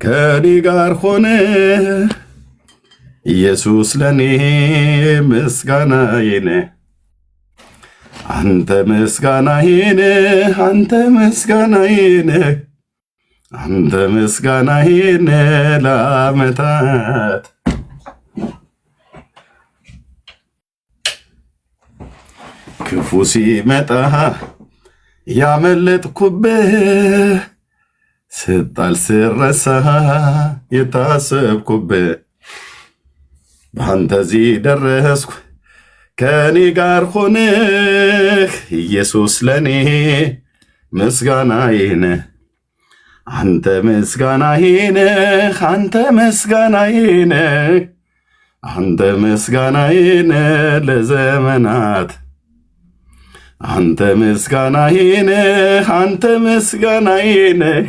ከኔ ጋር ሆነ ኢየሱስ ለኔ ምስጋናዬ ነህ። አንተ ምስጋናዬ ነህ፣ አንተ ምስጋናዬ ነህ፣ አንተ ምስጋናዬ ነህ ለዓመታት። ክፉ ሲመጣ ያመለጥኩብህ፣ ስጣል ስረሳ የታሰብኩብህ፣ በአንተ እዚህ ደረስኩ ከኔ ጋር ሆነህ ኢየሱስ ለኔ ምስጋናዬ ነህ። አንተ ምስጋናዬ ነህ፣ አንተ ምስጋናዬ ነህ፣ አንተ ምስጋናዬ ነህ ለዘመናት። አንተ ምስጋናዬ ነህ፣ አንተ ምስጋናዬ ነህ፣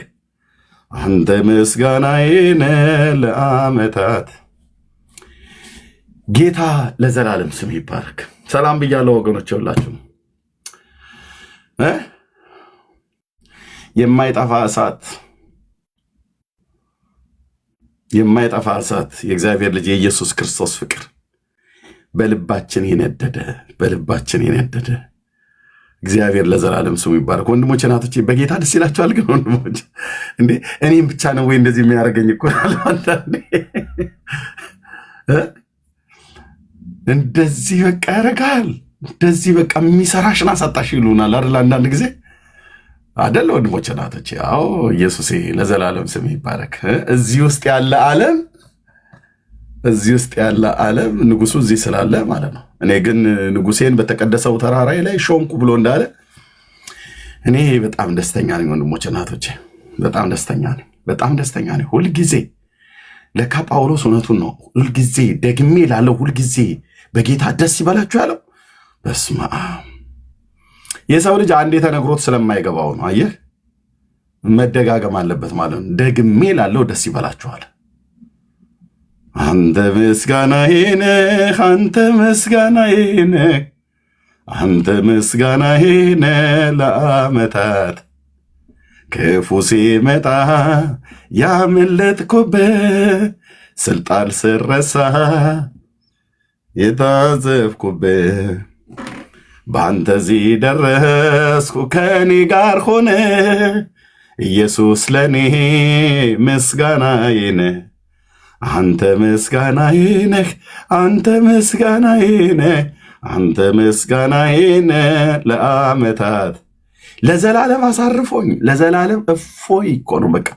አንተ ምስጋናዬ ነህ ለዓመታት። ጌታ ለዘላለም ስም ይባረክ። ሰላም ብያለሁ ወገኖች፣ ሁላችሁ የማይጠፋ እሳት የማይጠፋ እሳት የእግዚአብሔር ልጅ የኢየሱስ ክርስቶስ ፍቅር በልባችን የነደደ እግዚአብሔር ለዘላለም ስሙ ይባረክ። ወንድሞች እናቶች በጌታ ደስ ይላችኋል? ግን ወንድሞች እንዴ እኔም ብቻ ነው ወይ እንደዚህ የሚያደርገኝ? እኮ አንዳንዴ እንደዚህ በቃ ያደርጋል። እንደዚህ በቃ የሚሰራሽን አሳጣሽ ይሉናል አይደል? አንዳንድ ጊዜ አይደል ወንድሞች እናቶች? ያው ኢየሱስ ለዘላለም ስም ይባረክ። እዚህ ውስጥ ያለ ዓለም ንጉሱ እዚህ ስላለ ማለት ነው። እኔ ግን ንጉሴን በተቀደሰው ተራራይ ላይ ሾምኩ ብሎ እንዳለ እኔ በጣም ደስተኛ ነኝ ወንድሞች እናቶች፣ በጣም ደስተኛ ነኝ ሁልጊዜ። ለካ ጳውሎስ እውነቱን ነው። ሁልጊዜ ደግሜ ላለው ሁልጊዜ በጌታ ደስ ይበላችሁ ያለው። በስመ አብ። የሰው ልጅ አንዴ ተነግሮት ስለማይገባው ነው። አየህ፣ መደጋገም አለበት ማለት ነው። ደግሜ ላለው ደስ ይበላችኋል። አንተ ምስጋናዬ ነህ፣ አንተ ምስጋናዬ ነህ፣ አንተ ምስጋናዬ ነህ ለዓመታት። ክፉ ሲመጣ ያመለጥኩብህ፣ ስልጣን ስረሳ የታዘብኩብህ፣ በአንተ እዚህ ደረስኩ ከኔ ጋር ሆነ ኢየሱስ ለኔ ምስጋናዬ ነህ። አንተ ምስጋናዬ ነህ፣ አንተ ምስጋናዬ ነህ፣ አንተ ምስጋናዬ ነህ ለዓመታት። ለዘላለም አሳርፎኝ ለዘላለም እፎይ እኮ ነው። በቃ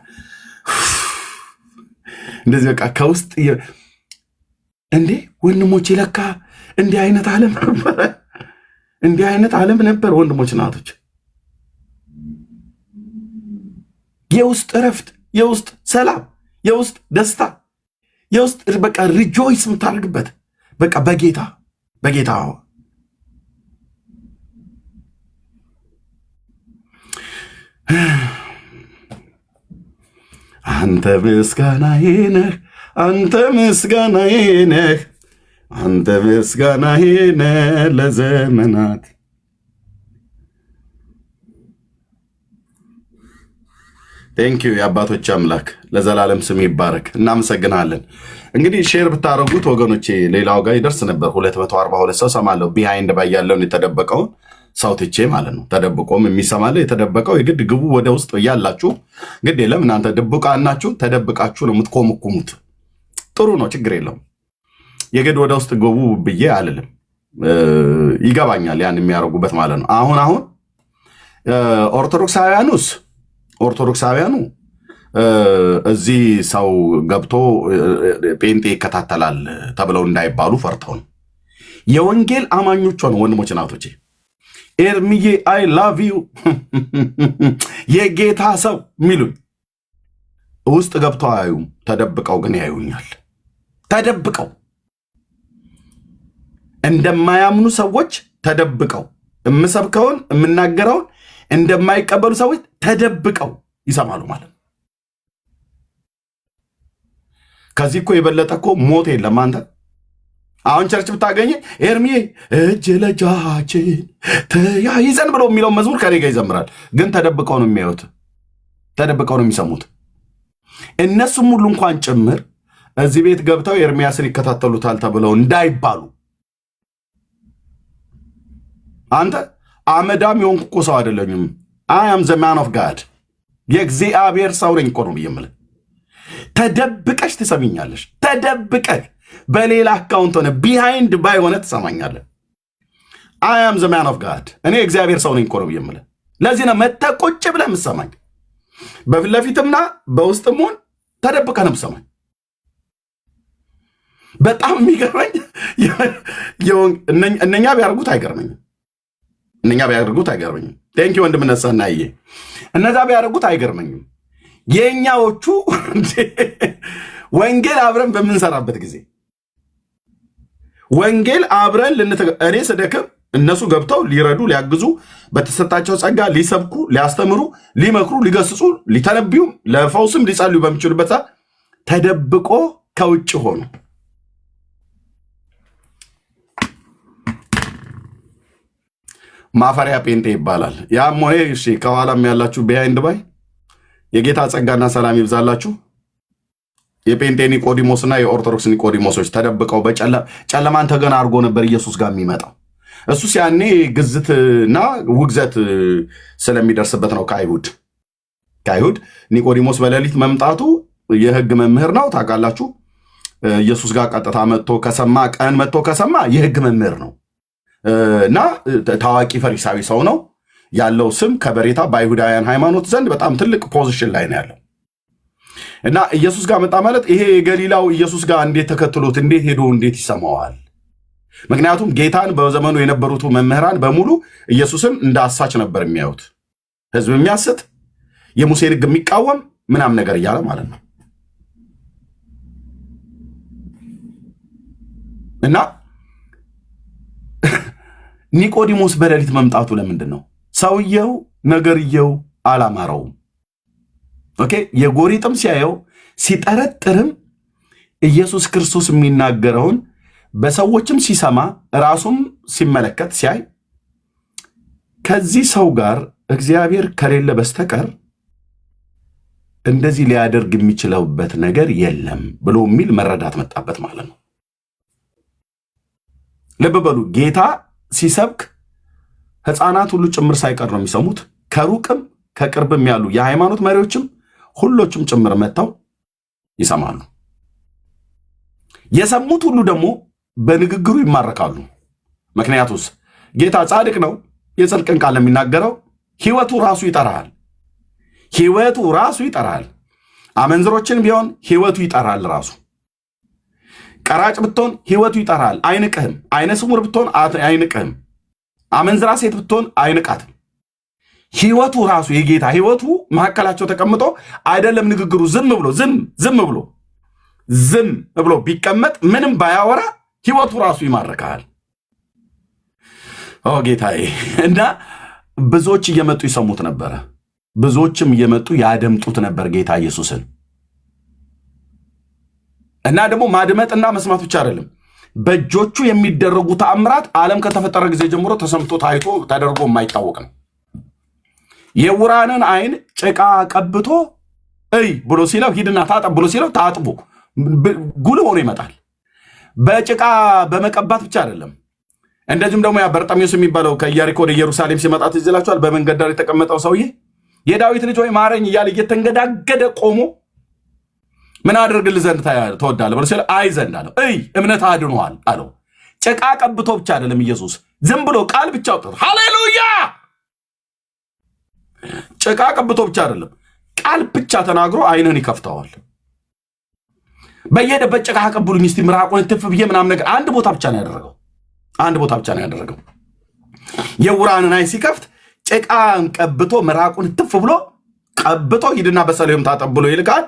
እንደዚህ በቃ ከውስጥ እንዴ ወንድሞች፣ ለካ እንዲህ አይነት ዓለም ነበረ፣ እንዲህ አይነት ዓለም ነበር ወንድሞች እናቶች። የውስጥ እረፍት፣ የውስጥ ሰላም፣ የውስጥ ደስታ፣ የውስጥ በቃ ሪጆይስ የምታደርግበት በቃ በጌታ አንተ ምስጋናዬ ነህ፣ አንተ ምስጋናዬ ነህ፣ አንተ ምስጋናዬ ነህ ለዘመናት። ቴንኪዩ የአባቶች አምላክ ለዘላለም ስም ይባረክ። እናመሰግናለን። እንግዲህ ሼር ብታደረጉት ወገኖቼ ሌላው ጋር ይደርስ ነበር። 242 ሰው ሰማለሁ። ቢሃይንድ ባይ ያለውን የተደበቀውን ሰው ትቼ ማለት ነው። ተደብቆም የሚሰማለ የተደበቀው የግድ ግቡ ወደ ውስጥ እያላችሁ ግድ የለም እናንተ ድብቃናችሁ ተደብቃችሁ ነው የምትኮምኩሙት። ጥሩ ነው፣ ችግር የለውም። የግድ ወደ ውስጥ ግቡ ብዬ አልልም። ይገባኛል ያን የሚያደርጉበት ማለት ነው። አሁን ኦርቶዶክሳውያኑ እዚህ ሰው ገብቶ ጴንጤ ይከታተላል ተብለው እንዳይባሉ ፈርተው ነው። የወንጌል አማኞች ሆነ ወንድሞች እናቶቼ፣ ኤርሚዬ አይ ላቭ ዩ የጌታ ሰው የሚሉኝ ውስጥ ገብተው አያዩም፣ ተደብቀው ግን ያዩኛል። ተደብቀው እንደማያምኑ ሰዎች ተደብቀው የምሰብከውን የምናገረውን እንደማይቀበሉ ሰዎች ተደብቀው ይሰማሉ ማለት ነው። ከዚህ እኮ የበለጠ እኮ ሞት የለም። አንተ አሁን ቸርች ብታገኘ ኤርሚዬ እጅ ለእጃችን ተያይዘን ብሎ የሚለው መዝሙር ከኔ ጋር ይዘምራል። ግን ተደብቀው ነው የሚያዩት፣ ተደብቀው ነው የሚሰሙት። እነሱም ሁሉ እንኳን ጭምር እዚህ ቤት ገብተው ኤርሚያስን ይከታተሉታል ተብለው እንዳይባሉ አንተ አመዳም የሆንኩ እኮ ሰው አይደለኝም። I am the man of God የእግዚአብሔር ሰው ነኝ እኮ ነው የምልህ። ተደብቀሽ ትሰሚኛለሽ። ተደብቀህ በሌላ አካውንት ሆነ ቢሃይንድ ባይ ሆነ ትሰማኛለህ። I am the man of God እኔ እግዚአብሔር ሰው ነኝ እኮ ነው የምልህ። ለዚህ ነው መተህ ቁጭ ብለህ የምትሰማኝ። በፊት ለፊትምና በውስጥም ሆን ተደብቀህ ነው የምትሰማኝ። በጣም የሚገርመኝ እነኛ ቢያደርጉት አይገርመኝም። እነኛ ቢያደርጉት አይገርመኝም። ቴንኪ ወንድምነት ሰናዬ። እነዛ ቢያደርጉት አይገርመኝም። የኛዎቹ ወንጌል አብረን በምንሰራበት ጊዜ ወንጌል አብረን እኔ ስደክም እነሱ ገብተው ሊረዱ ሊያግዙ በተሰጣቸው ጸጋ ሊሰብኩ ሊያስተምሩ ሊመክሩ ሊገስጹ ሊተነብዩ ለፈውስም ሊጸልዩ በሚችሉበት ሰዓት ተደብቆ ከውጭ ሆኑ። ማፈሪያ ጴንጤ ይባላል። ያም ሆነ እሺ፣ ከኋላም ያላችሁ ቢሃይንድ ባይ የጌታ ጸጋና ሰላም ይብዛላችሁ። የጴንጤ ኒቆዲሞስና የኦርቶዶክስ ኒቆዲሞሶች ተደብቀው በጨለማን ተገና አድርጎ ነበር ኢየሱስ ጋር የሚመጣው። እሱስ ያኔ ግዝትና ውግዘት ስለሚደርስበት ነው ከአይሁድ ኒቆዲሞስ በሌሊት መምጣቱ የሕግ መምህር ነው ታውቃላችሁ። ኢየሱስ ጋር ቀጥታ መጥቶ ከሰማ የሕግ መምህር ነው እና ታዋቂ ፈሪሳዊ ሰው ነው ያለው። ስም ከበሬታ በአይሁዳውያን ሃይማኖት ዘንድ በጣም ትልቅ ፖዚሽን ላይ ነው ያለው። እና ኢየሱስ ጋር መጣ ማለት ይሄ የገሊላው ኢየሱስ ጋር እንዴት ተከትሎት እንዴት ሄዶ እንዴት ይሰማዋል? ምክንያቱም ጌታን በዘመኑ የነበሩት መምህራን በሙሉ ኢየሱስን እንደ አሳች ነበር የሚያዩት። ህዝብ የሚያስት የሙሴን ሕግ የሚቃወም ምናም ነገር እያለ ማለት ነው። እና ኒቆዲሞስ በሌሊት መምጣቱ ለምንድን ነው? ሰውየው ነገርየው አላማረውም። ኦኬ፣ የጎሪጥም ሲያየው ሲጠረጥርም ኢየሱስ ክርስቶስ የሚናገረውን በሰዎችም ሲሰማ ራሱም ሲመለከት ሲያይ ከዚህ ሰው ጋር እግዚአብሔር ከሌለ በስተቀር እንደዚህ ሊያደርግ የሚችልበት ነገር የለም ብሎ የሚል መረዳት መጣበት ማለት ነው። ልብ በሉ፣ ጌታ ሲሰብክ ሕፃናት ሁሉ ጭምር ሳይቀር ነው የሚሰሙት። ከሩቅም ከቅርብም ያሉ የሃይማኖት መሪዎችም ሁሎችም ጭምር መጥተው ይሰማሉ። የሰሙት ሁሉ ደግሞ በንግግሩ ይማረካሉ። ምክንያቱስ ጌታ ጻድቅ ነው፣ የጽድቅን ቃል የሚናገረው ሕይወቱ ራሱ ይጠራል። አመንዝሮችን ቢሆን ሕይወቱ ይጠራል ራሱ። ቀራጭ ብትሆን ሕይወቱ ይጠራል፣ አይንቅህም። አይነ ስውር ብትሆን አይንቅህም። አመንዝራ ሴት ብትሆን አይንቃትም። ሕይወቱ ራሱ የጌታ ሕይወቱ መካከላቸው ተቀምጦ አይደለም ንግግሩ ዝም ብሎ ቢቀመጥ ምንም ባያወራ ሕይወቱ ራሱ ይማርካል። ጌታዬ። እና ብዙዎች እየመጡ ይሰሙት ነበረ። ብዙዎችም እየመጡ ያደምጡት ነበር ጌታ ኢየሱስን። እና ደግሞ ማድመጥና መስማት ብቻ አይደለም፣ በእጆቹ የሚደረጉ ተአምራት ዓለም ከተፈጠረ ጊዜ ጀምሮ ተሰምቶ ታይቶ ተደርጎ የማይታወቅ ነው። የዕውራንን አይን ጭቃ ቀብቶ እይ ብሎ ሲለው ሂድና ታጠብ ብሎ ሲለው ታጥቦ ጉልህ ሆኖ ይመጣል። በጭቃ በመቀባት ብቻ አይደለም። እንደዚሁም ደግሞ ያ በርጤሜዎስ የሚባለው ከኢያሪኮ ወደ ኢየሩሳሌም ሲመጣ ትዝ ይላችኋል። በመንገድ ዳር የተቀመጠው ሰውዬ የዳዊት ልጅ ሆይ ማረኝ እያለ እየተንገዳገደ ቆሞ ምን አድርግልህ ዘንድ ትወዳለህ ብሎ ሲለው አይ ዘንድ አለው። እይ እምነት አድኖሃል አለው። ጭቃ ቀብቶ ብቻ አይደለም ኢየሱስ፣ ዝም ብሎ ቃል ብቻ አውጥቶ ሃሌሉያ። ጭቃ ቀብቶ ብቻ አይደለም፣ ቃል ብቻ ተናግሮ አይንህን ይከፍተዋል። በየሄደበት ጭቃ ቀብሉኝ እስቲ ምራቁን ትፍ ብዬ ምናምን ነገር አንድ ቦታ ብቻ ነው ያደረገው። የዕውራንን አይን ሲከፍት ጭቃን ቀብቶ ምራቁን ትፍ ብሎ ቀብቶ ሂድና በሰሊሆም ታጠብ ብሎ ይልካል።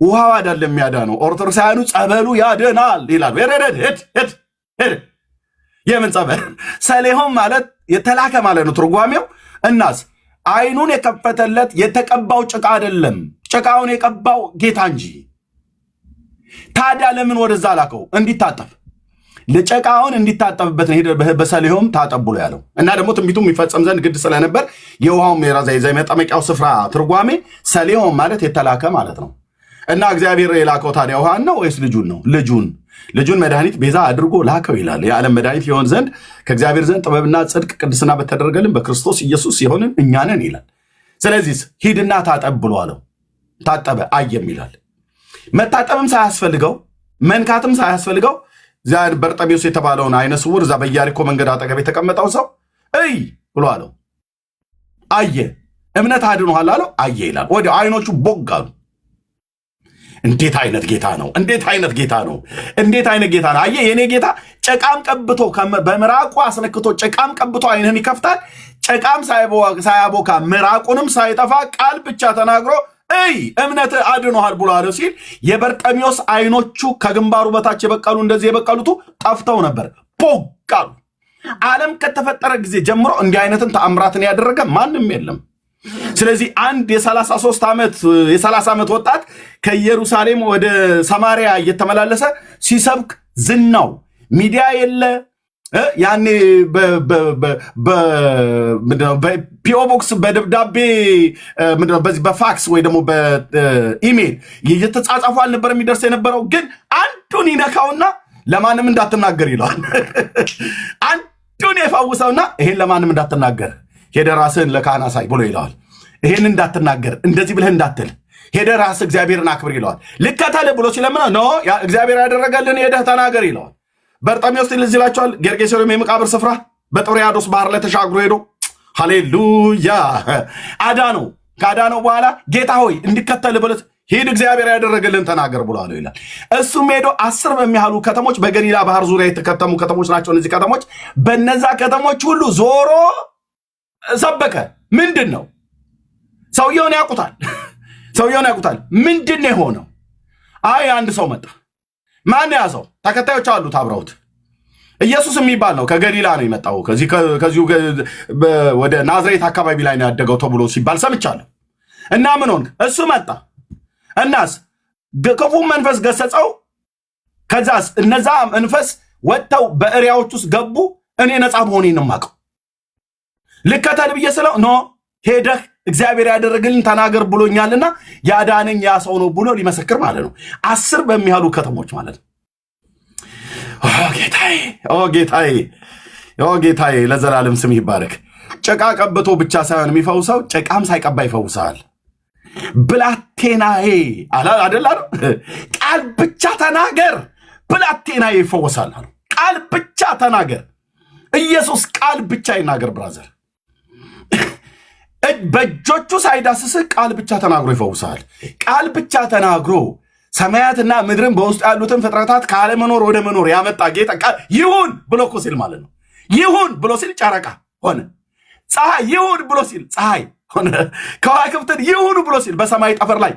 ውሃው አይደለም የሚያዳነው፣ ኦርቶዶክሳውያኑ ጸበሉ ያድናል ይላሉ። ሄድ የምን ጸበል? ሰሊሆም ማለት የተላከ ማለት ነው ትርጓሜው። እናስ አይኑን የከፈተለት የተቀባው ጭቃ አይደለም፣ ጭቃውን የቀባው ጌታ እንጂ። ታዲያ ለምን ወደዛ ላከው? እንዲታጠብ። ለጨቃውን እንዲታጠብበት ነው በሰሊሆም ታጠብ ብሎ ያለው እና ደግሞ ትንቢቱ የሚፈጸም ዘንድ ግድ ስለነበር የውሃውም የመጠመቂያው ስፍራ ትርጓሜ ሰሊሆም ማለት የተላከ ማለት ነው። እና እግዚአብሔር የላከው ታዲያ ውሃን ነው ወይስ ልጁን ነው? ልጁን መድኃኒት ቤዛ አድርጎ ላከው ይላል። የዓለም መድኃኒት የሆን ዘንድ ከእግዚአብሔር ዘንድ ጥበብና ጽድቅ ቅድስና በተደረገልን በክርስቶስ ኢየሱስ የሆንን እኛ ነን ይላል። ስለዚህ ሂድና ታጠብ ብሎ አለው። ታጠበ፣ አየም ይላል። መታጠብም ሳያስፈልገው መንካትም ሳያስፈልገው በርጤሜዎስ የተባለውን አይነ ስውር እዛ በኢያሪኮ መንገድ አጠገብ የተቀመጠው ሰው እይ ብሎ አለው። አየ። እምነት አድኖሃል አለው። አየ ይላል። ወዲያው አይኖቹ ቦግ አሉ። እንዴት አይነት ጌታ ነው! እንዴት አይነት ጌታ ነው! እንዴት አይነት ጌታ ነው! አየህ የኔ ጌታ ጨቃም ቀብቶ በምራቁ አስነክቶ ጨቃም ቀብቶ አይንህን ይከፍታል። ጨቃም ሳያቦካ ምራቁንም ሳይጠፋ ቃል ብቻ ተናግሮ እይ እምነት አድኖሃል ብሎ አለው ሲል የበርጤሜዎስ አይኖቹ ከግንባሩ በታች የበቀሉ እንደዚህ የበቀሉቱ ጠፍተው ነበር፣ ቦግ አሉ። ዓለም ከተፈጠረ ጊዜ ጀምሮ እንዲህ አይነትን ተአምራትን ያደረገ ማንም የለም። ስለዚህ አንድ የ30 ዓመት ወጣት ከኢየሩሳሌም ወደ ሰማሪያ እየተመላለሰ ሲሰብክ ዝናው ሚዲያ የለ ያኔ በፒኦ ቦክስ በደብዳቤ በዚህ በፋክስ ወይ ደግሞ በኢሜል እየተጻጻፉ አልነበር የሚደርስ የነበረው። ግን አንዱን ይነካውና ለማንም እንዳትናገር ይለዋል። አንዱን የፈውሰውና ይሄን ለማንም እንዳትናገር ሄደ ራስህን ለካህን አሳይ ብሎ ይለዋል። ይሄን እንዳትናገር እንደዚህ ብለህ እንዳትል ሄደ ራስህ እግዚአብሔርን አክብር ይለዋል። ልከተልህ ብሎ ሲለምነው ኖ እግዚአብሔር ያደረገልን ሄደህ ተናገር ይለዋል። በርጤሜዎስ ትዝ ይላችኋል። ጌርጌሴኖን የመቃብር ስፍራ በጥብርያዶስ ባህር ላይ ተሻግሮ ሄዶ ሃሌሉያ አዳነው። ካዳነው በኋላ ጌታ ሆይ እንዲከተልህ ብለት ሂድ እግዚአብሔር ያደረገልን ተናገር ብሎ አለው ይላል። እሱም ሄዶ 10 በሚያህሉ ከተሞች በገሊላ ባህር ዙሪያ የተከተሙ ከተሞች ናቸው እነዚህ ከተሞች። በነዛ ከተሞች ሁሉ ዞሮ ሰበከ። ምንድን ነው? ሰውየውን ያውቁታል። ምንድን ነው የሆነው? አይ አንድ ሰው መጣ። ማን ያዘው? ተከታዮች አሉት አብረውት። ኢየሱስ የሚባል ነው፣ ከገሊላ ነው የመጣው፣ ከዚሁ ወደ ናዝሬት አካባቢ ላይ ነው ያደገው ተብሎ ሲባል ሰምቻለሁ። እና ምን ሆንክ? እሱ መጣ። እናስ ክፉ መንፈስ ገሰጸው። ከዛስ እነዛ መንፈስ ወጥተው በእሪያዎች ውስጥ ገቡ። እኔ ነፃ መሆኔን ነው የማውቀው። ልከተል ብዬ ስለው ኖ ሄደህ እግዚአብሔር ያደረገልን ተናገር ብሎኛልና ያዳነኝ ያ ሰው ነው ብሎ ሊመሰክር ማለት ነው። 10 በሚያህሉ ከተሞች ማለት ነው። ጌታዬ ለዘላለም ስም ይባረክ። ጨቃ ቀብቶ ብቻ ሳይሆን የሚፈውሰው ጨቃም ሳይቀባ ይፈውሳል። ብላቴናዬ አደላ ቃል ብቻ ተናገር ብላቴናዬ ይፈወሳል አሉ። ቃል ብቻ ተናገር። ኢየሱስ ቃል ብቻ ይናገር ብራዘር። በእጆቹ ሳይዳስስህ ቃል ብቻ ተናግሮ ይፈውሳል። ቃል ብቻ ተናግሮ ሰማያትና ምድርን በውስጡ ያሉትን ፍጥረታት ካለመኖር ወደ መኖር ያመጣ ጌታ ቃል ይሁን ብሎ እኮ ሲል ማለት ነው። ይሁን ብሎ ሲል ጨረቃ ሆነ። ፀሐይ ይሁን ብሎ ሲል ፀሐይ ሆነ። ከዋክብትን ይሁን ብሎ ሲል በሰማይ ጠፈር ላይ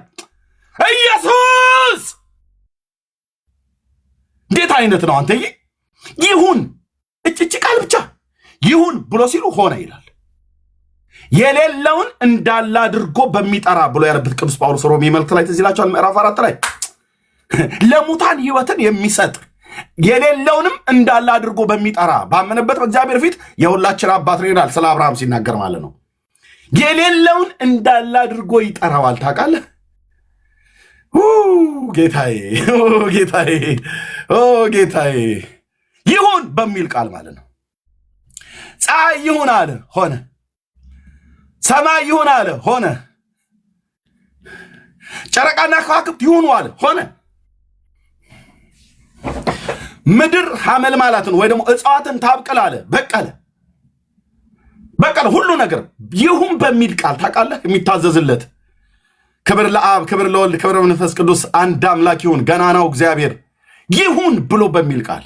ኢየሱስ። እንዴት አይነት ነው አንተ! ይሁን እጭ ቃል ብቻ ይሁን ብሎ ሲሉ ሆነ ይላል። የሌለውን እንዳለ አድርጎ በሚጠራ ብሎ ያለበት ቅዱስ ጳውሎስ ሮሜ መልእክት ላይ ትዝ ይላችኋል ምዕራፍ 4 ላይ ለሙታን ሕይወትን የሚሰጥ የሌለውንም እንዳለ አድርጎ በሚጠራ ባመነበት በእግዚአብሔር ፊት የሁላችን አባት ነው ይላል። ስለ አብርሃም ሲናገር ማለት ነው። የሌለውን እንዳለ አድርጎ ይጠራዋል። ታውቃለህ? ጌታዬ ይሁን በሚል ቃል ማለት ነው። ፀሐይ ይሁን አለ ሆነ። ሰማይ ይሁን አለ ሆነ። ጨረቃና ከዋክብት ይሁኑ አለ ሆነ። ምድር ሐመል ማላትን ወይ ደግሞ እጽዋትን ታብቅል አለ በቀለ። ሁሉ ነገር ይሁን በሚል ቃል ታውቃለህ? የሚታዘዝለት ክብር ለአብ ክብር ለወልድ ክብር ለመንፈስ ቅዱስ አንድ አምላክ ይሁን ገናናው እግዚአብሔር ይሁን ብሎ በሚል ቃል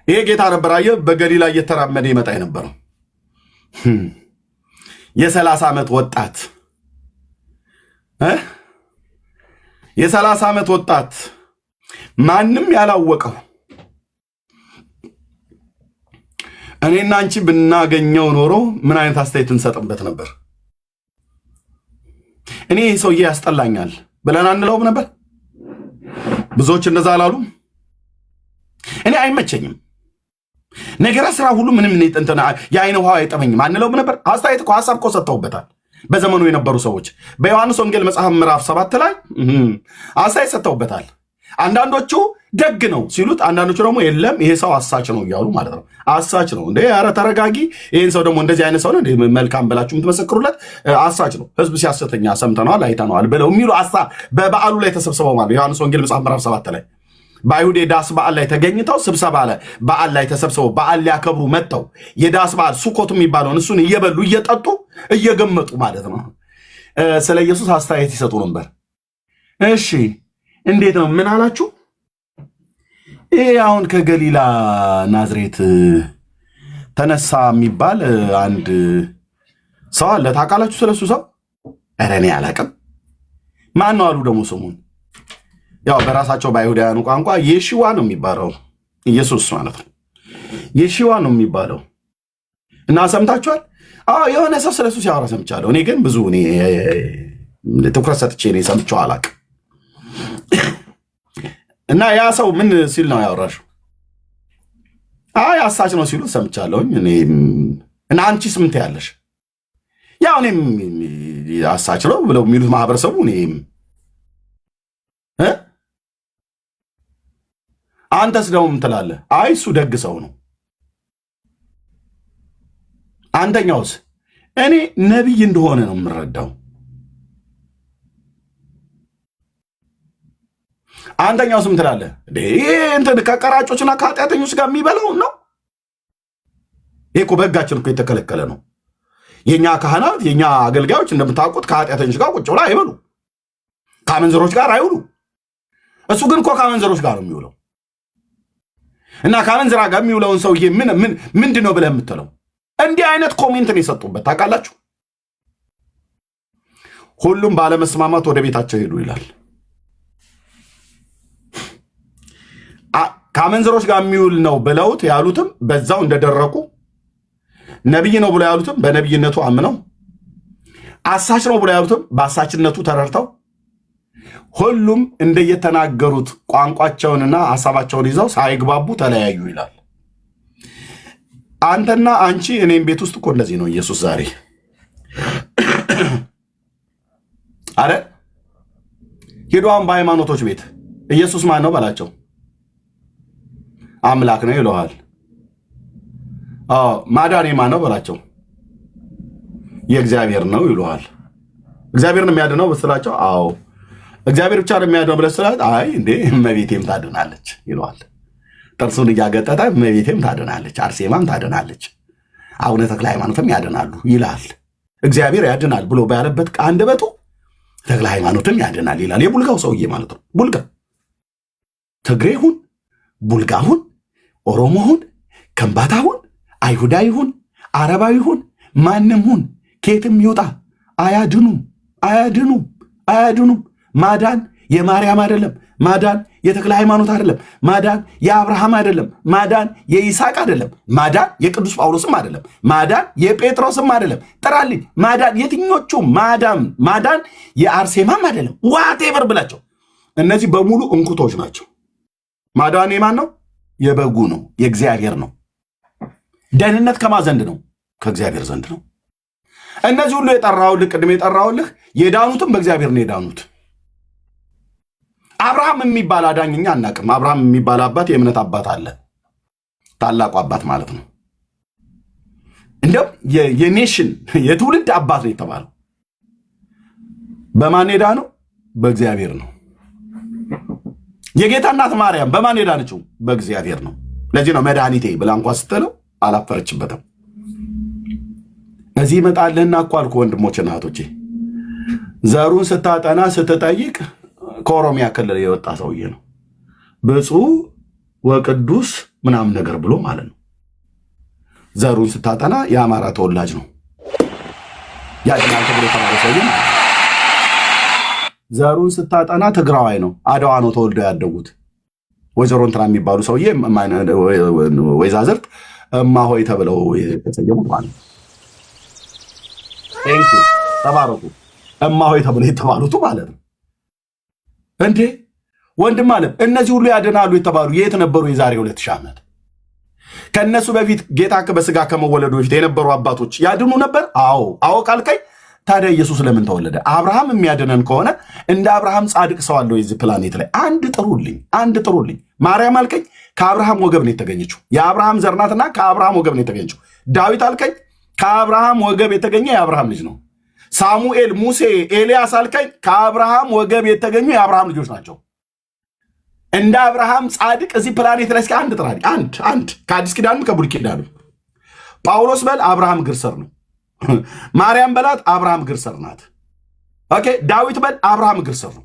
ይሄ ጌታ ነበር። አየህ በገሊላ እየተራመደ ይመጣ የነበረው የ30 ዓመት ወጣት የ30 ዓመት ወጣት ማንም ያላወቀው እኔና አንቺ ብናገኘው ኖሮ ምን አይነት አስተያየት እንሰጥበት ነበር? እኔ ሰውዬ ያስጠላኛል ብለን አንለውም ነበር? ብዙዎች እንደዛ አላሉም? እኔ አይመቸኝም። ነገረ ስራ ሁሉ ምንም እንትና የአይነ ውሃ አይጠመኝም አንለውም ነበር። አስተያየት እኮ ሐሳብ እኮ ሰጥተውበታል በዘመኑ የነበሩ ሰዎች። በዮሐንስ ወንጌል መጽሐፍ ምዕራፍ 7 ላይ አስተያየት ሰጥተውበታል። አንዳንዶቹ ደግ ነው ሲሉት፣ አንዳንዶቹ ደግሞ የለም ይሄ ሰው አሳች ነው እያሉ ማለት ነው። አሳች ነው እንዴ? ኧረ ተረጋጊ። ይህን ሰው ደግሞ እንደዚህ አይነት ሰው ነው መልካም ብላችሁ የምትመሰክሩለት? አሳች ነው፣ ህዝብ ሲያሰተኛ ሰምተነዋል አይተነዋል ብለው የሚሉ በበዓሉ ላይ ተሰብስበው ማለት ዮሐንስ ወንጌል መጽሐፍ ምዕራፍ 7 ላይ በአይሁድ የዳስ በዓል ላይ ተገኝተው ስብሰባ ላይ በዓል ላይ ተሰብስበው በዓል ሊያከብሩ መጥተው የዳስ በዓል ሱኮት የሚባለውን እሱን እየበሉ እየጠጡ እየገመጡ ማለት ነው ስለ ኢየሱስ አስተያየት ይሰጡ ነበር። እሺ እንዴት ነው? ምን አላችሁ? ይሄ አሁን ከገሊላ ናዝሬት ተነሳ የሚባል አንድ ሰው አለ። ታውቃላችሁ ስለሱ ሰው? ኧረ እኔ አላውቅም። ማን ነው አሉ ደግሞ ስሙን። ያው በራሳቸው በአይሁዳውያኑ ቋንቋ የሺዋ ነው የሚባለው፣ ኢየሱስ ማለት ነው። የሺዋ ነው የሚባለው እና ሰምታችኋል? አዎ የሆነ ሰው ስለሱ ሲያወራ ሰምቻለሁ። እኔ ግን ብዙ ትኩረት ሰጥቼ እኔ ሰምቼው አላውቅም። እና ያ ሰው ምን ሲል ነው ያወራሽው? አይ አሳች ነው ሲሉ ሰምቻለሁኝ። እና አንቺስ ምን ትያለሽ? ያው እኔም አሳች ነው ብለው የሚሉት ማህበረሰቡ እኔም አንተስ ደግሞ ምን ትላለህ? አይ እሱ ደግ ሰው ነው። አንተኛውስ? እኔ ነቢይ እንደሆነ ነው የምረዳው። አንተኛው ስም ትላለህ? ይሄ እንትን ከቀራጮችና ከኃጢአተኞች ጋር የሚበላው ነው። ይሄ እኮ በሕጋችን እኮ የተከለከለ ነው። የኛ ካህናት የኛ አገልጋዮች እንደምታውቁት ከኃጢአተኞች ጋር ቁጭ ብላ አይበሉ፣ ከአመንዘሮች ጋር አይውሉ። እሱ ግን እኮ ከአመንዘሮች ጋር ነው የሚውለው። እና ከአመንዝራ ጋር የሚውለውን ሰውዬ ምንድን ነው ብለህ የምትለው? እንዲህ አይነት ኮሜንትን የሰጡበት ታውቃላችሁ። ሁሉም ባለመስማማት ወደ ቤታቸው ሄዱ ይላል። ከአመንዝሮች ጋር የሚውል ነው ብለውት ያሉትም በዛው እንደደረቁ፣ ነቢይ ነው ብለው ያሉትም በነቢይነቱ አምነው፣ አሳች ነው ብለው ያሉትም በአሳችነቱ ተረድተው፣ ሁሉም እንደየተናገሩት ቋንቋቸውንና ሐሳባቸውን ይዘው ሳይግባቡ ተለያዩ ይላል። አንተና አንቺ እኔም ቤት ውስጥ እኮ እንደዚህ ነው። ኢየሱስ ዛሬ አረ ሄዷን በሃይማኖቶች ቤት ኢየሱስ ማን ነው በላቸው። አምላክ ነው ይለዋል። ማዳን ማን ነው በላቸው። የእግዚአብሔር ነው ይለዋል። እግዚአብሔርን የሚያድነው ብትላቸው አዎ እግዚአብሔር ብቻ ነው የሚያድነው ብለህ ስላት አይ እንዴ እመቤቴም ታድናለች ይለዋል። ጥርሱን እያገጠጠ እመቤቴም ታድናለች፣ አርሴማም ታድናለች፣ አቡነ ተክለ ሃይማኖትም ያድናሉ ይላል። እግዚአብሔር ያድናል ብሎ ባለበት አንደበቱ ተክለ ሃይማኖትም ያድናል ይላል። የቡልጋው ሰውዬ ማለት ነው። ቡልጋ ትግሬ ሁን፣ ቡልጋ ሁን፣ ኦሮሞ ሁን፣ ከምባታ ሁን፣ አይሁዳዊ ሁን፣ አረባዊ ሁን፣ ማንም ሁን፣ ከየትም ይውጣ አያድኑም፣ አያድኑም፣ አያድኑም። ማዳን የማርያም አይደለም። ማዳን የተክለ ሃይማኖት አይደለም። ማዳን የአብርሃም አይደለም። ማዳን የይስሐቅ አይደለም። ማዳን የቅዱስ ጳውሎስም አይደለም። ማዳን የጴጥሮስም አይደለም። ጥራልኝ ማዳን የትኞቹ ማዳን የአርሴማም አይደለም። ዋቴቨር ብላቸው እነዚህ በሙሉ እንኩቶች ናቸው። ማዳን የማን ነው? የበጉ ነው፣ የእግዚአብሔር ነው። ደህንነት ከማን ዘንድ ነው? ከእግዚአብሔር ዘንድ ነው። እነዚህ ሁሉ የጠራሁልህ ቅድም የጠራሁልህ የዳኑትም በእግዚአብሔር ነው የዳኑት። አብርሃም የሚባል አዳኝ እኛ አናውቅም። አብርሃም የሚባል አባት የእምነት አባት አለ፣ ታላቁ አባት ማለት ነው። እንደውም የኔሽን የትውልድ አባት ነው የተባለው። በማን የዳነው? በእግዚአብሔር ነው። የጌታ እናት ማርያም በማን የዳነችው? በእግዚአብሔር ነው። ለዚህ ነው መድኃኒቴ ብላ እንኳ ስትለው አላፈረችበትም። እዚህ ይመጣልህና እኮ አልኩ ወንድሞችና እህቶቼ፣ ዘሩን ስታጠና ስትጠይቅ ከኦሮሚያ ክልል የወጣ ሰውዬ ነው። ብፁዕ ወቅዱስ ምናምን ነገር ብሎ ማለት ነው። ዘሩን ስታጠና የአማራ ተወላጅ ነው። ያድናል ተብሎ የተባለ ሰውዬ ነው። ዘሩን ስታጠና ትግራዋይ ነው። አድዋ ነው ተወልደው ያደጉት። ወይዘሮ እንትና የሚባሉ ሰውዬ ወይዛዝርት እማሆይ ተብለው የተሰየሙት ማለት ነው። ተባረኩ እማሆይ ተብለው የተባሉት ማለት ነው። እንዴ ወንድም አለ እነዚህ ሁሉ ያድናሉ የተባሉ የት ነበሩ? የዛሬ 2000 ዓመት ከነሱ በፊት ጌታ በስጋ ከመወለዱ በፊት የነበሩ አባቶች ያድኑ ነበር? አዎ ካልከኝ ታዲያ ኢየሱስ ለምን ተወለደ? አብርሃም የሚያድነን ከሆነ እንደ አብርሃም ጻድቅ ሰው አለው የዚህ ፕላኔት ላይ? አንድ ጥሩልኝ። ማርያም አልከኝ ከአብርሃም ወገብ ነው የተገኘችው፣ የአብርሃም ዘር ናትና ከአብርሃም ወገብ ነው የተገኘችው። ዳዊት አልከኝ ከአብርሃም ወገብ የተገኘ የአብርሃም ልጅ ነው። ሳሙኤል፣ ሙሴ፣ ኤልያስ አልከኝ ከአብርሃም ወገብ የተገኙ የአብርሃም ልጆች ናቸው። እንደ አብርሃም ጻድቅ እዚህ ፕላኔት ላይ እስኪ አንድ ጥራልኝ። አንድ ከአዲስ ኪዳንም ከብሉይ ኪዳንም። ጳውሎስ በል አብርሃም ግርሰር ነው። ማርያም በላት አብርሃም ግርሰር ናት። ኦኬ ዳዊት በል አብርሃም ግርሰር ነው።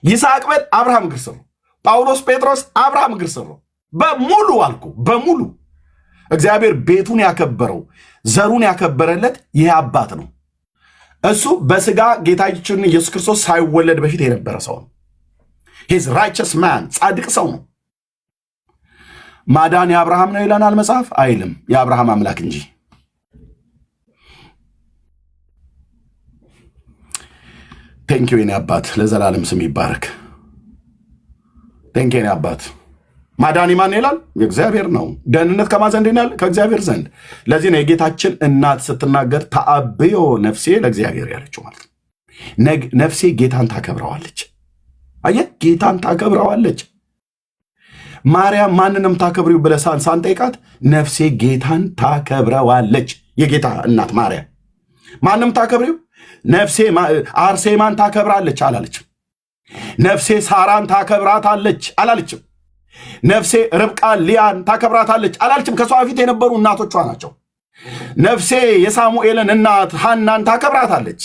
ይስሐቅ በል አብርሃም ግርሰር ነው። ጳውሎስ፣ ጴጥሮስ አብርሃም ግርሰር ነው። በሙሉ አልኩ በሙሉ እግዚአብሔር ቤቱን ያከበረው ዘሩን ያከበረለት ይህ አባት ነው። እሱ በስጋ ጌታችን ኢየሱስ ክርስቶስ ሳይወለድ በፊት የነበረ ሰው ነው። ሂዝ ራይቸስ ማን ጻድቅ ሰው ነው። ማዳን የአብርሃም ነው ይለናል መጽሐፍ አይልም፣ የአብርሃም አምላክ እንጂ። ቴንኪው የኔ አባት ለዘላለም ስም ይባረክ። ቴንኪው የኔ አባት። ማዳን ማን ይላል? የእግዚአብሔር ነው። ደህንነት ከማን ዘንድ ይላል? ከእግዚአብሔር ዘንድ። ለዚህ ነው የጌታችን እናት ስትናገር ተአብዮ ነፍሴ ለእግዚአብሔር ያለችው ማለት ነው። ነፍሴ ጌታን ታከብረዋለች። አየህ ጌታን ታከብረዋለች። ማርያም ማንንም ታከብሪው ብለህ ሳንጠይቃት ነፍሴ ጌታን ታከብረዋለች። የጌታ እናት ማርያም ማንም ታከብሪው ነፍሴ አርሴማን ታከብራለች አላለችም። ነፍሴ ሳራን ታከብራታለች አላለችም። ነፍሴ ርብቃ ሊያን ታከብራታለች አላለችም። ከሷ በፊት የነበሩ እናቶቿ ናቸው። ነፍሴ የሳሙኤልን እናት ሐናን ታከብራታለች።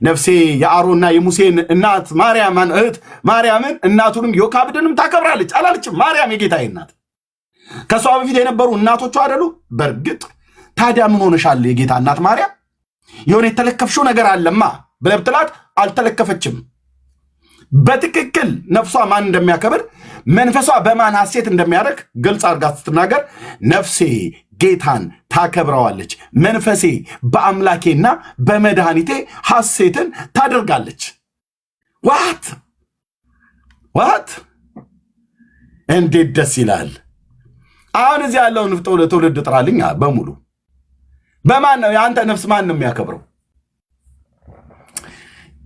ነፍሴ የአሮንና የሙሴን እናት ማርያምን እህት ማርያምን እናቱንም ዮካብድንም ታከብራለች አላለችም። ማርያም የጌታዬ እናት ከሷ በፊት የነበሩ እናቶቿ አይደሉ? በእርግጥ ታዲያ ምን ሆነሻል የጌታ እናት ማርያም? የሆነ የተለከፍሽው ነገር አለማ ብለህ ብትላት አልተለከፈችም። በትክክል ነፍሷ ማን እንደሚያከብር መንፈሷ በማን ሐሴት እንደሚያደርግ ግልጽ አድርጋ ስትናገር ነፍሴ ጌታን ታከብረዋለች፣ መንፈሴ በአምላኬና በመድኃኒቴ ሐሴትን ታደርጋለች። ዋት እንዴት ደስ ይላል! አሁን እዚህ ያለውን ትውልድ ጥራልኝ በሙሉ በማን ነው የአንተ ነፍስ? ማንም የሚያከብረው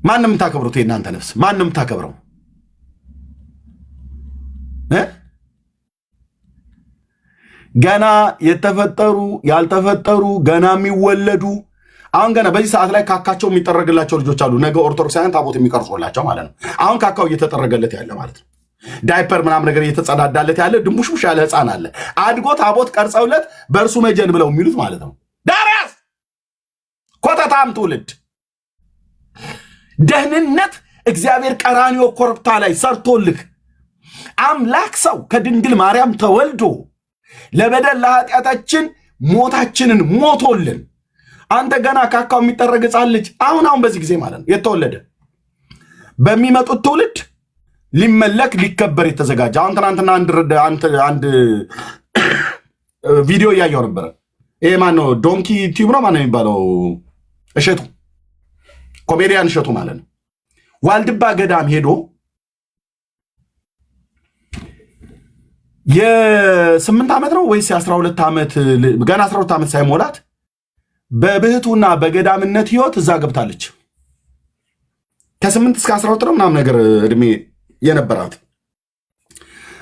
ማንም ታከብሩት? የእናንተ ነፍስ ማንም ታከብረው? ገና የተፈጠሩ ያልተፈጠሩ ገና የሚወለዱ አሁን ገና በዚህ ሰዓት ላይ ካካቸው የሚጠረግላቸው ልጆች አሉ። ነገ ኦርቶዶክሳውያን ታቦት የሚቀርጾላቸው ማለት ነው። አሁን ካካው እየተጠረገለት ያለ ማለት ነው። ዳይፐር ምናምን ነገር እየተጸዳዳለት ያለ ድንቡሽቡሽ ያለ ህፃን አለ። አድጎ ታቦት ቀርጸውለት በእርሱ መጀን ብለው የሚሉት ማለት ነው። ዳርያስ ኮተታም ትውልድ ደህንነት እግዚአብሔር ቀራንዮ ኮረብታ ላይ ሰርቶልህ አምላክ ሰው ከድንግል ማርያም ተወልዶ ለበደል ለኃጢአታችን ሞታችንን ሞቶልን አንተ ገና ካካው የሚጠረግ ህፃን ልጅ አሁን በዚህ ጊዜ ማለት ነው የተወለደ በሚመጡት ትውልድ ሊመለክ ሊከበር የተዘጋጀ። አሁን ትናንትና አንድ ቪዲዮ እያየው ነበረ። ይሄ ማን ነው? ዶንኪ ቲዩብ ነው ማን ነው የሚባለው? እሸቱ ኮሜዲያን እሸቱ ማለት ነው። ዋልድባ ገዳም ሄዶ የ8 ዓመት ነው ወይስ የ12 ዓመት ገና 12 ዓመት ሳይሞላት በብህቱና በገዳምነት ህይወት እዛ ገብታለች። ከ8 እስከ 12 ነው ምናምን ነገር እድሜ የነበራት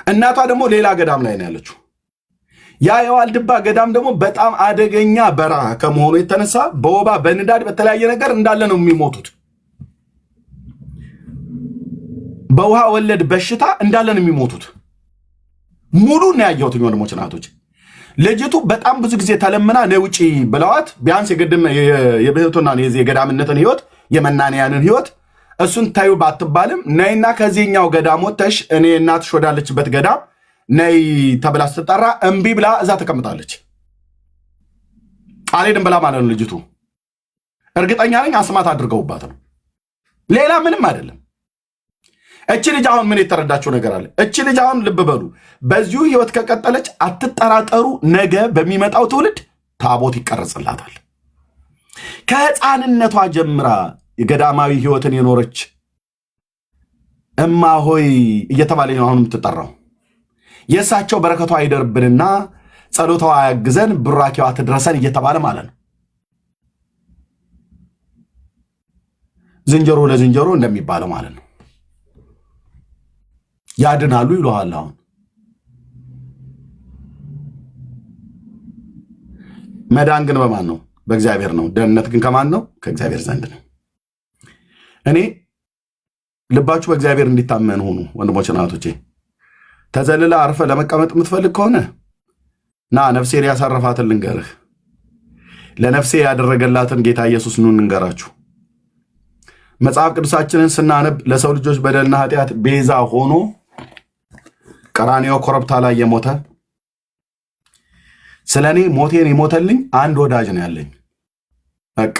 እናቷ ደግሞ ሌላ ገዳም ላይ ነው ያለችው። ያ የዋልድባ ገዳም ደግሞ በጣም አደገኛ በረሃ ከመሆኑ የተነሳ በወባ በንዳድ በተለያየ ነገር እንዳለ ነው የሚሞቱት። በውሃ ወለድ በሽታ እንዳለ ነው የሚሞቱት። ሙሉ ነው ያየሁት ወንድሞች እናቶች። ልጅቱ በጣም ብዙ ጊዜ ተለምና ነውጪ ብለዋት ቢያንስ የብህቱና የገዳምነትን ህይወት የመናንያንን ህይወት እሱን ታዩ ባትባልም ነይና ከዚህኛው ገዳም ወጥተሽ እኔ እናትሽ ወዳለችበት ገዳም ነይ ተብላ ስትጠራ እምቢ ብላ እዛ ተቀምጣለች። አልሄድም ብላ ማለት ነው ልጅቱ። እርግጠኛ ነኝ አስማት አድርገውባት ነው፣ ሌላ ምንም አይደለም። እቺ ልጅ አሁን ምን የተረዳችው ነገር አለ? እቺ ልጅ አሁን ልብ በሉ፣ በዚሁ ህይወት ከቀጠለች አትጠራጠሩ፣ ነገ በሚመጣው ትውልድ ታቦት ይቀረጽላታል። ከህፃንነቷ ጀምራ የገዳማዊ ህይወትን የኖረች እማ ሆይ እየተባለ ነው አሁን የምትጠራው። የእሳቸው በረከቷ አይደርብንና ጸሎቷ ያግዘን ብራኪዋ ትድረሰን እየተባለ ማለት ነው። ዝንጀሮ ለዝንጀሮ እንደሚባለው ማለት ነው። ያድናሉ ይሉሃል። አሁን መዳን ግን በማን ነው? በእግዚአብሔር ነው። ደህንነት ግን ከማን ነው? ከእግዚአብሔር ዘንድ ነው። እኔ ልባችሁ በእግዚአብሔር እንዲታመን ሆኑ ወንድሞችና እህቶቼ። ተዘልላ አርፈ ለመቀመጥ የምትፈልግ ከሆነ ና ነፍሴን ያሳረፋትን ልንገርህ። ለነፍሴ ያደረገላትን ጌታ ኢየሱስ ኑ እንንገራችሁ። መጽሐፍ ቅዱሳችንን ስናነብ ለሰው ልጆች በደልና ኃጢአት ቤዛ ሆኖ ቀራንዮ ኮረብታ ላይ የሞተ ስለኔ ሞቴን የሞተልኝ አንድ ወዳጅ ነው ያለኝ። በቃ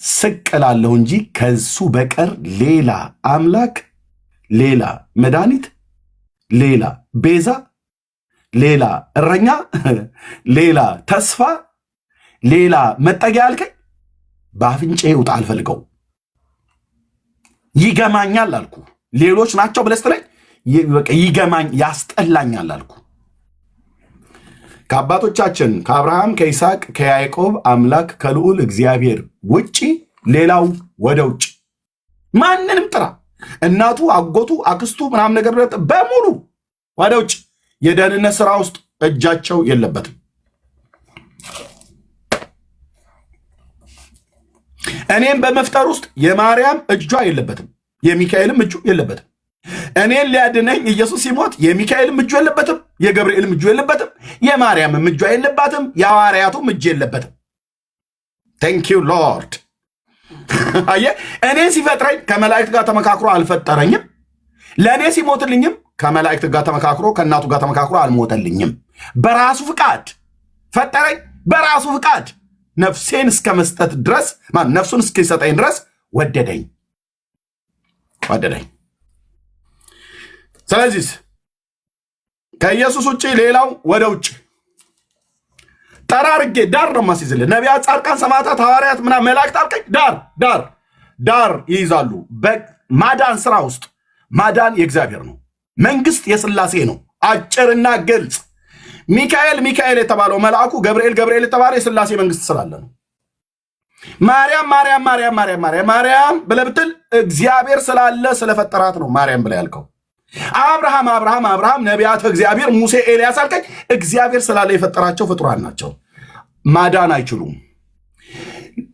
ስቅላለሁ እንጂ ከሱ በቀር ሌላ አምላክ፣ ሌላ መድኃኒት፣ ሌላ ቤዛ፣ ሌላ እረኛ፣ ሌላ ተስፋ፣ ሌላ መጠጊያ አልከኝ በአፍንጬ ይውጣ አልፈልገው። ይገማኛል አልኩ። ሌሎች ናቸው ብለህ ስትለኝ ይገማኝ ያስጠላኛል አልኩ። ከአባቶቻችን ከአብርሃም ከይስሐቅ ከያዕቆብ አምላክ ከልዑል እግዚአብሔር ውጪ ሌላው ወደ ውጭ ማንንም ጥራ፣ እናቱ አጎቱ አክስቱ ምናምን ነገር በሙሉ ወደ ውጭ የደህንነት ስራ ውስጥ እጃቸው የለበትም። እኔም በመፍጠር ውስጥ የማርያም እጇ የለበትም፣ የሚካኤልም እጁ የለበትም። እኔን ሊያድነኝ ኢየሱስ ሲሞት የሚካኤልም እጁ የለበትም፣ የገብርኤልም እጁ የለበትም፣ የማርያምም እጇ የለባትም፣ የሐዋርያቱም እጅ የለበትም። ቴንክ ዩ ሎርድ። አየህ፣ እኔ ሲፈጥረኝ ከመላእክት ጋር ተመካክሮ አልፈጠረኝም። ለእኔ ሲሞትልኝም ከመላእክት ጋር ተመካክሮ ከእናቱ ጋር ተመካክሮ አልሞተልኝም። በራሱ ፍቃድ ፈጠረኝ። በራሱ ፍቃድ ነፍሴን እስከ መስጠት ድረስ ነፍሱን እስኪሰጠኝ ድረስ ወደደኝ። ስለዚህ ከኢየሱስ ውጭ ሌላው ወደ ውጭ ጠራርጌ ዳር ነው ማስይዝልህ። ነቢያት፣ ጻድቃን፣ ሰማዕታት፣ ሐዋርያት ምናምን መላእክት አልከኝ ዳር ይይዛሉ። በማዳን ስራ ውስጥ ማዳን የእግዚአብሔር ነው። መንግስት የሥላሴ ነው። አጭርና ግልጽ። ሚካኤል የተባለው መልአኩ ገብርኤል የተባለ የሥላሴ መንግስት ስላለ ነው። ማርያም ብለህ ብትል እግዚአብሔር ስላለ ስለፈጠራት ነው ማርያም ብለህ ያልከው። አብርሃም ነቢያት እግዚአብሔር ሙሴ ኤልያስ አልከኝ። እግዚአብሔር ስላለ የፈጠራቸው ፍጡራን ናቸው። ማዳን አይችሉም።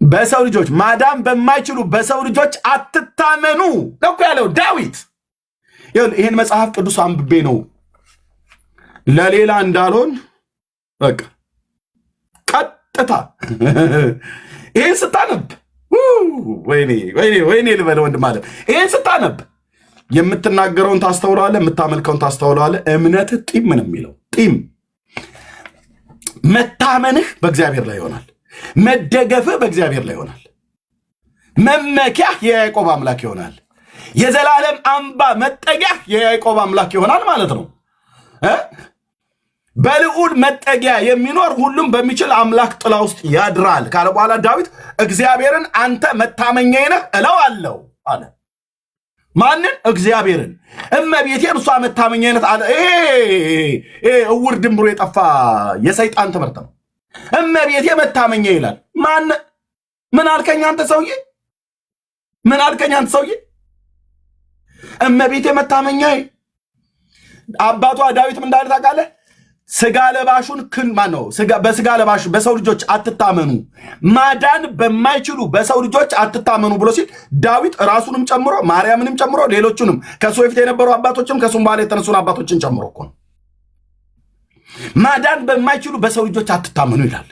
በሰው ልጆች ማዳን በማይችሉ በሰው ልጆች አትታመኑ ነው ያለው ዳዊት። ይህን መጽሐፍ ቅዱስ አንብቤ ነው ለሌላ እንዳልሆን በቃ ቀጥታ ይህን ስታነብ ወይኔ ልበለ ወንድም አለ። ይህን ስታነብ የምትናገረውን ታስተውለዋለህ፣ የምታመልከውን ታስተውለዋለህ። እምነትህ ጢም ነው የሚለው ጢም። መታመንህ በእግዚአብሔር ላይ ይሆናል። መደገፍህ በእግዚአብሔር ላይ ይሆናል። መመኪያህ የያዕቆብ አምላክ ይሆናል። የዘላለም አምባ መጠጊያህ የያዕቆብ አምላክ ይሆናል ማለት ነው። በልዑል መጠጊያ የሚኖር ሁሉም በሚችል አምላክ ጥላ ውስጥ ያድራል ካለ በኋላ ዳዊት እግዚአብሔርን አንተ መታመኛዬ ነህ እለዋለሁ አለ። ማንን? እግዚአብሔርን። እመቤቴን እሷ መታመኛዬ ናት አለ። እውር ድንብሮ የጠፋ የሰይጣን ትምህርት ነው። እመቤቴ መታመኛ ይላል። ምን አልከኝ አንተ ሰውዬ? እመቤቴ መታመኛዬ። አባቷ ዳዊት ምን እንዳለ ታውቃለህ? ስጋ ለባሹን በስጋ ለባሹ በሰው ልጆች አትታመኑ፣ ማዳን በማይችሉ በሰው ልጆች አትታመኑ ብሎ ሲል ዳዊት ራሱንም ጨምሮ ማርያምንም ጨምሮ ሌሎቹንም ከሱ በፊት የነበሩ አባቶችም ከሱም በኋላ የተነሱን አባቶችን ጨምሮ እኮ ነው። ማዳን በማይችሉ በሰው ልጆች አትታመኑ ይላል።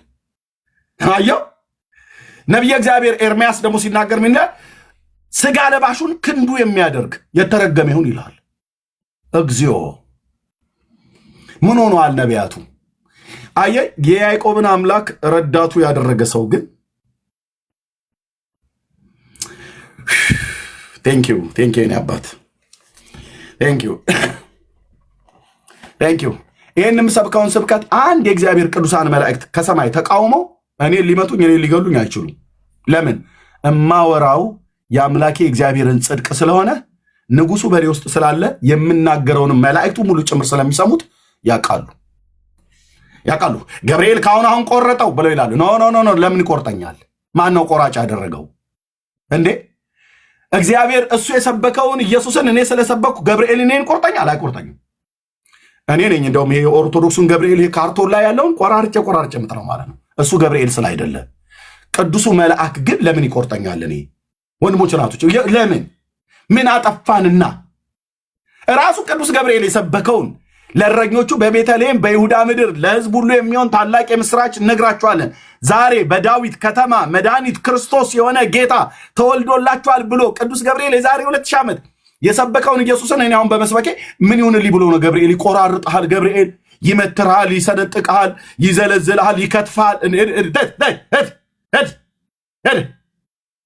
አየው። ነቢየ እግዚአብሔር ኤርምያስ ደግሞ ሲናገር ምን ይላል? ስጋ ለባሹን ክንዱ የሚያደርግ የተረገመ ይሁን ይላል። እግዚኦ ምን ሆነዋል ነቢያቱ? አየህ፣ የያዕቆብን አምላክ ረዳቱ ያደረገ ሰው ግን ቴንኪዩ ኔ አባት ቴንኪዩ። ይህን የምሰብከውን ስብከት አንድ የእግዚአብሔር ቅዱሳን መላእክት ከሰማይ ተቃውመው እኔን ሊመቱኝ እኔን ሊገሉኝ አይችሉም። ለምን? እማወራው የአምላኬ እግዚአብሔርን ጽድቅ ስለሆነ ንጉሱ በእኔ ውስጥ ስላለ የምናገረውን መላእክቱ ሙሉ ጭምር ስለሚሰሙት ያውቃሉ። ገብርኤል አሁን ቆረጠው ብለው ይላሉ። ኖ ለምን ይቆርጠኛል? ማን ነው ቆራጭ ያደረገው እንዴ? እግዚአብሔር እሱ የሰበከውን ኢየሱስን እኔ ስለሰበኩ ገብርኤል እኔን ቆርጠኛል? አይቆርጠኝም። እኔ ነኝ እንደውም ይሄ ኦርቶዶክሱን ገብርኤል ይሄ ካርቶን ላይ ያለውን ቆራርጬ ምጥረው ማለት ነው። እሱ ገብርኤል ስላይደለ ቅዱሱ መልአክ ግን ለምን ይቆርጠኛል? እኔ ወንድሞች ናቶች ለምን ምን አጠፋንና? ራሱ ቅዱስ ገብርኤል የሰበከውን ለእረኞቹ በቤተልሔም በይሁዳ ምድር ለሕዝብ ሁሉ የሚሆን ታላቅ የምስራች እነግራችኋለን፣ ዛሬ በዳዊት ከተማ መድኃኒት ክርስቶስ የሆነ ጌታ ተወልዶላችኋል ብሎ ቅዱስ ገብርኤል የዛሬ 2000 ዓመት የሰበከውን ኢየሱስን እኔ አሁን በመስበኬ ምን ይሁንልኝ ብሎ ነው? ገብርኤል ይቆራርጥሃል፣ ገብርኤል ይመትርሃል፣ ይሰነጥቅሃል፣ ይዘለዝልሃል፣ ይከትፋል።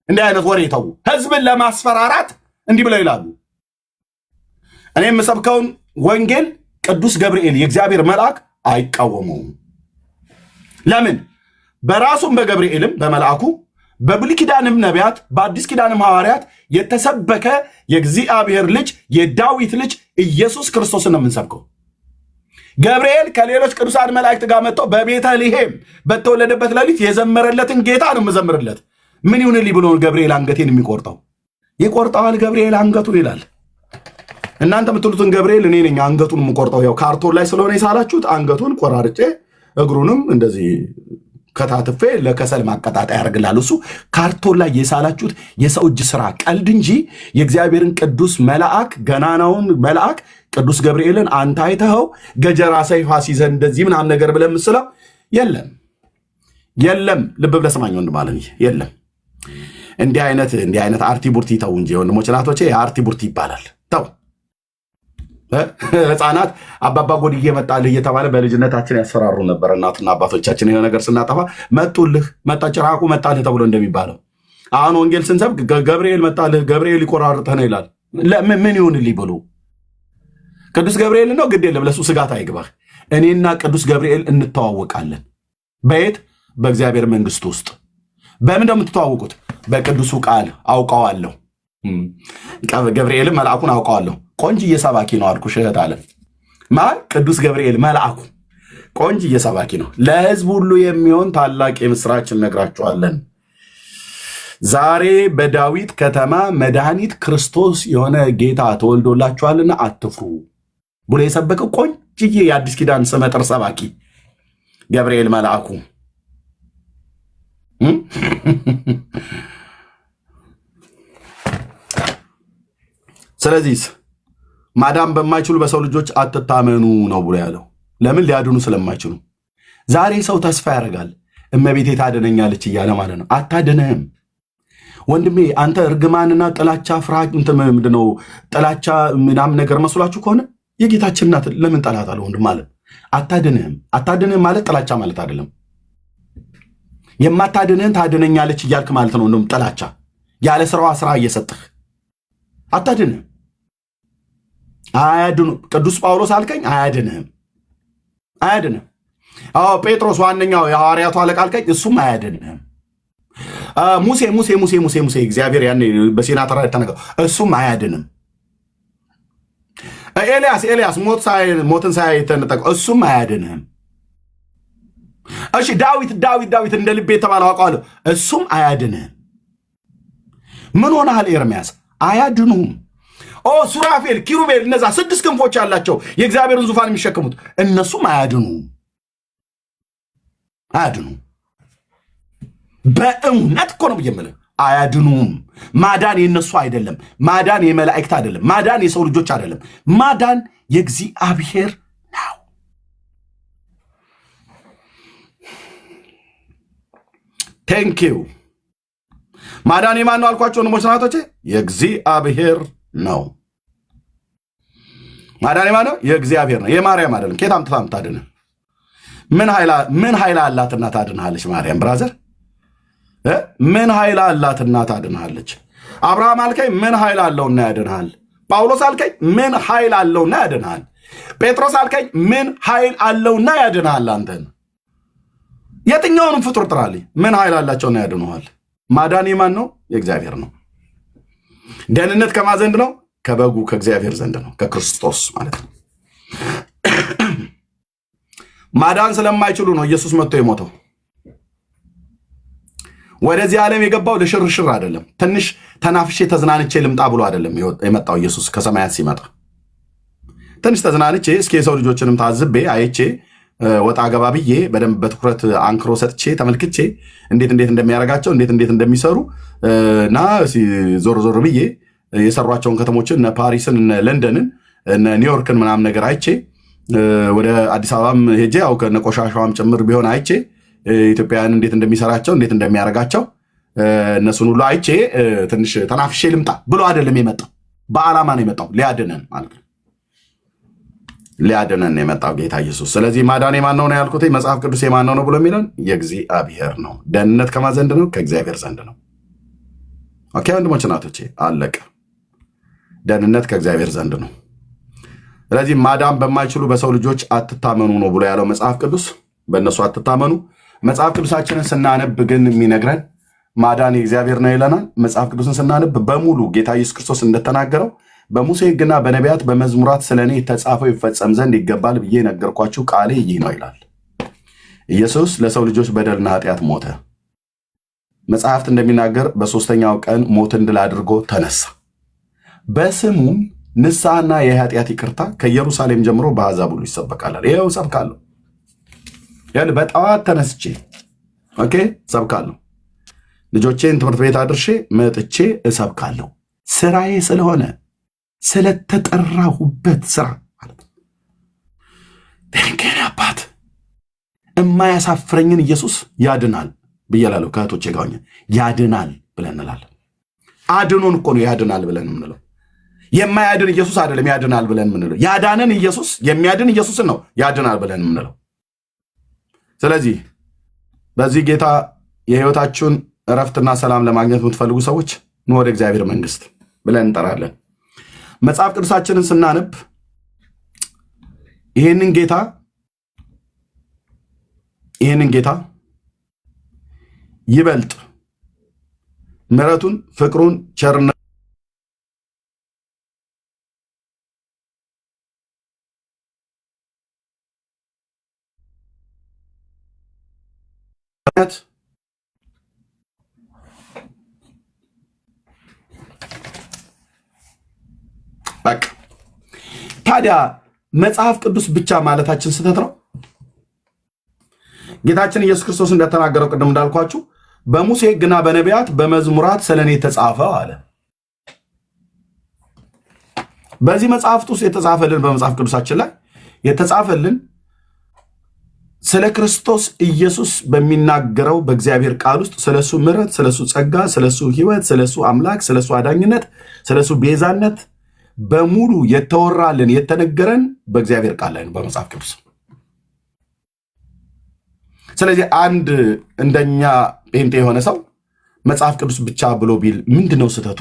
እንዲህ አይነት ወሬ ተው። ህዝብን ለማስፈራራት እንዲህ ብለው ይላሉ። እኔ የምሰብከውን ወንጌል ቅዱስ ገብርኤል የእግዚአብሔር መልአክ አይቃወመውም። ለምን? በራሱም በገብርኤልም በመልአኩ በብሉይ ኪዳንም ነቢያት በአዲስ ኪዳንም ሐዋርያት የተሰበከ የእግዚአብሔር ልጅ የዳዊት ልጅ ኢየሱስ ክርስቶስን ነው የምንሰብከው። ገብርኤል ከሌሎች ቅዱሳን መላእክት ጋር መጥቶ በቤተልሔም በተወለደበት ሌሊት የዘመረለትን ጌታ ነው የምዘምርለት። ምን ይሁንልኝ ብሎ ገብርኤል አንገቴን የሚቆርጠው? ይቆርጠዋል ገብርኤል አንገቱን ይላል። እናንተ የምትሉትን ገብርኤል እኔ ነኝ አንገቱን የምቆርጠው። ያው ካርቶን ላይ ስለሆነ የሳላችሁት አንገቱን ቆራርጬ እግሩንም እንደዚህ ከታትፌ ለከሰል ማቀጣጣያ ያደርግላል። እሱ ካርቶን ላይ የሳላችሁት የሰው እጅ ስራ ቀልድ እንጂ የእግዚአብሔርን ቅዱስ መልአክ ገናናውን መልአክ ቅዱስ ገብርኤልን አንተ አይተኸው ገጀራ ሰይፍ አስይዘህ እንደዚህ ምናምን ነገር ብለህ የምትስለው የለም። ልብ ብለህ ስማኝ ወንድም ማለት የለም። እንዲህ አይነት አርቲ ቡርቲ ተው እንጂ ወንድሞች ናቶቼ፣ አርቲ ቡርቲ ይባላል። ተው ህፃናት አባባ ጎድዬ መጣልህ እየተባለ በልጅነታችን ያስፈራሩ ነበር እናትና አባቶቻችን። የሆነ ነገር ስናጠፋ መጣ ጭራቁ መጣልህ ተብሎ እንደሚባለው አሁን ወንጌል ስንሰብክ ገብርኤል መጣልህ፣ ገብርኤል ይቆራርጥህ ነው ይላል። ምን ይሁንልኝ ብሎ ቅዱስ ገብርኤል ነው ግድ የለም ለሱ ስጋት አይግባህ። እኔና ቅዱስ ገብርኤል እንተዋወቃለን። በየት? በእግዚአብሔር መንግስት ውስጥ። በምን እንደምትተዋወቁት? በቅዱሱ ቃል አውቀዋለሁ። ገብርኤልም መልአኩን አውቀዋለሁ። ቆንጅዬ ሰባኪ ነው አልኩሽ እህት አለም። ማን? ቅዱስ ገብርኤል መልአኩ ቆንጅዬ ሰባኪ ነው። ለህዝብ ሁሉ የሚሆን ታላቅ የምስራች እነግራችኋለን፣ ዛሬ በዳዊት ከተማ መድኃኒት ክርስቶስ የሆነ ጌታ ተወልዶላችኋልና አትፍሩ ብሎ የሰበከው ቆንጅዬ የአዲስ ኪዳን ስመጥር ሰባኪ ገብርኤል መልአኩ። ስለዚህ ማዳን በማይችሉ በሰው ልጆች አትታመኑ ነው ብሎ ያለው። ለምን? ሊያድኑ ስለማይችሉ። ዛሬ ሰው ተስፋ ያደርጋል እመቤቴ ታድነኛለች እያለ ማለት ነው። አታድንህም ወንድሜ። አንተ እርግማንና ጥላቻ ፍርሃት ምንድነው? ጥላቻ ምናምን ነገር መስሏችሁ ከሆነ የጌታችን እናት ለምን ጠላት አለ ወንድም ማለት አታድንህም ማለት ጥላቻ ማለት አይደለም። የማታድንህን ታድነኛለች እያልክ ማለት ነው። እንደውም ጥላቻ ያለ ስራዋ ስራ እየሰጥህ አታድንህም። አያድኑ ቅዱስ ጳውሎስ አልከኝ አያድንህም። አዎ ጴጥሮስ ዋነኛው የሐዋርያቱ አለቃ አልከኝ እሱም አያድንህም። ሙሴ እግዚአብሔር ያኔ በሲና ተራራ የተነገረው እሱም አያድንም። ኤልያስ ሞትን ሳያይ የተነጠቀው እሱም አያድንህም። እሺ ዳዊት እንደ ልቤ የተባለው አውቀዋለሁ እሱም አያድንህም። ምን ሆነሃል ኤርምያስ? አያድኑም። ሱራፌል ኪሩቤል እነዛ 6 ክንፎች ያላቸው የእግዚአብሔርን ዙፋን የሚሸከሙት እነሱም አያድኑም። በእውነት እኮ ነው ብዬ አያድኑም። ማዳን የነሱ አይደለም። ማዳን የመላእክት አይደለም። ማዳን የሰው ልጆች አይደለም። ማዳን የእግዚአብሔር ነው። ቴንኪዩ። ማዳን የማን ነው አልኳቸው ወንድሞች ናቶቼ? የእግዚአብሔር ነው። ማዳን የማን ነው? የእግዚአብሔር ነው። የማርያም አይደለም። ከየት አምጥታ የምታድንህ? ምን ኃይል አላትና ታድንሃለች? ማርያም ብራዘር ምን ኃይል አላትና ታድንሃለች? አብርሃም አልከኝ ምን ኃይል አለውና ያድንሃል? ጳውሎስ አልከኝ ምን ኃይል አለውና ያድንሃል? ጴጥሮስ አልከኝ ምን ኃይል አለውና ያድንሃል? አንተን የትኛውንም ፍጡር ጥራልኝ፣ ምን ኃይል አላቸውና ያድንሃል? ማዳን የማን ነው? የእግዚአብሔር ነው። ደህንነት ከማን ዘንድ ነው? ከበጉ ከእግዚአብሔር ዘንድ ነው፣ ከክርስቶስ ማለት ነው። ማዳን ስለማይችሉ ነው ኢየሱስ መጥቶ የሞተው። ወደዚህ ዓለም የገባው ለሽርሽር አይደለም። ትንሽ ተናፍሼ ተዝናንቼ ልምጣ ብሎ አይደለም የመጣው ኢየሱስ። ከሰማያት ሲመጣ ትንሽ ተዝናንቼ እስኪ የሰው ልጆችንም ታዝቤ አይቼ ወጣ ገባ ብዬ በደንብ በትኩረት አንክሮ ሰጥቼ ተመልክቼ እንዴት እንደሚያደርጋቸው እንዴት እንደሚሰሩ እና ዞር ዞር ብዬ የሰሯቸውን ከተሞችን እነ ፓሪስን እነ ለንደንን እነ ኒውዮርክን ምናምን ነገር አይቼ ወደ አዲስ አበባም ሄጄ ያው ከነ ቆሻሻዋም ጭምር ቢሆን አይቼ ኢትዮጵያን እንዴት እንደሚሰራቸው እንዴት እንደሚያደርጋቸው እነሱን ሁሉ አይቼ ትንሽ ተናፍሼ ልምጣ ብሎ አይደለም የመጣው። በዓላማ ነው የመጣው፣ ሊያድነን ማለት ነው። ሊያድነን ነው የመጣው ጌታ ኢየሱስ። ስለዚህ ማዳን የማን ነው ያልኩት? መጽሐፍ ቅዱስ የማን ነው ብሎ የሚለን የእግዚአብሔር ነው። ደህንነት ከማን ዘንድ ነው? ከእግዚአብሔር ዘንድ ነው። ኦኬ ወንድሞች እናቶቼ፣ አለቀ። ደህንነት ከእግዚአብሔር ዘንድ ነው። ስለዚህ ማዳን በማይችሉ በሰው ልጆች አትታመኑ ነው ብሎ ያለው መጽሐፍ ቅዱስ። በእነሱ አትታመኑ። መጽሐፍ ቅዱሳችንን ስናነብ ግን የሚነግረን ማዳን የእግዚአብሔር ነው ይለናል። መጽሐፍ ቅዱስን ስናነብ በሙሉ ጌታ ኢየሱስ ክርስቶስ እንደተናገረው በሙሴ ሕግና በነቢያት በመዝሙራት ስለ እኔ የተጻፈው ይፈጸም ዘንድ ይገባል ብዬ ነገርኳችሁ ቃሌ ይህ ነው ይላል። ኢየሱስ ለሰው ልጆች በደልና ኃጢአት ሞተ። መጽሐፍት እንደሚናገር በሦስተኛው ቀን ሞትን ድል አድርጎ ተነሳ። በስሙም ንስሐና የኃጢአት ይቅርታ ከኢየሩሳሌም ጀምሮ በአሕዛብ ሁሉ ይሰበካል። ይኸው ሰብካለሁ። ያን በጠዋት ተነስቼ ሰብካለሁ። ልጆቼን ትምህርት ቤት አድርሼ መጥቼ እሰብካለሁ። ስራዬ ስለሆነ ስለተጠራሁበት ስራ ማለት ነው። አባት የማያሳፍረኝን ኢየሱስ ያድናል ብያላለሁ። ከእህቶቼ ጋር ያድናል ብለን እንላለን። አድኖን እኮ ነው ያድናል ብለን የምንለው። የማያድን ኢየሱስ አይደለም ያድናል ብለን የምንለው። ያዳነን ኢየሱስ የሚያድን ኢየሱስን ነው ያድናል ብለን የምንለው። ስለዚህ በዚህ ጌታ የህይወታችሁን እረፍትና ሰላም ለማግኘት የምትፈልጉ ሰዎች ኑ ወደ እግዚአብሔር መንግስት ብለን እንጠራለን። መጽሐፍ ቅዱሳችንን ስናነብ ይህንን ጌታ ይበልጥ ምሕረቱን፣ ፍቅሩን፣ ቸርነት በቃ ታዲያ መጽሐፍ ቅዱስ ብቻ ማለታችን ስህተት ነው። ጌታችን ኢየሱስ ክርስቶስ እንደተናገረው ቅድም እንዳልኳችሁ በሙሴ ሕግና በነቢያት በመዝሙራት ስለኔ የተጻፈው አለ። በዚህ መጽሐፍት ውስጥ የተጻፈልን በመጽሐፍ ቅዱሳችን ላይ የተጻፈልን ስለ ክርስቶስ ኢየሱስ በሚናገረው በእግዚአብሔር ቃል ውስጥ ስለሱ ምሕረት፣ ስለሱ ጸጋ፣ ስለሱ ሕይወት፣ ስለሱ አምላክ፣ ስለሱ አዳኝነት፣ ስለሱ ቤዛነት በሙሉ የተወራልን የተነገረን በእግዚአብሔር ቃል ላይ ነው፣ በመጽሐፍ ቅዱስ። ስለዚህ አንድ እንደኛ ጴንጤ የሆነ ሰው መጽሐፍ ቅዱስ ብቻ ብሎ ቢል ምንድነው ስህተቱ?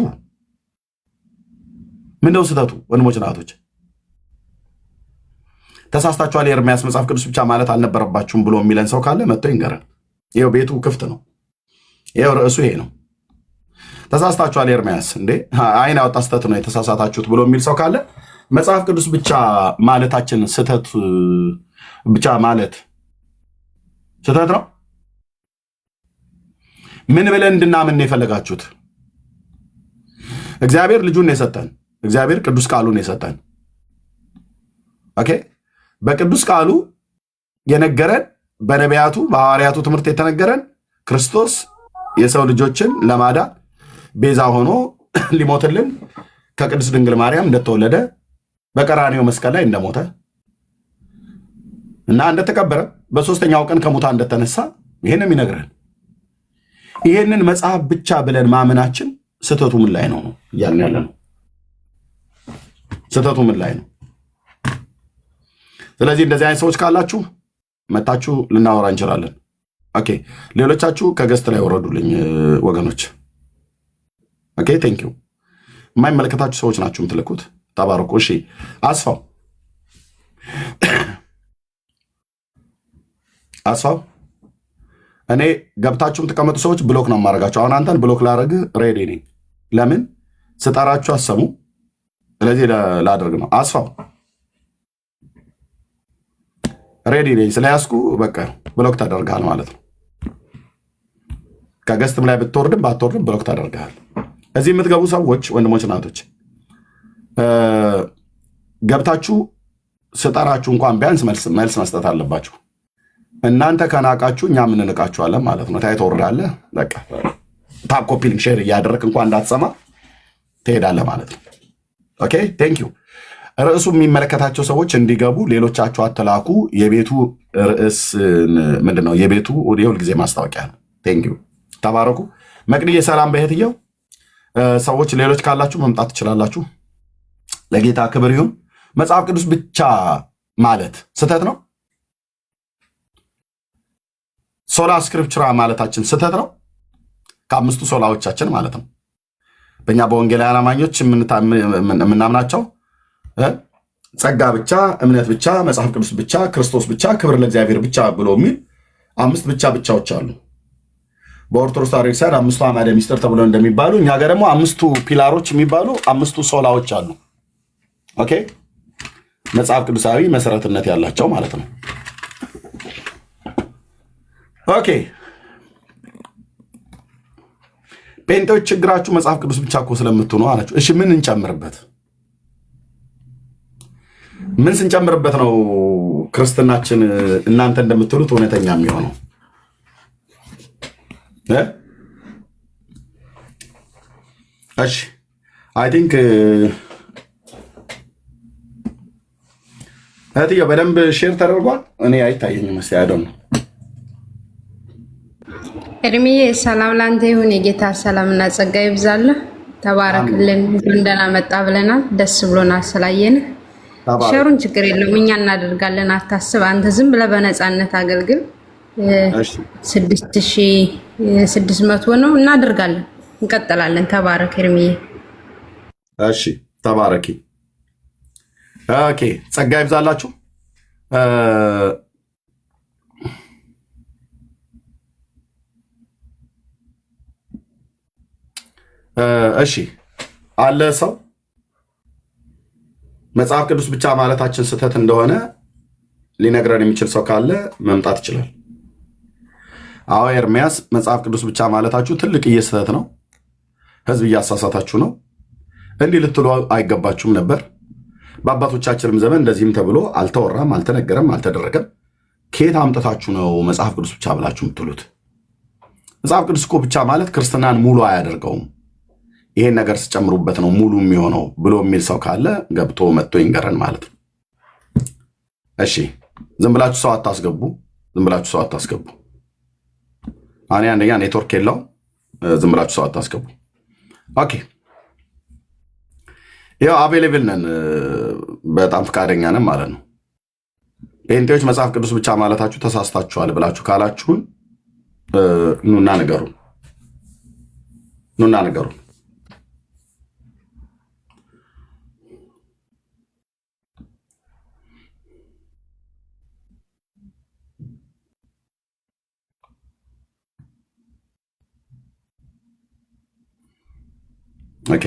ምንድነው ስህተቱ? ወንድሞች ናቶች ተሳስታችኋል፣ የኤርምያስ መጽሐፍ ቅዱስ ብቻ ማለት አልነበረባችሁም ብሎ የሚለን ሰው ካለ መጥቶ ይንገረን። ይኸው ቤቱ ክፍት ነው። ይኸው ርዕሱ ይሄ ነው። ተሳስታችኋል ኤርምያስ እንዴ አይን ያወጣ ስህተት ነው የተሳሳታችሁት ብሎ የሚል ሰው ካለ መጽሐፍ ቅዱስ ብቻ ማለታችን ስህተት ብቻ ማለት ስህተት ነው። ምን ብለን እንድናምን የፈለጋችሁት? እግዚአብሔር ልጁን የሰጠን፣ እግዚአብሔር ቅዱስ ቃሉን የሰጠን። ኦኬ በቅዱስ ቃሉ የነገረን፣ በነቢያቱ በሐዋርያቱ ትምህርት የተነገረን ክርስቶስ የሰው ልጆችን ለማዳን ቤዛ ሆኖ ሊሞትልን ከቅድስት ድንግል ማርያም እንደተወለደ በቀራንዮ መስቀል ላይ እንደሞተ እና እንደተቀበረ በሶስተኛው ቀን ከሙታን እንደተነሳ ይሄን የሚነግረን። ይሄንን መጽሐፍ ብቻ ብለን ማመናችን ስህተቱ ምን ላይ ነው እያልን ያለ ነው። ስህተቱ ምን ላይ ነው? ስለዚህ እንደዚህ አይነት ሰዎች ካላችሁ መታችሁ ልናወራ እንችላለን። ኦኬ ሌሎቻችሁ ከገስት ላይ ወረዱልኝ ወገኖች። ኦኬ ቴንክ ዩ። የማይመለከታችሁ ሰዎች ናችሁ የምትልኩት። ተባረኩ። እሺ አስፋው እኔ ገብታችሁ የምትቀመጡ ሰዎች ብሎክ ነው የማደርጋችሁ። አሁን አንተን ብሎክ ላደርግ ሬዲ ነኝ። ለምን ስጠራችሁ አሰሙ። ስለዚህ ላደርግ ነው። አስፋው ሬዲ ነኝ ስለያዝኩ በቃ ብሎክ ታደርጋል ማለት ነው። ከገስትም ላይ ብትወርድም ባትወርድም ብሎክ ታደርጋል። እዚህ የምትገቡ ሰዎች ወንድሞች እናቶች ገብታችሁ ስጠራችሁ እንኳን ቢያንስ መልስ መስጠት አለባችሁ። እናንተ ከናቃችሁ እኛ እንንቃችኋለን ማለት ነው። ታይቶ ወርዳለህ በቃ ታፕ ኮፒ ሊንክ ሼር እያደረግ እንኳን እንዳትሰማ ትሄዳለህ ማለት ነው። ኦኬ ቴንክ ዩ። ርዕሱ የሚመለከታቸው ሰዎች እንዲገቡ ሌሎቻችሁ አትላኩ። የቤቱ ርዕስ ምንድን ነው? የቤቱ የሁል ጊዜ ማስታወቂያ ነው። ቴንክ ዩ ተባረኩ። መቅድዬ ሰላም በህትየው ሰዎች ሌሎች ካላችሁ መምጣት ትችላላችሁ። ለጌታ ክብር ይሁን። መጽሐፍ ቅዱስ ብቻ ማለት ስህተት ነው። ሶላ ስክሪፕቹራ ማለታችን ስህተት ነው። ከአምስቱ ሶላዎቻችን ማለት ነው። በእኛ በወንጌላውያን አማኞች የምናምናቸው ጸጋ ብቻ፣ እምነት ብቻ፣ መጽሐፍ ቅዱስ ብቻ፣ ክርስቶስ ብቻ፣ ክብር ለእግዚአብሔር ብቻ ብሎ የሚል አምስት ብቻዎች አሉ። በኦርቶዶክስ ታሪክ ሳይድ አምስቱ አዕማደ ምስጢር ተብሎ እንደሚባሉ እኛ ጋር ደግሞ አምስቱ ፒላሮች የሚባሉ አምስቱ ሶላዎች አሉ። ኦኬ መጽሐፍ ቅዱሳዊ መሰረትነት ያላቸው ማለት ነው። ኦኬ ጴንጤዎች ችግራችሁ መጽሐፍ ቅዱስ ብቻ እኮ ስለምትሆኑ አላችሁ። እሺ ምን እንጨምርበት? ምን ስንጨምርበት ነው ክርስትናችን እናንተ እንደምትሉት እውነተኛ የሚሆነው? እሺ አይ ቲንክ እህትዬው በደንብ ሼር ተደርጓል። እኔ አይታየኝም። እስኪ አይደል ነው እድሜዬ ሰላም ላንተ ይሁን። የጌታ ሰላምና ጸጋ ይብዛልህ። ተባረክልን። እንደና መጣ ብለናል። ደስ ብሎናል ስላየን። ሸሩን ችግር የለውም እኛ እናደርጋለን። አታስብ። አንተ ዝም ብለህ በነፃነት አገልግል። 6600 ነው እናደርጋለን። እንቀጥላለን። ተባረክ እድሜዬ። እሺ ተባረኪ። ኦኬ ጸጋ ይብዛላችሁ። እሺ አለ ሰው መጽሐፍ ቅዱስ ብቻ ማለታችን ስህተት እንደሆነ ሊነግረን የሚችል ሰው ካለ መምጣት ይችላል። አዎ ኤርሚያስ መጽሐፍ ቅዱስ ብቻ ማለታችሁ ትልቅዬ ስህተት ነው። ህዝብ እያሳሳታችሁ ነው። እንዲህ ልትሉ አይገባችሁም ነበር። በአባቶቻችንም ዘመን እንደዚህም ተብሎ አልተወራም፣ አልተነገረም፣ አልተደረገም። ከየት አምጥታችሁ ነው መጽሐፍ ቅዱስ ብቻ ብላችሁ የምትሉት? መጽሐፍ ቅዱስ እኮ ብቻ ማለት ክርስትናን ሙሉ አያደርገውም። ይሄን ነገር ስጨምሩበት ነው ሙሉ የሚሆነው ብሎ የሚል ሰው ካለ ገብቶ መጥቶ ይንገረን ማለት ነው። እሺ ዝም ብላችሁ ሰው አታስገቡ። እኔ አንደኛ ኔትወርክ የለው። ዝም ብላችሁ ሰው አታስገቡ። ኦኬ ያው አቬሌብል ነን፣ በጣም ፈቃደኛ ነን ማለት ነው። ጴንጤዎች መጽሐፍ ቅዱስ ብቻ ማለታችሁ ተሳስታችኋል ብላችሁ ካላችሁን ኑና ንገሩን። ኦኬ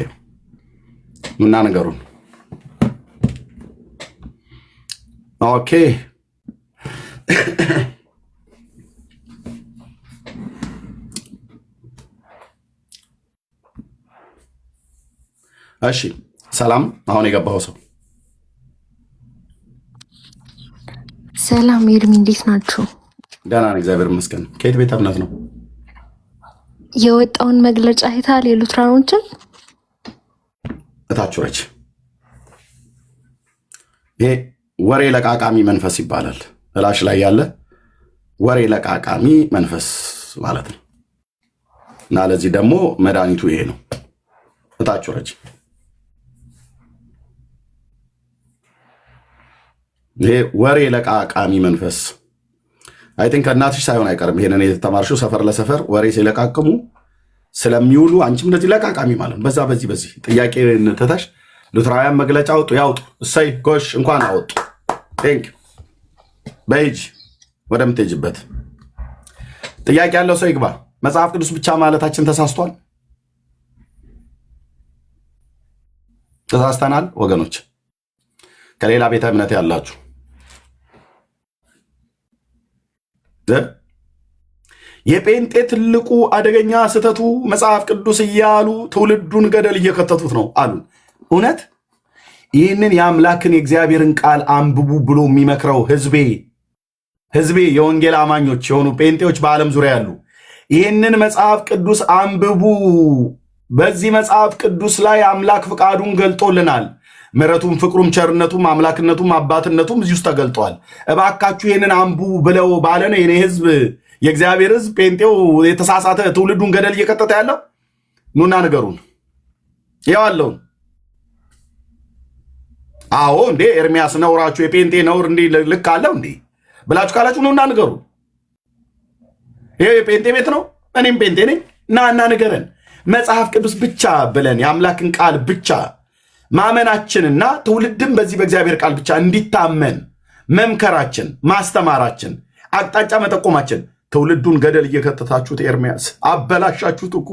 ኑና ንገሩን። ኦኬ እሺ ሰላም። አሁን የገባው ሰው ሰላም ኤርሚ፣ እንዴት ናችሁ? ደህና ነኝ እግዚአብሔር ይመስገን። ከየት ቤተ እምነት ነው የወጣውን መግለጫ አይተሃል? የሉትራኖችን እታችሁ ረች። ይሄ ወሬ ለቃቃሚ መንፈስ ይባላል። እላሽ ላይ ያለ ወሬ ለቃቃሚ መንፈስ ማለት ነው። እና ለዚህ ደግሞ መድኃኒቱ ይሄ ነው። እታችሁ ረች። ይሄ ወሬ ለቃቃሚ መንፈስ አይ ቲንክ ከእናትሽ ሳይሆን አይቀርም። ይሄንን የተማርሽው ሰፈር ለሰፈር ወሬ ሲለቃቅሙ ስለሚውሉ አንቺም እንደዚህ ለቃቃሚ ማለት ነው። በዚህ ጥያቄ ትተሽ ሉትራውያን መግለጫ አውጡ ያውጡ። እሰይ ጎሽ እንኳን አወጡ። ቴንክ በይጅ ወደምትሄጅበት። ጥያቄ ያለው ሰው ይግባ። መጽሐፍ ቅዱስ ብቻ ማለታችን ተሳስቷል። ተሳስተናል ወገኖች። ከሌላ ቤተ እምነት ያላችሁ የጴንጤ ትልቁ አደገኛ ስህተቱ መጽሐፍ ቅዱስ እያሉ ትውልዱን ገደል እየከተቱት ነው አሉ። እውነት ይህንን የአምላክን የእግዚአብሔርን ቃል አንብቡ ብሎ የሚመክረው ህዝቤ የወንጌል አማኞች የሆኑ ጴንጤዎች በዓለም ዙሪያ ያሉ ይህንን መጽሐፍ ቅዱስ አንብቡ። በዚህ መጽሐፍ ቅዱስ ላይ አምላክ ፍቃዱን ገልጦልናል። ምሕረቱም፣ ፍቅሩም፣ ቸርነቱም፣ አምላክነቱም አባትነቱም እዚህ ውስጥ ተገልጧል። እባካችሁ ይህንን አንብቡ ብለው ባለነ የኔ ህዝብ የእግዚአብሔር ህዝብ ጴንጤው የተሳሳተ ትውልዱን ገደል እየከተተ ያለው ኑና ንገሩን። ያው አለውን አዎ እንዴ ኤርሚያስ ነውራችሁ የጴንጤ ነውር እንዴ ልክ አለው እንዴ ብላችሁ ካላችሁ ኑና ንገሩን። ይሄ የጴንጤ ቤት ነው፣ እኔም ጴንጤ ነኝ። እና ንገረን። መጽሐፍ ቅዱስ ብቻ ብለን የአምላክን ቃል ብቻ ማመናችንና ትውልድም በዚህ በእግዚአብሔር ቃል ብቻ እንዲታመን መምከራችን፣ ማስተማራችን፣ አቅጣጫ መጠቆማችን ትውልዱን ገደል እየከተታችሁት ኤርሚያስ አበላሻችሁት እኮ።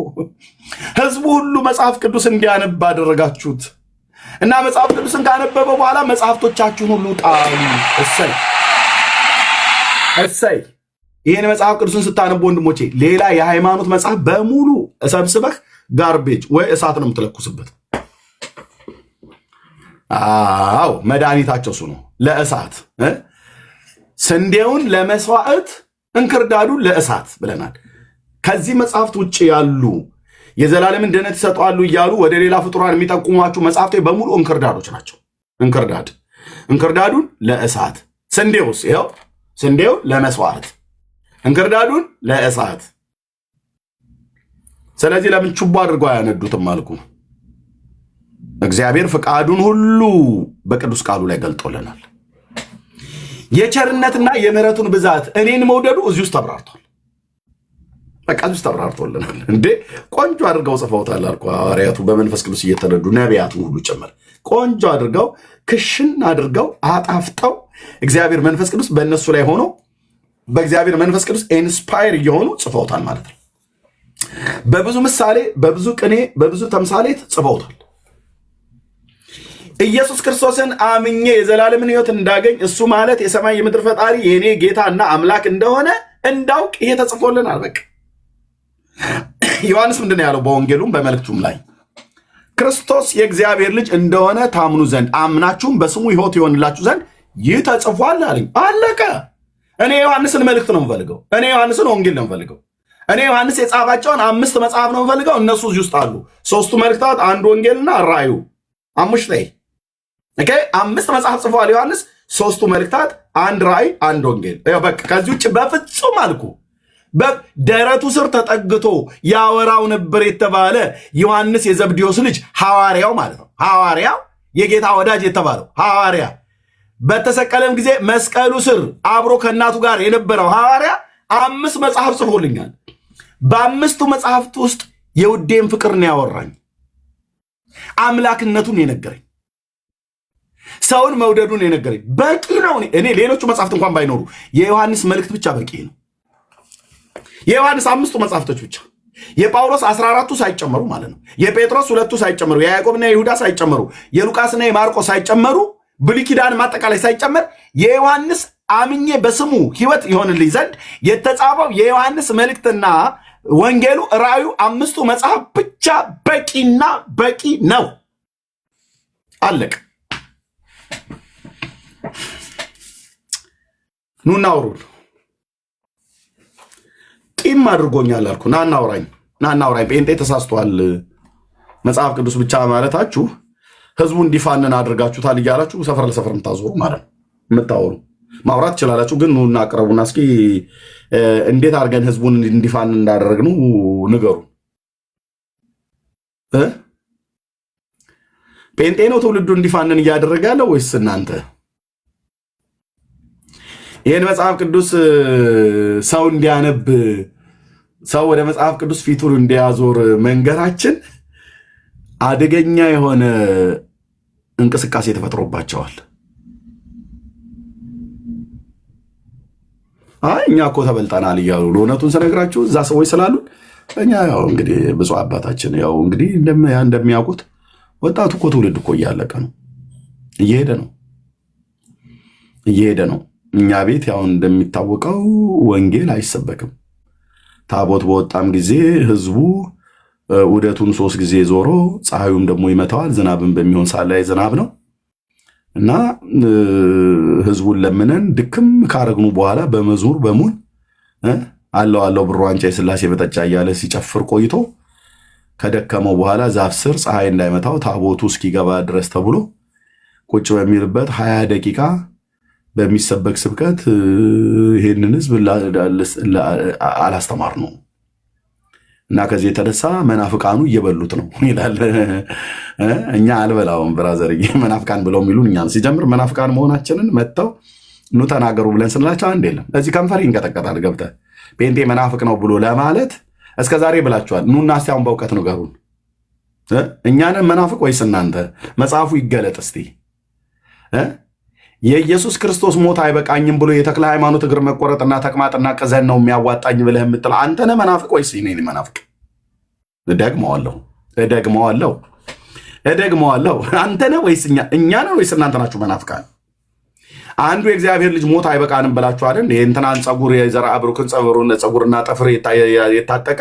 ህዝቡ ሁሉ መጽሐፍ ቅዱስ እንዲያነብ አደረጋችሁት እና መጽሐፍ ቅዱስን ካነበበ በኋላ መጽሐፍቶቻችሁን ሁሉ ጣሉ። እሰይ ይህን መጽሐፍ ቅዱስን ስታነቡ ወንድሞቼ ሌላ የሃይማኖት መጽሐፍ በሙሉ እሰብስበህ ጋርቤጅ ወይ እሳት ነው የምትለኩስበት። አዎ መድኃኒታቸው እሱ ነው። ለእሳት ስንዴውን ለመስዋዕት እንክርዳዱን ለእሳት ብለናል። ከዚህ መጽሐፍት ውጭ ያሉ የዘላለምን ድነት ይሰጣሉ እያሉ ወደ ሌላ ፍጡራን የሚጠቁሟችሁ መጽሐፍቶች በሙሉ እንክርዳዶች ናቸው። እንክርዳዱን ለእሳት፣ ስንዴውስ ይኸው ስንዴው ለመስዋዕት፣ እንክርዳዱን ለእሳት። ስለዚህ ለምን ችቦ አድርገው አያነዱትም አልኩ። እግዚአብሔር ፍቃዱን ሁሉ በቅዱስ ቃሉ ላይ ገልጦልናል። የቸርነትና የምህረቱን ብዛት እኔን መውደዱ እዚህ ውስጥ ተብራርቷል። በቃ እዚህ ውስጥ ተብራርቶልናል። እንዴ ቆንጆ አድርገው ጽፈውታል አልኩ። ሐዋርያቱ በመንፈስ ቅዱስ እየተረዱ ነቢያቱ ሁሉ ጭምር ቆንጆ አድርገው ክሽን አድርገው አጣፍጠው እግዚአብሔር መንፈስ ቅዱስ በእነሱ ላይ ሆኖ በእግዚአብሔር መንፈስ ቅዱስ ኢንስፓየር እየሆኑ ጽፈውታል ማለት ነው። በብዙ ምሳሌ፣ በብዙ ቅኔ፣ በብዙ ተምሳሌት ጽፈውታል። ኢየሱስ ክርስቶስን አምኜ የዘላለምን ሕይወት እንዳገኝ እሱ ማለት የሰማይ የምድር ፈጣሪ የኔ ጌታና አምላክ እንደሆነ እንዳውቅ ይሄ ተጽፎልናል። በቃ ዮሐንስ ምንድን ነው ያለው? በወንጌሉም በመልእክቱም ላይ ክርስቶስ የእግዚአብሔር ልጅ እንደሆነ ታምኑ ዘንድ አምናችሁም በስሙ ሕይወት ይሆንላችሁ ዘንድ ይህ ተጽፏል አለኝ። አለቀ። እኔ ዮሐንስን መልእክት ነው የምፈልገው። እኔ ዮሐንስን ወንጌል ነው የምፈልገው። እኔ ዮሐንስ የጻፋቸውን 5 መጽሐፍ ነው የምፈልገው። እነሱ እዚህ ውስጥ አሉ። 3ቱ መልእክታት፣ 1 ወንጌልና ራእዩ አሙሽ ላይ ኦኬ 5 መጽሐፍ ጽፏል ዮሐንስ፣ 3ቱ መልእክታት፣ 1 ራእይ፣ 1 ወንጌል። በቃ ከዚህ ውጭ በፍጹም አልኩ። በደረቱ ስር ተጠግቶ ያወራው ነበር የተባለ ዮሐንስ የዘብዴዎስ ልጅ ሐዋርያው ማለት ነው። ሐዋርያው የጌታ ወዳጅ የተባለው ሐዋርያ በተሰቀለም ጊዜ መስቀሉ ስር አብሮ ከእናቱ ጋር የነበረው ሐዋርያ 5 መጽሐፍ ጽፎልኛል። በ5ቱ መጽሐፍት ውስጥ የውዴን ፍቅር ነው ያወራኝ፣ አምላክነቱን የነገረኝ፣ ሰውን መውደዱን የነገረኝ። በቂ ነው። እኔ ሌሎቹ መጽሐፍት እንኳን ባይኖሩ የዮሐንስ መልእክት ብቻ በቂ ነው። የዮሐንስ 5ቱ መጽሐፍቶች ብቻ፣ የጳውሎስ 14ቱ ሳይጨመሩ ማለት ነው፣ የጴጥሮስ 2ቱ ሳይጨመሩ፣ የያዕቆብና የይሁዳ ሳይጨመሩ፣ የሉቃስና የማርቆስ ሳይጨመሩ፣ ብሉይ ኪዳን ማጠቃላይ ሳይጨመር የዮሐንስ አምኜ በስሙ ሕይወት ይሆንልኝ ዘንድ የተጻፈው የዮሐንስ መልእክትና ወንጌሉ ራእዩ 5ቱ መጽሐፍ ብቻ በቂና በቂ ነው። አለቅ። ኑና አውሩን። ቂም አድርጎኛል አልኩ። ናናውራኝ ጴንጤ ተሳስቷል፣ መጽሐፍ ቅዱስ ብቻ ማለታችሁ ህዝቡ እንዲፋንን አድርጋችሁታል እያላችሁ ሰፈር ለሰፈር የምታዞሩ ማለት ነው። የምታወሩ ማውራት ትችላላችሁ፣ ግን ኑና አቅረቡና እስኪ እንዴት አድርገን ህዝቡን እንዲፋንን እንዳደረግነው ንገሩ። ጴንጤ ነው ትውልዱ እንዲፋንን እያደረገ ያለው ወይስ እናንተ? ይህን መጽሐፍ ቅዱስ ሰው እንዲያነብ፣ ሰው ወደ መጽሐፍ ቅዱስ ፊቱን እንዲያዞር መንገራችን አደገኛ የሆነ እንቅስቃሴ ተፈጥሮባቸዋል። አይ እኛ እኮ ተበልጠናል እያሉ እውነቱን ስነግራችሁ እዛ ሰዎች ስላሉ እኛ ያው እንግዲህ ብፁዕ አባታችን ያው እንግዲህ እንደሚያውቁት ወጣቱ እኮ ትውልድ እኮ እያለቀ ነው፣ እየሄደ ነው። እኛ ቤት ያው እንደሚታወቀው ወንጌል አይሰበክም። ታቦት በወጣም ጊዜ ህዝቡ ዑደቱን 3 ጊዜ ዞሮ ፀሐዩም ደግሞ ይመታዋል። ዝናብም በሚሆን ሰዓት ላይ ዝናብ ነው እና ህዝቡን ለምነን ድክም ካረግኑ በኋላ በመዝሙር በሙን አለው ብሮ ዋንጫ የስላሴ መጠጫ እያለ ሲጨፍር ቆይቶ ከደከመው በኋላ ዛፍ ስር ፀሐይ እንዳይመታው ታቦቱ እስኪገባ ድረስ ተብሎ ቁጭ በሚልበት 20 ደቂቃ በሚሰበክ ስብከት ይሄንን ህዝብ አላስተማር ነው እና ከዚህ የተነሳ መናፍቃኑ እየበሉት ነው ይላል። እኛ አልበላውም ብራዘርዬ፣ መናፍቃን ብለው የሚሉን እኛን ሲጀምር መናፍቃን መሆናችንን መጥተው ኑ ተናገሩ ብለን ስንላቸው አንድ የለም። እዚህ ከንፈር ይንቀጠቀጣል። ገብተህ ጴንጤ መናፍቅ ነው ብሎ ለማለት እስከ ዛሬ ብላችኋል። ኑና እስቲ አሁን በእውቀት ንገሩን። እኛንን መናፍቅ ወይስ እናንተ? መጽሐፉ ይገለጥ እስቲ። የኢየሱስ ክርስቶስ ሞት አይበቃኝም ብሎ የተክለ ሃይማኖት እግር መቆረጥና ተቅማጥና ቅዘን ነው የሚያዋጣኝ ብለህ የምትል አንተ ነህ መናፍቅ ወይስ እኔ ነኝ መናፍቅ? እደግመዋለሁ። አንተ ነህ ወይስ እኛ ነን ወይስ እናንተ ናችሁ መናፍቃን? አንዱ የእግዚአብሔር ልጅ ሞት አይበቃንም ብላችኋል። የእንትናን ፀጉር የዘራ ብሩክን ፀጉርና ጠፍር የታጠቀ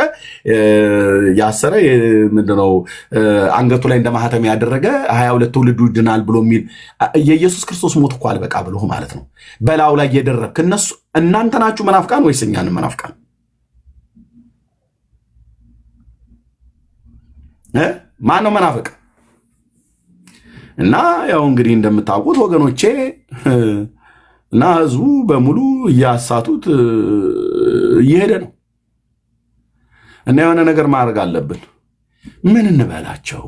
ያሰረ ምንድነው አንገቱ ላይ እንደ ማህተም ያደረገ 22 ትውልዱ ይድናል ብሎ የሚል የኢየሱስ ክርስቶስ ሞት እኮ አልበቃ ብሎ ማለት ነው። በላው ላይ የደረብክ እነሱ እናንተ ናችሁ መናፍቃን ወይስ እኛን መናፍቃን? ማን ነው መናፍቅ? እና ያው እንግዲህ እንደምታውቁት ወገኖቼ እና ህዝቡ በሙሉ እያሳቱት እየሄደ ነው። እና የሆነ ነገር ማድረግ አለብን። ምን እንበላቸው?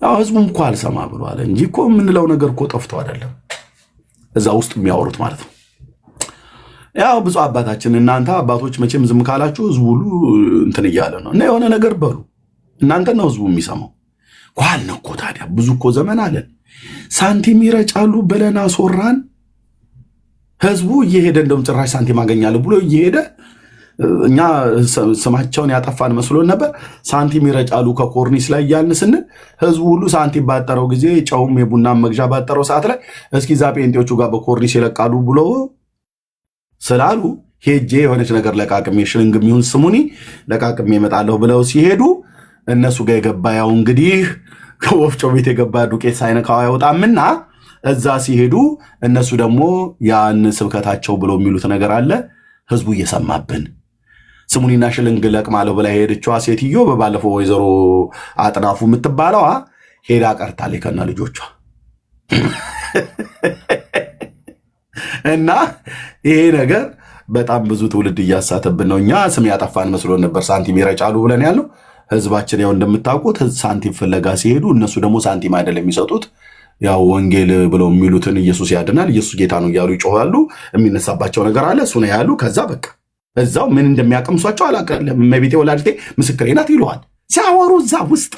ያው ህዝቡም እኮ አልሰማ ብሏል እንጂ እኮ የምንለው ነገር እኮ ጠፍቶ አይደለም፣ እዛ ውስጥ የሚያወሩት ማለት ነው። ያው ብፁዕ አባታችን እናንተ አባቶች መቼም ዝም ካላችሁ ህዝቡ ሁሉ እንትን እያለ ነው። እና የሆነ ነገር በሉ። እናንተ ነው ህዝቡ የሚሰማው። ኳልነው እኮ ታዲያ ብዙ እኮ ዘመን አለን። ሳንቲም ይረጫሉ ብለን አስወራን። ህዝቡ እየሄደ እንደውም ጭራሽ ሳንቲም አገኛለሁ ብሎ እየሄደ እኛ ስማቸውን ያጠፋን መስሎን ነበር። ሳንቲም ይረጫሉ ከኮርኒስ ላይ እያልን ስንል ህዝቡ ሁሉ ሳንቲም ባጠረው ጊዜ ጨውም የቡና መግዣ ባጠረው ሰዓት ላይ እስኪ ዛ ጴንጤዎቹ ጋር በኮርኒስ ይለቃሉ ብሎ ስላሉ ሄጄ የሆነች ነገር ለቃቅሜ ሽልንግ የሚሆን ስሙኒ ለቃቅሜ እመጣለሁ ብለው ሲሄዱ እነሱ ጋር የገባ ያው እንግዲህ ከወፍጮ ቤት የገባ ዱቄት ሳይነካው አይወጣምና እዛ ሲሄዱ እነሱ ደግሞ ያን ስብከታቸው ብለው የሚሉት ነገር አለ። ህዝቡ እየሰማብን ስሙኒና ሽልንግ ለቅማለሁ ብላ ሄደችዋ ሴትዮ በባለፈው ወይዘሮ አጥናፉ የምትባለዋ ሄዳ ቀርታለች ከና ልጆቿ። እና ይሄ ነገር በጣም ብዙ ትውልድ እያሳተብን ነው። እኛ ስም ያጠፋን መስሎን ነበር ሳንቲም ይረጫሉ ብለን ያለው። ህዝባችን ያው እንደምታውቁት ሳንቲም ፍለጋ ሲሄዱ እነሱ ደግሞ ሳንቲም አይደለም የሚሰጡት፣ ያው ወንጌል ብለው የሚሉትን ኢየሱስ ያድናል፣ ኢየሱስ ጌታ ነው እያሉ ይጮሃሉ። የሚነሳባቸው ነገር አለ፣ እሱ ነው ያሉ። ከዛ በቃ እዛው ምን እንደሚያቀምሷቸው አላውቅም። እመቤቴ ወላዲቴ ምስክሬ ናት ይለዋል ሲያወሩ እዛ ውስጥ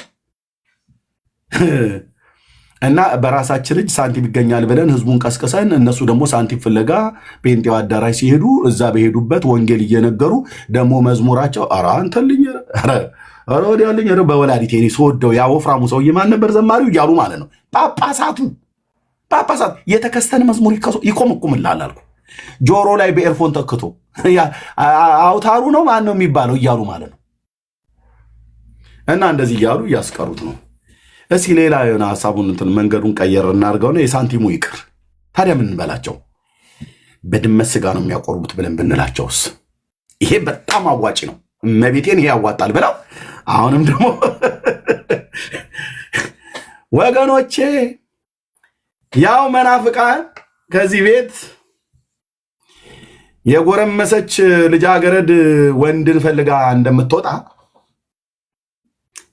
እና በራሳችን እጅ ሳንቲም ይገኛል ብለን ህዝቡን ቀስቅሰን እነሱ ደግሞ ሳንቲም ፍለጋ ጴንጤው አዳራሽ ሲሄዱ እዛ በሄዱበት ወንጌል እየነገሩ ደግሞ መዝሙራቸው ኧረ አንተልኝ ኧረ ወዲያልኝ በወላዲቴ እኔ ስወደው ያ ወፍራሙ ሰውዬ ማን ነበር ዘማሪው እያሉ ማለት ነው። ጳጳሳት የተከስተን መዝሙር ይቆምቁምላል አልኩ። ጆሮ ላይ በኤርፎን ተክቶ አውታሩ ነው ማን ነው የሚባለው እያሉ ማለት ነው። እና እንደዚህ እያሉ እያስቀሩት ነው። እስኪ ሌላ የሆነ ሀሳቡን እንትን መንገዱን ቀየር እናድርገውና የሳንቲሙ ይቅር። ታዲያ ምን እንበላቸው? በድመት ስጋ ነው የሚያቆርቡት ብለን ብንላቸውስ? ይሄ በጣም አዋጭ ነው። እመቤቴን ይሄ ያዋጣል ብለው አሁንም ደግሞ ወገኖቼ ያው መናፍቃን ከዚህ ቤት የጎረመሰች ልጃገረድ ወንድን ፈልጋ እንደምትወጣ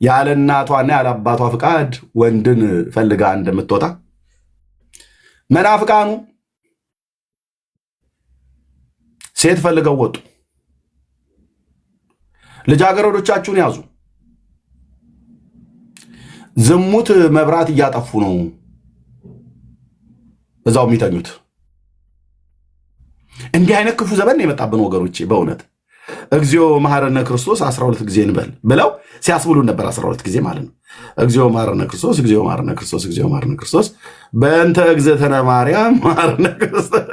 ያለ እናቷና ያለ አባቷ ፍቃድ ወንድን ፈልጋ እንደምትወጣ መናፍቃኑ ሴት ፈልገው ወጡ። ልጃገረዶቻችሁን ያዙ። ዝሙት መብራት እያጠፉ ነው እዛው የሚተኙት። እንዲህ አይነት ክፉ ዘመን የመጣብን ወገኖቼ፣ በእውነት እግዚኦ መሐረነ ክርስቶስ 12 ጊዜ እንበል ብለው ሲያስብሉ ነበር። 12 ጊዜ ማለት ነው። እግዚኦ መሐረነ ክርስቶስ፣ እግዚኦ መሐረነ ክርስቶስ፣ እግዚኦ መሐረነ ክርስቶስ በእንተ እግዝእትነ ማርያም መሐረነ ክርስቶስ።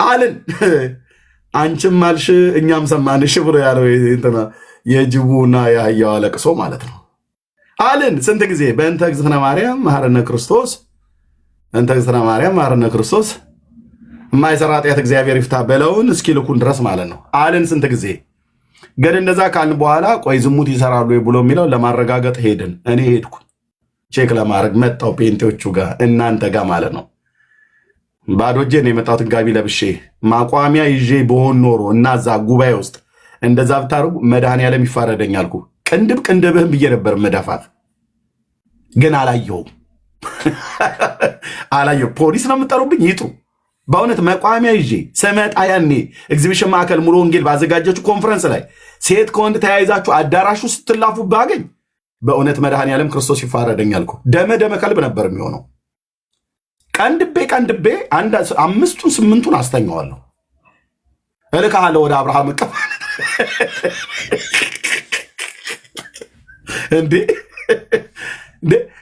አልን አንቺም አልሽ እኛም ሰማንሽ ብሎ ያለው የጅቡና የአህያዋ ለቅሶ ማለት ነው። አልን ስንት ጊዜ በእንተ እግዝእትነ ማርያም መሐረነ ክርስቶስ፣ እንተ እግዝእትነ ማርያም መሐረነ ክርስቶስ የማይሰራ ኃጢአት እግዚአብሔር ይፍታ በለውን እስኪልኩን ድረስ ማለት ነው። አልን ስንት ጊዜ ግን እንደዛ ካልን በኋላ ቆይ ዝሙት ይሰራሉ ብሎ የሚለው ለማረጋገጥ ሄድን። እኔ ሄድኩ ቼክ ለማድረግ መጣው ፔንቴዎቹ ጋር እናንተ ጋር ማለት ነው። ባዶ እጄን የመጣሁትን ጋቢ ለብሼ ማቋሚያ ይዤ በሆን ኖሮ እና እዛ ጉባኤ ውስጥ እንደዛ ብታርጉ መድኃኔዓለም ይፋረደኝ አልኩ። ቅንድብ ቅንድብህም ብዬ ነበር መደፋት፣ ግን አላየሁም። አላየሁም። ፖሊስ ነው የምጠሩብኝ ይጡ። በእውነት መቋሚያ ይዤ ስመጣ ያኔ ኤግዚቢሽን ማዕከል ሙሉ ወንጌል ባዘጋጀችው ኮንፈረንስ ላይ ሴት ከወንድ ተያይዛችሁ አዳራሹ ስትላፉ ባገኝ በእውነት መድኃኔዓለም ክርስቶስ ይፋረደኝ አልኩ። ደመ ከልብ ነበር የሚሆነው። ቀንድቤ አምስቱን ስምንቱን አስተኛዋለሁ። እልክሃለሁ ወደ አብርሃም እቅፍ እንዴ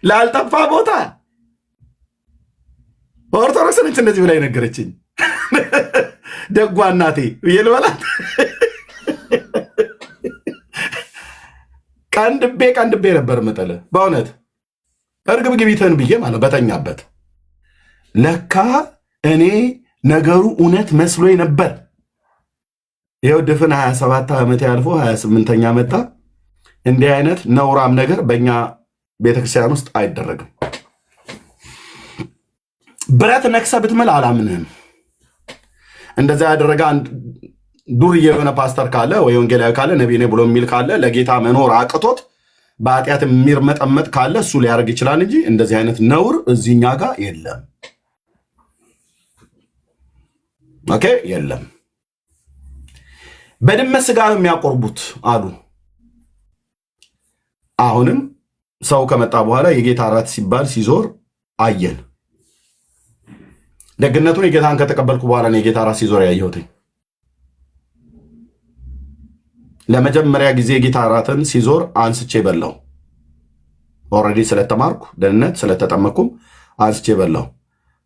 ላልጠፋ ቦታ ኦርቶዶክስ ነች እንደዚህ ብላ ነገረችኝ። ደጓ እናቴ ብዬ ልበላት። ቀንድቤ ነበር ምጥል በእውነት እርግብ ግቢትህን ብዬ ማለት በተኛበት። ለካ እኔ ነገሩ እውነት መስሎኝ ነበር። ይኸው ድፍን 27 ዓመት ያልፎ 28ኛ መጣ። እንዲህ አይነት ነውራም ነገር በእኛ ቤተክርስቲያን ውስጥ አይደረግም። ብረት ነክሰ ብትምል አላምንህም። እንደዛ ያደረገ አንድ ዱርዬ የሆነ ፓስተር ካለ ወይ ወንጌላዊ ካለ ነቢይ ነኝ ብሎ የሚል ካለ ለጌታ መኖር አቅቶት በኃጢአት የሚርመጠመጥ ካለ እሱ ሊያደርግ ይችላል እንጂ እንደዚህ አይነት ነውር እዚህኛ ጋር የለም። ኦኬ የለም። በድመት ስጋ የሚያቆርቡት አሉ። አሁንም ሰው ከመጣ በኋላ የጌታ እራት ሲባል ሲዞር አየን። ደግነቱን የጌታን ከተቀበልኩ በኋላ ነው የጌታ እራት ሲዞር ያየሁት። ለመጀመሪያ ጊዜ የጌታ እራትን ሲዞር አንስቼ በላው። ኦልሬዲ ስለተማርኩ ደህንነት ስለተጠመኩም አንስቼ በላው።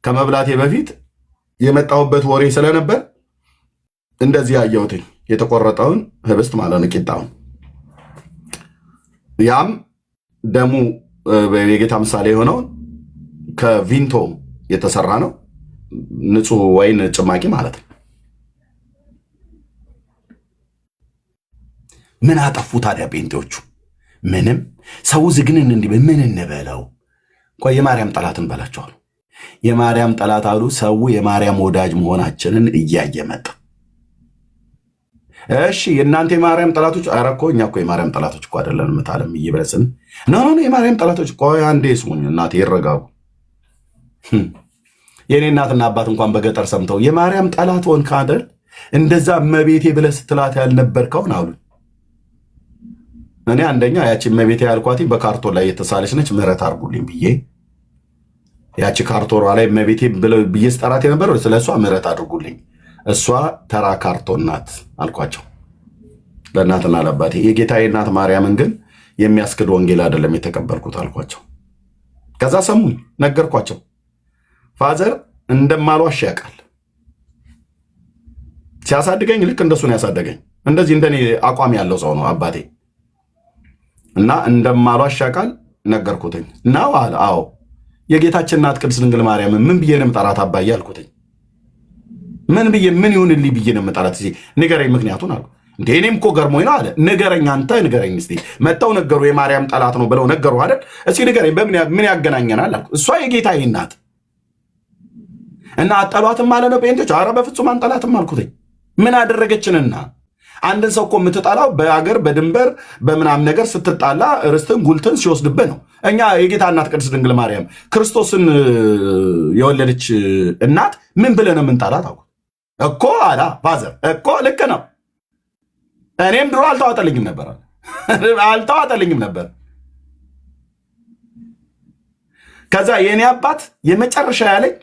ከመብላቴ በፊት የመጣሁበት ወሬ ስለነበር እንደዚህ ያየሁትኝ የተቆረጠውን ህብስት ማለት ነው፣ ቂጣውን። ያም ደሙ የጌታ ምሳሌ የሆነውን ከቪንቶ የተሰራ ነው፣ ንጹህ ወይን ጭማቂ ማለት ነው። ምን አጠፉ ታዲያ ጴንጤዎቹ? ምንም። ሰው ዝግንን እንዲህ ምን እንበለው? ቆይ የማርያም ጠላትን በላቸዋል። የማርያም ጠላት አሉ። ሰው የማርያም ወዳጅ መሆናችንን እያየ መጣ። እሺ የእናንተ የማርያም ጠላቶች፣ ኧረ እኮ እኛ እኮ የማርያም ጠላቶች እኮ አይደለንም። ምታለም እየበለስን ነው የማርያም ጠላቶች። ቆይ አንዴ ስሙኝ እናቴ ይረጋጉ። የኔ እናትና አባት እንኳን በገጠር ሰምተው የማርያም ጠላት ሆንክ አይደል እንደዛ እመቤቴ ብለህ ስትላት ያልነበርከውን አሉ። እኔ አንደኛ ያቺ እመቤቴ ያልኳት በካርቶን ላይ የተሳለች ነች፣ ምህረት አድርጉልኝ ብዬ ያቺ ካርቶኗ ላይ እመቤቴ ብዬ ስጠራት የነበረው ስለሷ ምህረት አድርጉልኝ፣ እሷ ተራ ካርቶን ናት አልኳቸው ለእናትና ለአባቴ። የጌታዬ እናት ማርያምን ግን የሚያስክድ ወንጌል አይደለም የተቀበልኩት አልኳቸው። ከዛ ሰሙኝ፣ ነገርኳቸው። ፋዘር እንደማልዋሽ ያውቃል። ሲያሳድገኝ ልክ እንደሱ ነው ያሳደገኝ። እንደዚህ እንደኔ አቋም ያለው ሰው ነው አባቴ እና እንደማልዋሽ ያውቃል። ነገርኩትኝ ነው አለ። አዎ የጌታችን እናት ቅድስት ድንግል ማርያም ምን ብዬ ነው የምጠራት አባዬ አልኩትኝ። ምን ይሁንልኝ ብዬ ነው የምጠራት ንገረኝ ምክንያቱን አልኩ። እንዴ እኔም እኮ ገርሞኝ ነው አለ። ንገረኝ አንተ ንገረኝ እስቲ። መጥተው ነገሩ የማርያም ጠላት ነው ብለው ነገሩ አይደል? እስኪ ንገረኝ ምን ያገናኘናል አልኩ። እሷ የጌታዬ እናት እና አጠሏትም ማለት ነው ጴንጤዎች? ኧረ በፍጹም አንጠላትም አልኩትኝ። ምን አደረገችንና? አንድን ሰው እኮ የምትጣላው በአገር በድንበር በምናም ነገር ስትጣላ ርስትን ጉልትን ሲወስድብህ ነው። እኛ የጌታ እናት ቅድስት ድንግል ማርያም ክርስቶስን የወለደች እናት ምን ብለን የምንጣላት አልኩት እኮ አላ ፋዘር እኮ ልክ ነው። እኔም ድሮ አልተዋጠልኝም ነበር። ከዛ የኔ አባት የመጨረሻ ያለኝ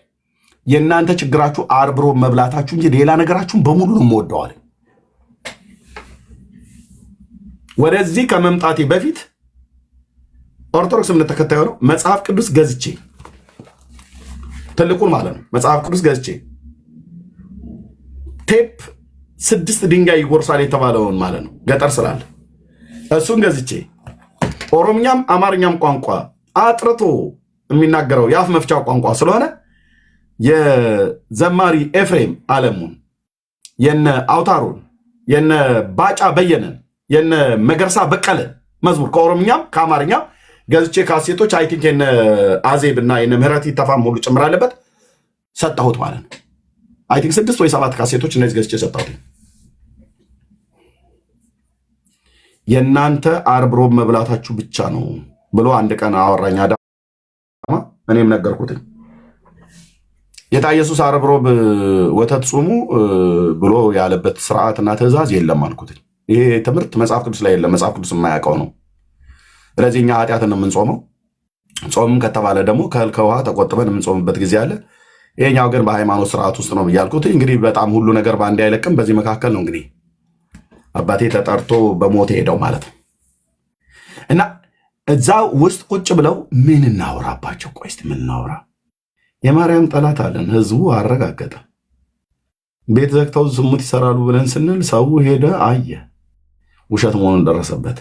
የእናንተ ችግራችሁ አርብሮ መብላታችሁ እንጂ ሌላ ነገራችሁን በሙሉ ነው የምወደው አለ። ወደዚህ ከመምጣቴ በፊት ኦርቶዶክስ እምነት ተከታይ ሆነው መጽሐፍ ቅዱስ ገዝቼ ትልቁን ማለት ነው መጽሐፍ ቅዱስ ገዝቼ ቴፕ 6 ድንጋይ ይጎርሳል የተባለውን ማለት ነው ገጠር ስላለ እሱን ገዝቼ ኦሮምኛም አማርኛም ቋንቋ አጥርቶ የሚናገረው የአፍ መፍቻ ቋንቋ ስለሆነ የዘማሪ ኤፍሬም አለሙን የነ አውታሩን የነ ባጫ በየነን የነ መገርሳ በቀለ መዝሙር ከኦሮምኛም ከአማርኛም ገዝቼ ካሴቶች አይ ቲንክ የነ አዜብ እና የነ ምህረት ይተፋም ሁሉ ጭምር አለበት ሰጣሁት ማለት ነው። አይ ቲንክ 6 ወይ 7 ካሴቶች እነዚህ ገዝቼ ሰጣሁት። የእናንተ ዓርብ ሮብ መብላታችሁ ብቻ ነው ብሎ አንድ ቀን አወራኝ አዳማ። እኔም ነገርኩት ጌታ ኢየሱስ ዓርብ ሮብ ወተት ጾሙ ብሎ ያለበት ስርዓትና ትእዛዝ የለም አልኩት። ይሄ ትምህርት መጽሐፍ ቅዱስ ላይ የለም፣ መጽሐፍ ቅዱስ የማያውቀው ነው። ስለዚህ እኛ ኃጢአትን ነው የምንጾመው። ጾምም ከተባለ ደግሞ ከእህል ከውሃ ተቆጥበን የምንጾምበት ጊዜ አለ። ይሄኛው ግን በሃይማኖት ስርዓት ውስጥ ነው ብያልኩት። እንግዲህ በጣም ሁሉ ነገር በአንድ አይለቅም። በዚህ መካከል ነው እንግዲህ አባቴ ተጠርቶ በሞት ሄደው ማለት ነው። እና እዛ ውስጥ ቁጭ ብለው ምን እናወራባቸው? ቆይ እስቲ ምን እናወራ? የማርያም ጠላት አለን። ህዝቡ አረጋገጠ። ቤት ዘግተው ዝሙት ይሰራሉ ብለን ስንል ሰው ሄደ አየ፣ ውሸት መሆኑን ደረሰበት።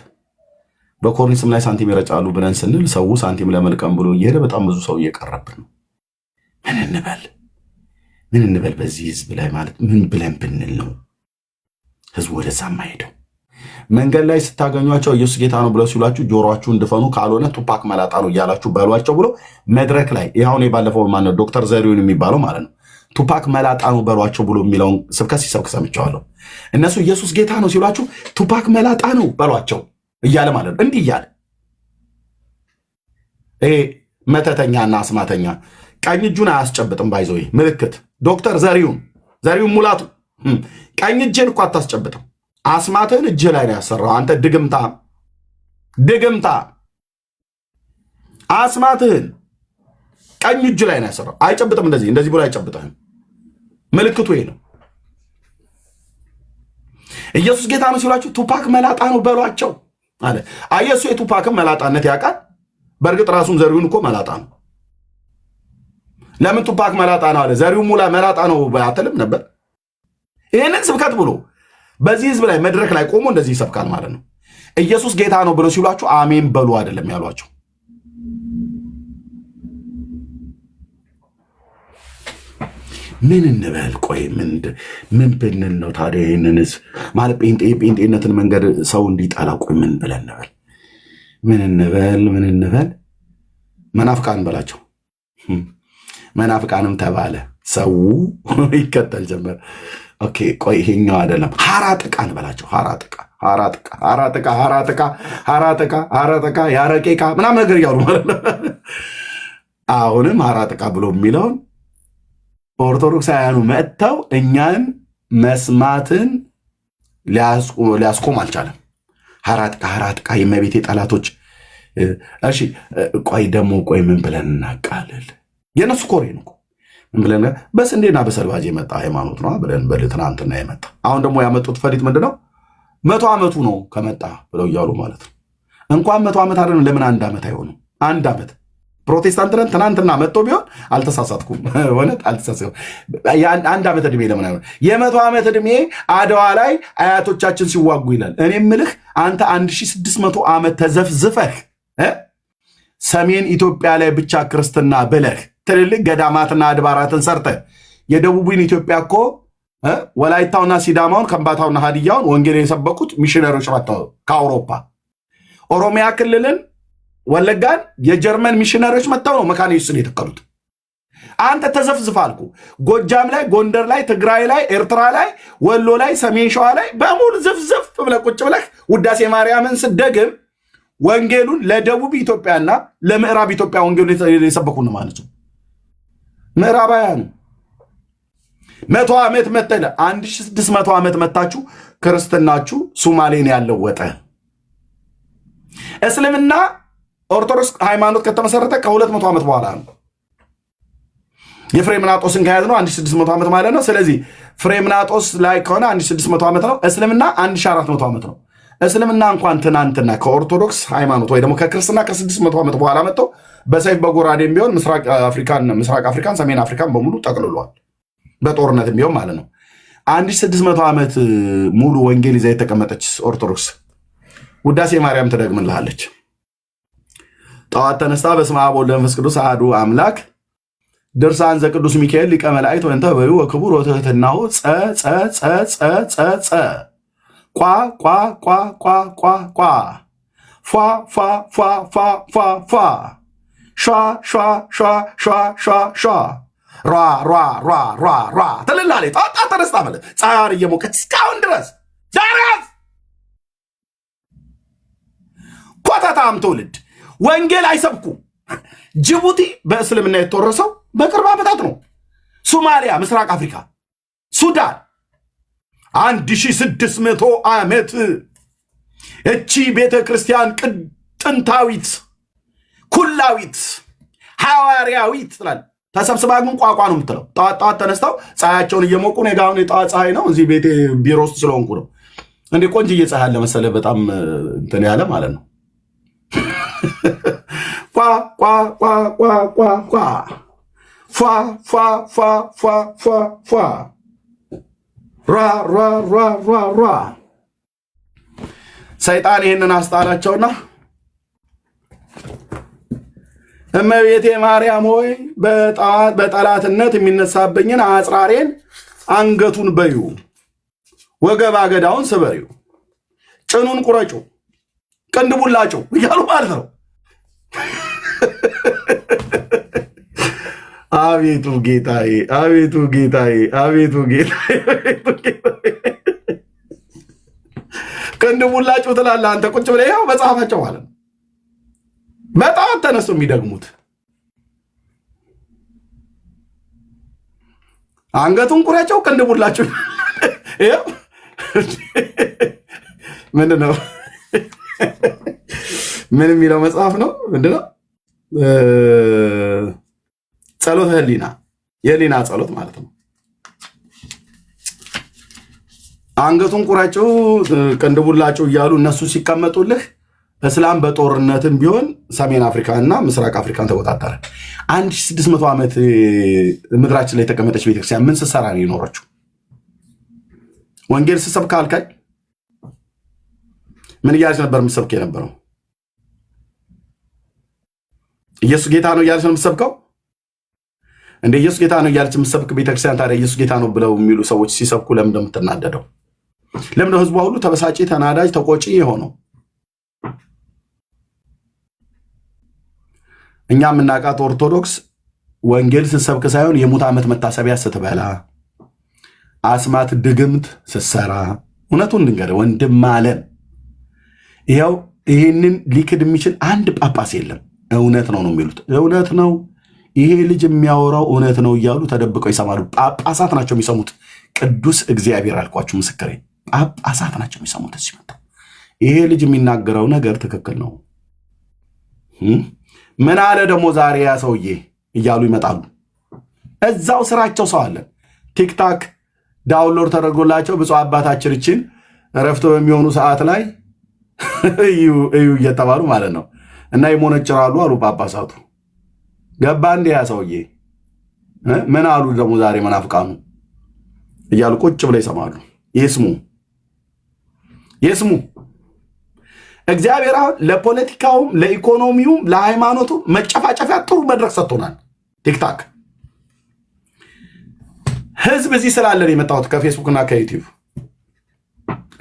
በኮርኒስም ላይ ሳንቲም ይረጫሉ ብለን ስንል ሰው ሳንቲም ለመልቀም ብሎ እየሄደ በጣም ብዙ ሰው እየቀረብን ነው። ምን እንበል በዚህ ህዝብ ላይ ማለት ምን ብለን ብንል ነው ህዝቡ ወደዛ ማይሄደው? መንገድ ላይ ስታገኟቸው ኢየሱስ ጌታ ነው ብለው ሲሏችሁ ጆሮአችሁን ድፈኑ፣ ካልሆነ ቱፓክ መላጣ ነው እያላችሁ በሏቸው ብሎ መድረክ ላይ ይሁን የባለፈው ማነው ዶክተር ዘሪሁን የሚባለው ማለት ነው ቱፓክ መላጣ ነው በሏቸው ብሎ የሚለውን ስብከት ሲሰብክ ሰምቻለሁ። እነሱ ኢየሱስ ጌታ ነው ሲሏችሁ ቱፓክ መላጣ ነው በሏቸው እያለ ማለት ነው። እንዲህ እያለ ይሄ መተተኛና አስማተኛ ቀኝ እጁን አያስጨብጥም። ባይዘው ምልክት ዶክተር ዘሪሁን ሙላቱ ቀኝ እጅን እኮ አታስጨብጥም። አስማትህን እጅህ ላይ ነው ያሰራው። አንተ ድግምታ አስማትህን ቀኝ እጅ ላይ ነው ያሰራው። አይጨብጥም። እንደዚህ ብሎ አይጨብጥህም። ምልክቱ ይሄ ነው። ኢየሱስ ጌታ ነው ሲሏችሁ ቱፓክ መላጣ ነው በሏቸው አለ። አየሱ የቱፓክን መላጣነት ያውቃል። በእርግጥ ራሱም ዘሪሁን እኮ መላጣ ነው። ለምን ቱፓክ መላጣ ነው አለ? ዘሪሁን ሙላ መላጣ ነው አትልም ነበር? ይህንን ስብከት ብሎ በዚህ ህዝብ ላይ መድረክ ላይ ቆሞ እንደዚህ ይሰብካል ማለት ነው። ኢየሱስ ጌታ ነው ብሎ ሲሏችሁ አሜን በሉ አይደለም ያሏቸው። ምን እንበል? ቆይ ምን ብንል ነው ታዲያ ይህንን ህዝብ ማለት ጴንጤነትን መንገድ ሰው እንዲጠላ? ቆይ ምን ብለን እንበል? ምን እንበል? መናፍቃን በላቸው። መናፍቃንም ተባለ፣ ሰው ይከተል ጀመር። ኦኬ ቆይ ይሄኛው አይደለም። ሐራጥቃን በላቸው። ሐራጥቃ ያረቄቃ ምናምን ነገር እያሉ ማለት ነው። አሁንም ሐራጥቃ ብሎ የሚለውን ኦርቶዶክሳውያኑ መጥተው እኛን መስማትን ሊያስቆም አልቻለም። ሐራጥቃ የመቤቴ ጠላቶች። እሺ ቆይ ምን ብለን እናቃልል? የነሱ ኮሬ ነው ምን ብለን በስንዴና በሰልባጅ የመጣ ሃይማኖት ነው ብለን ትናንትና የመጣ አሁን ደግሞ ያመጡት ፈሊጥ ምንድነው? 100 ዓመቱ ነው ከመጣ ብለው እያሉ ማለት ነው። እንኳን 100 ዓመት አይደለም፣ ለምን 1 ዓመት አይሆንም? 1 ዓመት ፕሮቴስታንት ነን ትናንትና መጥቶ ቢሆን አልተሳሳትኩም። እውነት አልተሳሳትኩም። 1 ዓመት ዕድሜ ለምን አይሆን? የ100 ዓመት ዕድሜ አድዋ ላይ አያቶቻችን ሲዋጉ ይላል። እኔ ምልህ አንተ 1600 ዓመት ተዘፍዝፈህ ሰሜን ኢትዮጵያ ላይ ብቻ ክርስትና ብለህ ትልልቅ ገዳማትና አድባራትን ሰርተ የደቡቡን ኢትዮጵያ እኮ ወላይታውና ሲዳማውን ከምባታውና ሀዲያውን ወንጌል የሰበኩት ሚሽነሮች መጥተው ከአውሮፓ ኦሮሚያ ክልልን ወለጋን የጀርመን ሚሽነሮች መጥተው ነው መካነ ኢየሱስን የተከሉት። አንተ ተዘፍዝፍ አልኩ። ጎጃም ላይ፣ ጎንደር ላይ፣ ትግራይ ላይ፣ ኤርትራ ላይ፣ ወሎ ላይ፣ ሰሜን ሸዋ ላይ በሙሉ ዝፍዝፍ ብለህ ቁጭ ብለህ ውዳሴ ማርያምን ስደግም ወንጌሉን ለደቡብ ኢትዮጵያና ለምዕራብ ኢትዮጵያ ወንጌሉን የሰበኩን ማለት ነው። ምዕራባውያኑ 100 ዓመት መተለ 1600 ዓመት መታችሁ ክርስትናችሁ ሶማሌን ያለወጠ እስልምና ኦርቶዶክስ ሃይማኖት ከተመሰረተ ከ200 ዓመት በኋላ ነው። የፍሬምናጦስን ከያዝ ነው 1600 ዓመት ማለት ነው። ስለዚህ ፍሬምናጦስ ላይ ከሆነ 1600 ዓመት ነው። እስልምና 1400 ዓመት ነው። እስልምና እንኳን ትናንትና ከኦርቶዶክስ ሃይማኖት ወይ ደግሞ ከክርስትና ከ600 ዓመት በኋላ መጥተው በሰይፍ በጎራዴም ቢሆን ምስራቅ አፍሪካን ሰሜን አፍሪካን በሙሉ ጠቅልሏል። በጦርነትም ቢሆን ማለት ነው። 1600 ዓመት ሙሉ ወንጌል ይዛ የተቀመጠች ኦርቶዶክስ ውዳሴ ማርያም ትደግምልሃለች። ጠዋት ተነስታ በስመ አብ ወወልድ ወመንፈስ ቅዱስ አሐዱ አምላክ ድርሳን ዘቅዱስ ሚካኤል ሊቀ መላእክት ወእንተ በዩ ወክቡር ወትሕትናሁ ጸ ቋ ቋ ቋ ቋ ቋ ቋ ፏ ፏ ፏ ፏ ፏ ፏ ሿ ሿ ሿ ሿ ሿ ሿ ሯ ሯ ሯ ሯ ሯ ትልላለች። ጠዋት ተነስታ ማለት ፀሐይዋን እየሞቀች እስካሁን ድረስ ዛሬስ ኮተታም ትውልድ ወንጌል አይሰብኩ። ጅቡቲ በእስልምና የተወረሰው በቅርብ ዓመታት ነው። ሶማሊያ፣ ምስራቅ አፍሪካ፣ ሱዳን 1600 ዓመት እቺ ቤተ ክርስቲያን ጥንታዊት ኩላዊት ሐዋርያዊት ትላል። ተሰብስባ ግን ቋቋ ነው የምትለው። ጠዋት ተነስተው ፀሐያቸውን እየሞቁ ነው። ጋውን የጠዋት ፀሐይ ነው። እዚህ ቤቴ ቢሮ ውስጥ ስለሆንኩ ነው። እንዴ ቆንጅዬ ፀሐይ አለ መሰለህ። በጣም እንትን ያለ ማለት ነው። ቋ ቋ ቋ ቋ ቋ ቋ ፏ ፏ ፏ ፏ ፏ ፏ ራ ራ ራ ራ ራ ሰይጣን ይህንን አስጣላቸውና እመቤቴ ማርያም ሆይ በጠላትነት የሚነሳብኝን አጽራሬን አንገቱን በዩ፣ ወገብ አገዳውን ስበሪው፣ ጭኑን ቁረጩ፣ ቅንድቡን ላጩ እያሉ ማለት ነው። አቤቱ ጌታዬ፣ አቤቱ ጌታዬ፣ አቤቱ ጌታዬ፣ አቤቱ ጌታዬ። ቅንድቡን ላጩ ትላለህ አንተ ቁጭ ብለህ። ያው መጽሐፋቸው ማለት ነው። በጣም ተነሱ የሚደግሙት አንገቱን ቁረጨው ቅንድቡን ላጩ። ምንድን ነው? ምን የሚለው መጽሐፍ ነው? ምንድነው? ጸሎተ ህሊና፣ የህሊና ጸሎት ማለት ነው። አንገቱን ቁረጭው ቅንድቡን ላጩ እያሉ እነሱ ሲቀመጡልህ እስላም በጦርነትም ቢሆን ሰሜን አፍሪካ እና ምስራቅ አፍሪካን ተቆጣጠረ። 1600 ዓመት ምድራችን ላይ የተቀመጠች ቤተክርስቲያን ምን ስትሰራ ነው የኖረችው? ወንጌል ስትሰብክ አልካኝ? ምን እያለች ነበር የምትሰብክ የነበረው? ኢየሱስ ጌታ ነው እያለች ነው የምትሰብከው? እንደ ኢየሱስ ጌታ ነው እያለች የምትሰብክ ቤተክርስቲያን ታዲያ ኢየሱስ ጌታ ነው ብለው የሚሉ ሰዎች ሲሰብኩ ለምን እንደምትናደደው? ለምን ነው ህዝቧ ሁሉ ተበሳጪ፣ ተናዳጅ፣ ተቆጪ የሆነው? እኛ የምናውቃት ኦርቶዶክስ ወንጌል ስትሰብክ ሳይሆን የሙት ዓመት መታሰቢያ ስትበላ፣ አስማት ድግምት ስትሰራ፣ እውነቱን እንድንገርህ ወንድም አለም ይኸው ይህንን ሊክድ የሚችል አንድ ጳጳስ የለም። እውነት ነው ነው የሚሉት። እውነት ነው ይሄ ልጅ የሚያወራው እውነት ነው እያሉ ተደብቀው ይሰማሉ። ጳጳሳት ናቸው የሚሰሙት። ቅዱስ እግዚአብሔር አልኳችሁ፣ ምስክሬ ጳጳሳት ናቸው የሚሰሙት። እዚህ መጣው ይሄ ልጅ የሚናገረው ነገር ትክክል ነው። ምን አለ ደግሞ ዛሬ ያ ሰውዬ እያሉ ይመጣሉ። እዛው ስራቸው ሰው አለ። ቲክታክ ዳውንሎድ ተደርጎላቸው ብፁዕ አባታችን እችን እረፍት በሚሆኑ ሰዓት ላይ እዩ እየተባሉ ማለት ነው እና ይሞነጭራሉ አሉ ጳጳሳቱ። ገባ እንደ ያ ሰውዬ ምን አሉ ደግሞ ዛሬ መናፍቃኑ እያሉ ቁጭ ብለው ይሰማሉ። ይስሙ። እግዚአብሔር አሁን ለፖለቲካውም ለኢኮኖሚውም ለሃይማኖቱ መጨፋጨፊያ ጥሩ መድረክ ሰጥቶናል። ቲክታክ ህዝብ እዚህ ስላለን የመጣሁት ከፌስቡክ እና ከዩቲዩብ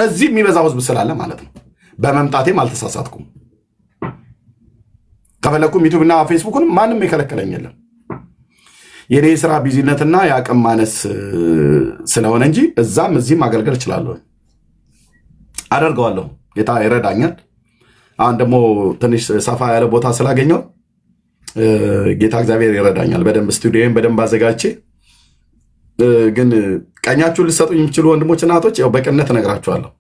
እዚህ የሚበዛው ህዝብ ስላለ ማለት ነው። በመምጣቴም አልተሳሳትኩም። ከፈለኩም ዩቲዩብ እና ፌስቡክን ማንም የከለከለኝ የለም። የኔ ስራ ቢዚነትና የአቅም ማነስ ስለሆነ እንጂ እዛም እዚህም ማገልገል እችላለሁ፣ አደርገዋለሁ። ጌታ ይረዳኛል። አሁን ደግሞ ትንሽ ሰፋ ያለ ቦታ ስላገኘው ጌታ እግዚአብሔር ይረዳኛል። በደንብ ስቱዲዮን በደንብ አዘጋጅቼ ግን ቀኛችሁን ልሰጡኝ የሚችሉ ወንድሞች እናቶች ያው በቅነት እነግራችኋለሁ።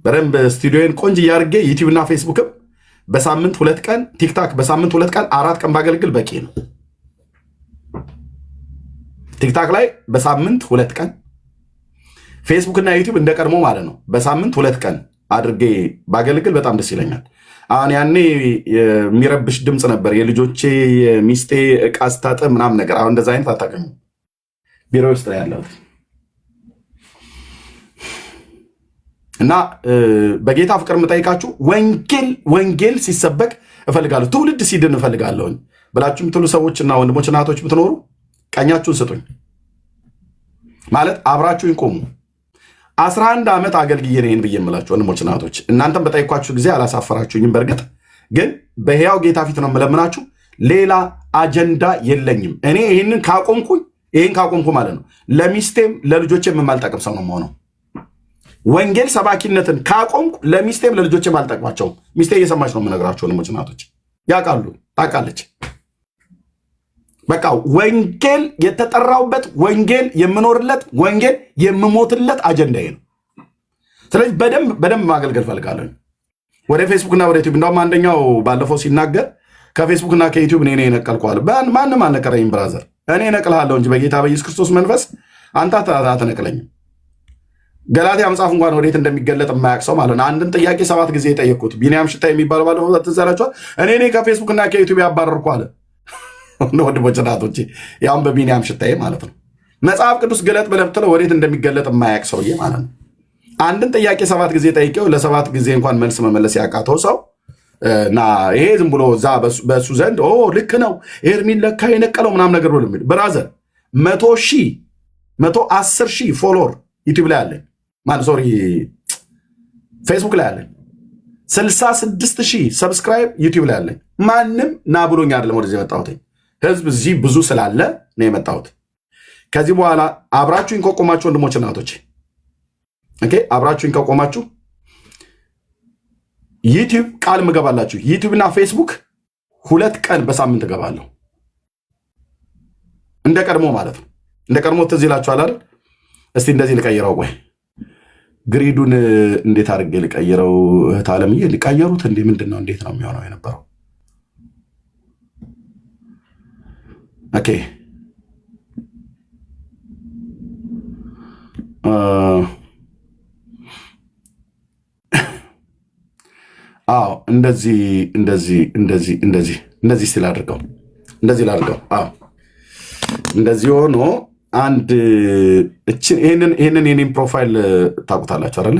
በደንብ ስቱዲዮን ቆንጆ እያድርጌ ዩቲዩብ እና ፌስቡክም በሳምንት 2 ቀን ቲክታክ በሳምንት 2 ቀን 4 ቀን ባገለግል በቂ ነው። ቲክታክ ላይ በሳምንት 2 ቀን፣ ፌስቡክ እና ዩቲዩብ እንደቀድሞ ማለት ነው በሳምንት 2 ቀን አድርጌ ባገለግል በጣም ደስ ይለኛል። አሁን ያኔ የሚረብሽ ድምፅ ነበር የልጆቼ የሚስቴ ዕቃ ስታጥብ ምናምን ነገር። አሁን እንደዛ አይነት አታገኙም። ቢሮ ውስጥ ላይ ያለሁት እና በጌታ ፍቅር የምጠይቃችሁ ወንጌል ሲሰበክ እፈልጋለሁ፣ ትውልድ ሲድን እፈልጋለሁ ብላችሁ የምትሉ ሰዎችና ወንድሞች እናቶች ብትኖሩ ቀኛችሁን ስጡኝ። ማለት አብራችሁኝ ቆሙ። 11 ዓመት አገልግዬ ነኝ ብዬ የምላችሁ ወንድሞች እናቶች፣ እናንተም በጠይኳችሁ ጊዜ አላሳፈራችሁኝም። በእርግጥ ግን በሕያው ጌታ ፊት ነው የምለምናችሁ። ሌላ አጀንዳ የለኝም። እኔ ይህን ካቆምኩ ማለት ነው ለሚስቴም ለልጆቼም የማልጠቅም ሰው ነው የምሆነው። ወንጌል ሰባኪነትን ካቆምኩ ለሚስቴም ለልጆቼም አልጠቅማቸውም። ሚስቴ እየሰማች ነው የምነግራቸው ወንድሞች እናቶች፣ ያውቃሉ፣ ታውቃለች። በቃ ወንጌል የተጠራውበት ወንጌል የምኖርለት ወንጌል የምሞትለት አጀንዳዬ ነው። ስለዚህ በደንብ ማገልገል ፈልጋለሁ። ወደ ፌስቡክና ወደ ዩቲዩብ እንደውም አንደኛው ባለፈው ሲናገር ከፌስቡክና ከዩቲዩብ እኔ ነቀልኳል። ማንም አልነቀረኝም ብራዘር፣ እኔ ነቅልሃለሁ እንጂ በጌታ በኢየሱስ ክርስቶስ መንፈስ አንተ አትነቅለኝም። ገላትያ መጽሐፍ እንኳን ወዴት እንደሚገለጥ የማያውቅ ሰው ማለት ነው። አንድን ጥያቄ 7 ጊዜ የጠየቅኩት ቢኒያም ሽታ የሚባለው ባለፈው ትዘላችኋል። እኔ ከፌስቡክና ከዩቲዩብ ያባረርኩ አለ። ወንድሞች እናቶቼ፣ ያውም በቢኒያም ሽታዬ ማለት ነው። መጽሐፍ ቅዱስ ገለጥ ብለህ ብትለው ወዴት እንደሚገለጥ የማያውቅ ሰውዬ ማለት ነው። አንድን ጥያቄ 7 ጊዜ ጠይቄው ለ7 ጊዜ እንኳን መልስ መመለስ ያቃተው ሰው እና ይሄ ዝም ብሎ እዛ በሱ ዘንድ ልክ ነው ኤርሚን ለካ የነቀለው ምናምን ነገር ብሎ የሚል ብራዘር 110 ሺህ ፎሎወር ዩቲዩብ ላይ አለኝ። ሶሪ ፌስቡክ ላይ አለኝ። 66 ሺህ ሰብስክራይብ ዩቲዩብ ላይ አለኝ። ማንም ና ብሎኝ አይደለም ወደዚህ የመጣሁት። ህዝብ እዚህ ብዙ ስላለ ነው የመጣሁት። ከዚህ በኋላ አብራችሁኝ ከቆማችሁ ወንድሞች እናቶች፣ አብራችሁኝ ከቆማችሁ ዩቲዩብ ቃል ምገባላችሁ፣ ዩቲዩብ እና ፌስቡክ 2 ቀን በሳምንት እገባለሁ። እንደ ቀድሞ ማለት ነው። እንደ ቀድሞ ትዝ ይላችኋል አይደል? እስቲ እንደዚህ ልቀይረው። ቆይ ግሪዱን እንዴት አድርጌ ልቀይረው? እህት ዓለምዬ ሊቀየሩት እንዴ? ምንድን ነው? እንዴት ነው የሚሆነው የነበረው? ኦኬ አዎ፣ እንደዚህ ሲል አድርገው፣ እንደዚህ ላድርገው። አዎ እንደዚህ ሆኖ አንድ ይህንን የኔም ፕሮፋይል ታውቁታላችሁ አይደለ?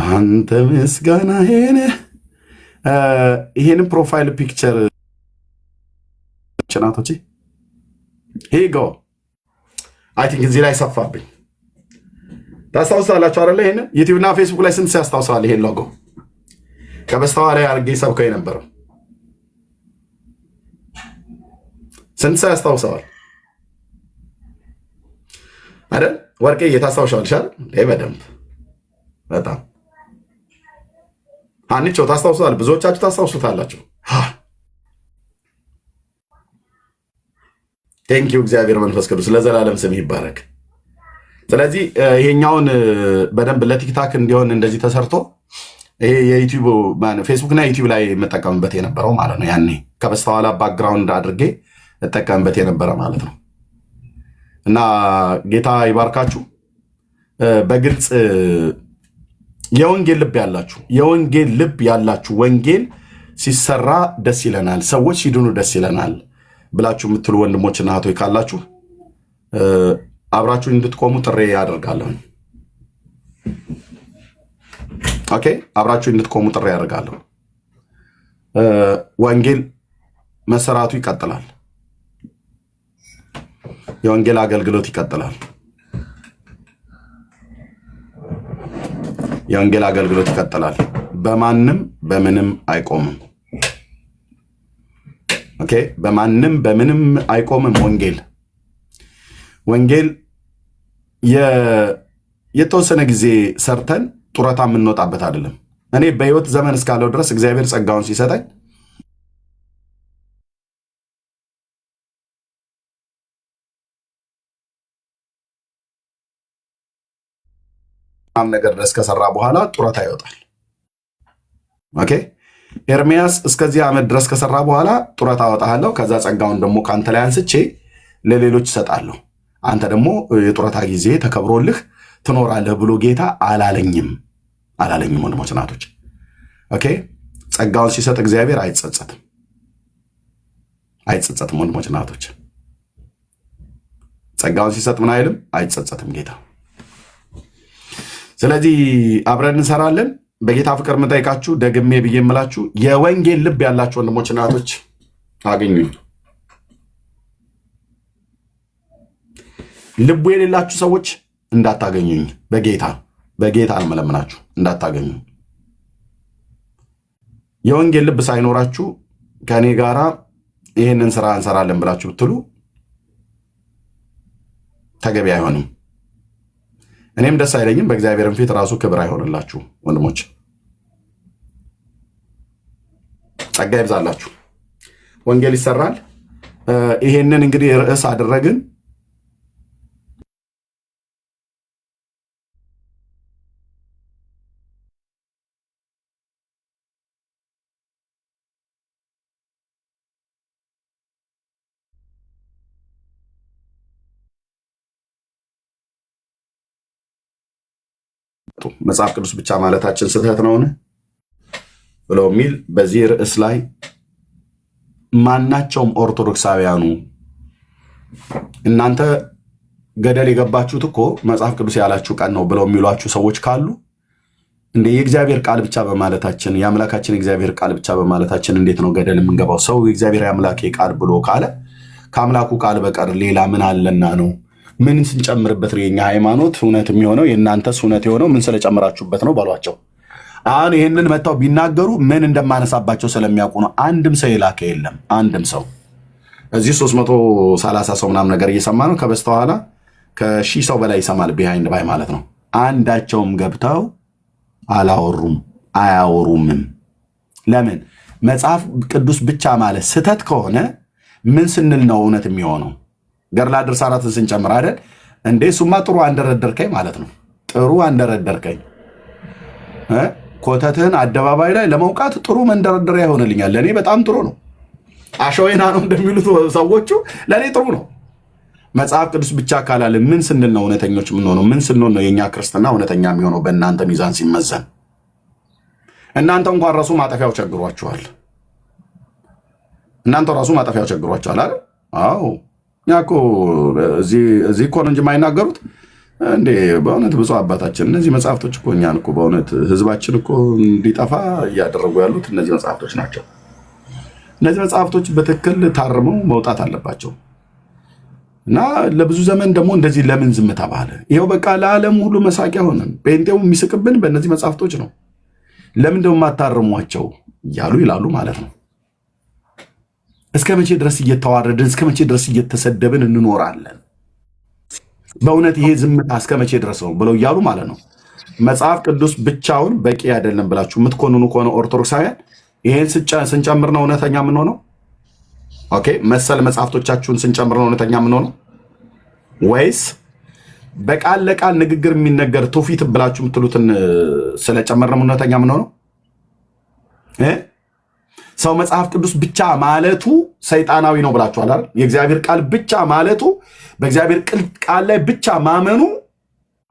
አንተ ምስጋና ይሄንን ፕሮፋይል ፒክቸር ችናቶች ሄጎ አይ ቲንክ እዚህ ላይ ሰፋብኝ። ታስታውሳላችሁ አይደለ? ይሄን ዩቲዩብ እና ፌስቡክ ላይ ስንት ያስታውሳል? ይሄን ሎጎ ከበስተኋላ አድርጌ ሰብከው የነበረው ስንት ሰው ያስታውሰዋል አይደል? ወርቄ እየታስታውሻለሽ አይደል? በደንብ በጣም አንቺው ታስታውሳል። ብዙዎቻችሁ ታስታውሱታላችሁ። ቴንኪው እግዚአብሔር መንፈስ ቅዱስ ለዘላለም ስም ይባረክ። ስለዚህ ይሄኛውን በደንብ ለቲክታክ እንዲሆን እንደዚህ ተሰርቶ ይሄ የዩቲዩብ ፌስቡክ እና ዩቲዩብ ላይ የምጠቀምበት የነበረው ማለት ነው። ያኔ ከበስተኋላ ባክግራውንድ አድርጌ እጠቀምበት የነበረ ማለት ነው። እና ጌታ ይባርካችሁ። በግልጽ የወንጌል ልብ ያላችሁ ወንጌል ሲሰራ ደስ ይለናል፣ ሰዎች ሲድኑ ደስ ይለናል ብላችሁ የምትሉ ወንድሞችና እህቶች ካላችሁ አብራችሁ እንድትቆሙ ጥሪ ያደርጋለሁ። ኦኬ፣ አብራችሁ እንድትቆሙ ጥሪ ያደርጋለሁ። ወንጌል መሰራቱ ይቀጥላል። የወንጌል አገልግሎት ይቀጥላል። የወንጌል አገልግሎት ይቀጥላል። በማንም በምንም አይቆምም። ኦኬ፣ በማንም በምንም አይቆምም። ወንጌል የተወሰነ ጊዜ ሰርተን ጡረታ የምንወጣበት አይደለም። እኔ በህይወት ዘመን እስካለው ድረስ እግዚአብሔር ጸጋውን ሲሰጠኝ ነገር ድረስ ከሰራ በኋላ ጡረታ ይወጣል። ኦኬ ኤርሚያስ እስከዚህ ዓመት ድረስ ከሰራ በኋላ ጡረታ አወጣለሁ፣ ከዛ ጸጋውን ደግሞ ካንተ ላይ አንስቼ ለሌሎች እሰጣለሁ፣ አንተ ደግሞ የጡረታ ጊዜ ተከብሮልህ ትኖራለህ ብሎ ጌታ አላለኝም። ወንድሞች እናቶች፣ ኦኬ ጸጋውን ሲሰጥ እግዚአብሔር አይጸጸትም። ወንድሞች እናቶች፣ ጸጋውን ሲሰጥ ምን አይልም፣ አይጸጸትም ጌታ። ስለዚህ አብረን እንሰራለን። በጌታ ፍቅር የምጠይቃችሁ ደግሜ ብዬ የምላችሁ የወንጌል ልብ ያላችሁ ወንድሞች እናቶች አገኙኝ። ልቡ የሌላችሁ ሰዎች እንዳታገኙኝ፣ በጌታ አልመለምናችሁ እንዳታገኙኝ። የወንጌል ልብ ሳይኖራችሁ ከኔ ጋራ ይህንን ስራ እንሰራለን ብላችሁ ብትሉ ተገቢ አይሆንም። እኔም ደስ አይለኝም። በእግዚአብሔርም ፊት ራሱ ክብር አይሆንላችሁ ወንድሞች። ጸጋ ይብዛላችሁ። ወንጌል ይሰራል። ይሄንን እንግዲህ ርዕስ አደረግን። መጽሐፍ ቅዱስ ብቻ ማለታችን ስህተት ነውን ብለው የሚል በዚህ ርዕስ ላይ ማናቸውም ኦርቶዶክሳውያኑ እናንተ ገደል የገባችሁት እኮ መጽሐፍ ቅዱስ ያላችሁ ቀን ነው ብለው የሚሏችሁ ሰዎች ካሉ እንደ የእግዚአብሔር ቃል ብቻ በማለታችን የአምላካችን እግዚአብሔር ቃል ብቻ በማለታችን እንዴት ነው ገደል የምንገባው? ሰው የእግዚአብሔር አምላኬ ቃል ብሎ ካለ ከአምላኩ ቃል በቀር ሌላ ምን አለና ነው? ምን ስንጨምርበት ነው የኛ ሃይማኖት እውነት የሚሆነው? የእናንተስ እውነት የሆነው ምን ስለጨመራችሁበት ነው ባሏቸው። አሁን ይህንን መጥተው ቢናገሩ ምን እንደማነሳባቸው ስለሚያውቁ ነው። አንድም ሰው የላከ የለም። አንድም ሰው እዚህ 330 ሰው ምናምን ነገር እየሰማ ነው። ከበስተኋላ ከ1000 ሰው በላይ ይሰማል። ቢሃይንድ ባይ ማለት ነው። አንዳቸውም ገብተው አላወሩም፣ አያወሩምም። ለምን? መጽሐፍ ቅዱስ ብቻ ማለት ስህተት ከሆነ ምን ስንል ነው እውነት የሚሆነው? ገድላ ድርሳናትን ስንጨምር አይደል እንዴ? እሱማ ጥሩ አንደረደርከኝ ማለት ነው። ጥሩ አንደረደርከኝ። ኮተትህን አደባባይ ላይ ለመውቃት ጥሩ መንደረደሪያ ይሆንልኛል። ለእኔ በጣም ጥሩ ነው። አሸወይና ነው እንደሚሉት ሰዎቹ፣ ለእኔ ጥሩ ነው። መጽሐፍ ቅዱስ ብቻ ካላለ ምን ስንል ነው እውነተኞች የምንሆነው? ምን ስንሆን ነው የእኛ ክርስትና እውነተኛ የሚሆነው በእናንተ ሚዛን ሲመዘን? እናንተ እንኳን ራሱ ማጠፊያው ቸግሯችኋል። አይደል? አዎ እኛ እኮ እዚህ እኮ ነው እንጂ የማይናገሩት እንዴ። በእውነት ብፁዕ አባታችን እነዚህ መጽሐፍቶች እኮ እኛን እኮ በእውነት ህዝባችን እኮ እንዲጠፋ እያደረጉ ያሉት እነዚህ መጽሐፍቶች ናቸው። እነዚህ መጽሐፍቶች በትክክል ታርመው መውጣት አለባቸው። እና ለብዙ ዘመን ደግሞ እንደዚህ ለምን ዝም ተባለ? ይኸው በቃ ለዓለም ሁሉ መሳቂያ ሆነን ጴንጤው የሚስቅብን በእነዚህ መጽሐፍቶች ነው። ለምን ደግሞ ማታርሟቸው እያሉ ይላሉ ማለት ነው። እስከ መቼ ድረስ እየተዋረድን፣ እስከ መቼ ድረስ እየተሰደብን እንኖራለን? በእውነት ይሄ ዝምታ እስከ መቼ ድረስ ነው ብለው እያሉ ማለት ነው። መጽሐፍ ቅዱስ ብቻውን በቂ አይደለም ብላችሁ የምትኮንኑ ከሆነ ኦርቶዶክሳውያን ይሄን ስንጨምር ነው እውነተኛ የምንሆነው? ኦኬ መሰል መጽሐፍቶቻችሁን ስንጨምር ነው እውነተኛ የምንሆነው? ወይስ በቃል ለቃል ንግግር የሚነገር ትውፊት ብላችሁ የምትሉትን ስለጨመር ነው እውነተኛ የምንሆነው? ሰው መጽሐፍ ቅዱስ ብቻ ማለቱ ሰይጣናዊ ነው ብላችኋል አይደል? የእግዚአብሔር ቃል ብቻ ማለቱ በእግዚአብሔር ቃል ላይ ብቻ ማመኑ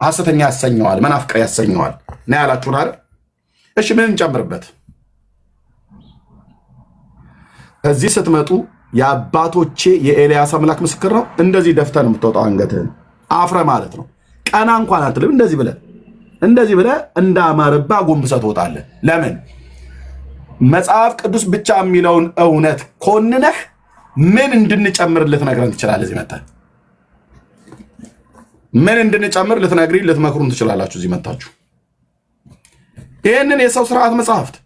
ሐሰተኛ ያሰኘዋል፣ መናፍቅ ያሰኘዋል ነው ያላችሁን አይደል? እሺ ምን እንጨምርበት? እዚህ ስትመጡ የአባቶቼ የኤልያስ አምላክ ምስክር ነው። እንደዚህ ደፍተህ ነው የምትወጣው አንገትህን አፍረ ማለት ነው። ቀና እንኳን አትልም። እንደዚህ ብለህ እንዳማረብህ አጎንብሰህ ትወጣለህ። ለምን? መጽሐፍ ቅዱስ ብቻ የሚለውን እውነት ኮንነህ ምን እንድንጨምር ልትነግረን ትችላለህ? እዚህ መጣህ ምን እንድንጨምር ልትመክሩን ትችላላችሁ? እዚህ መጣችሁ ይህንን የሰው ስርዓት መጽሐፍት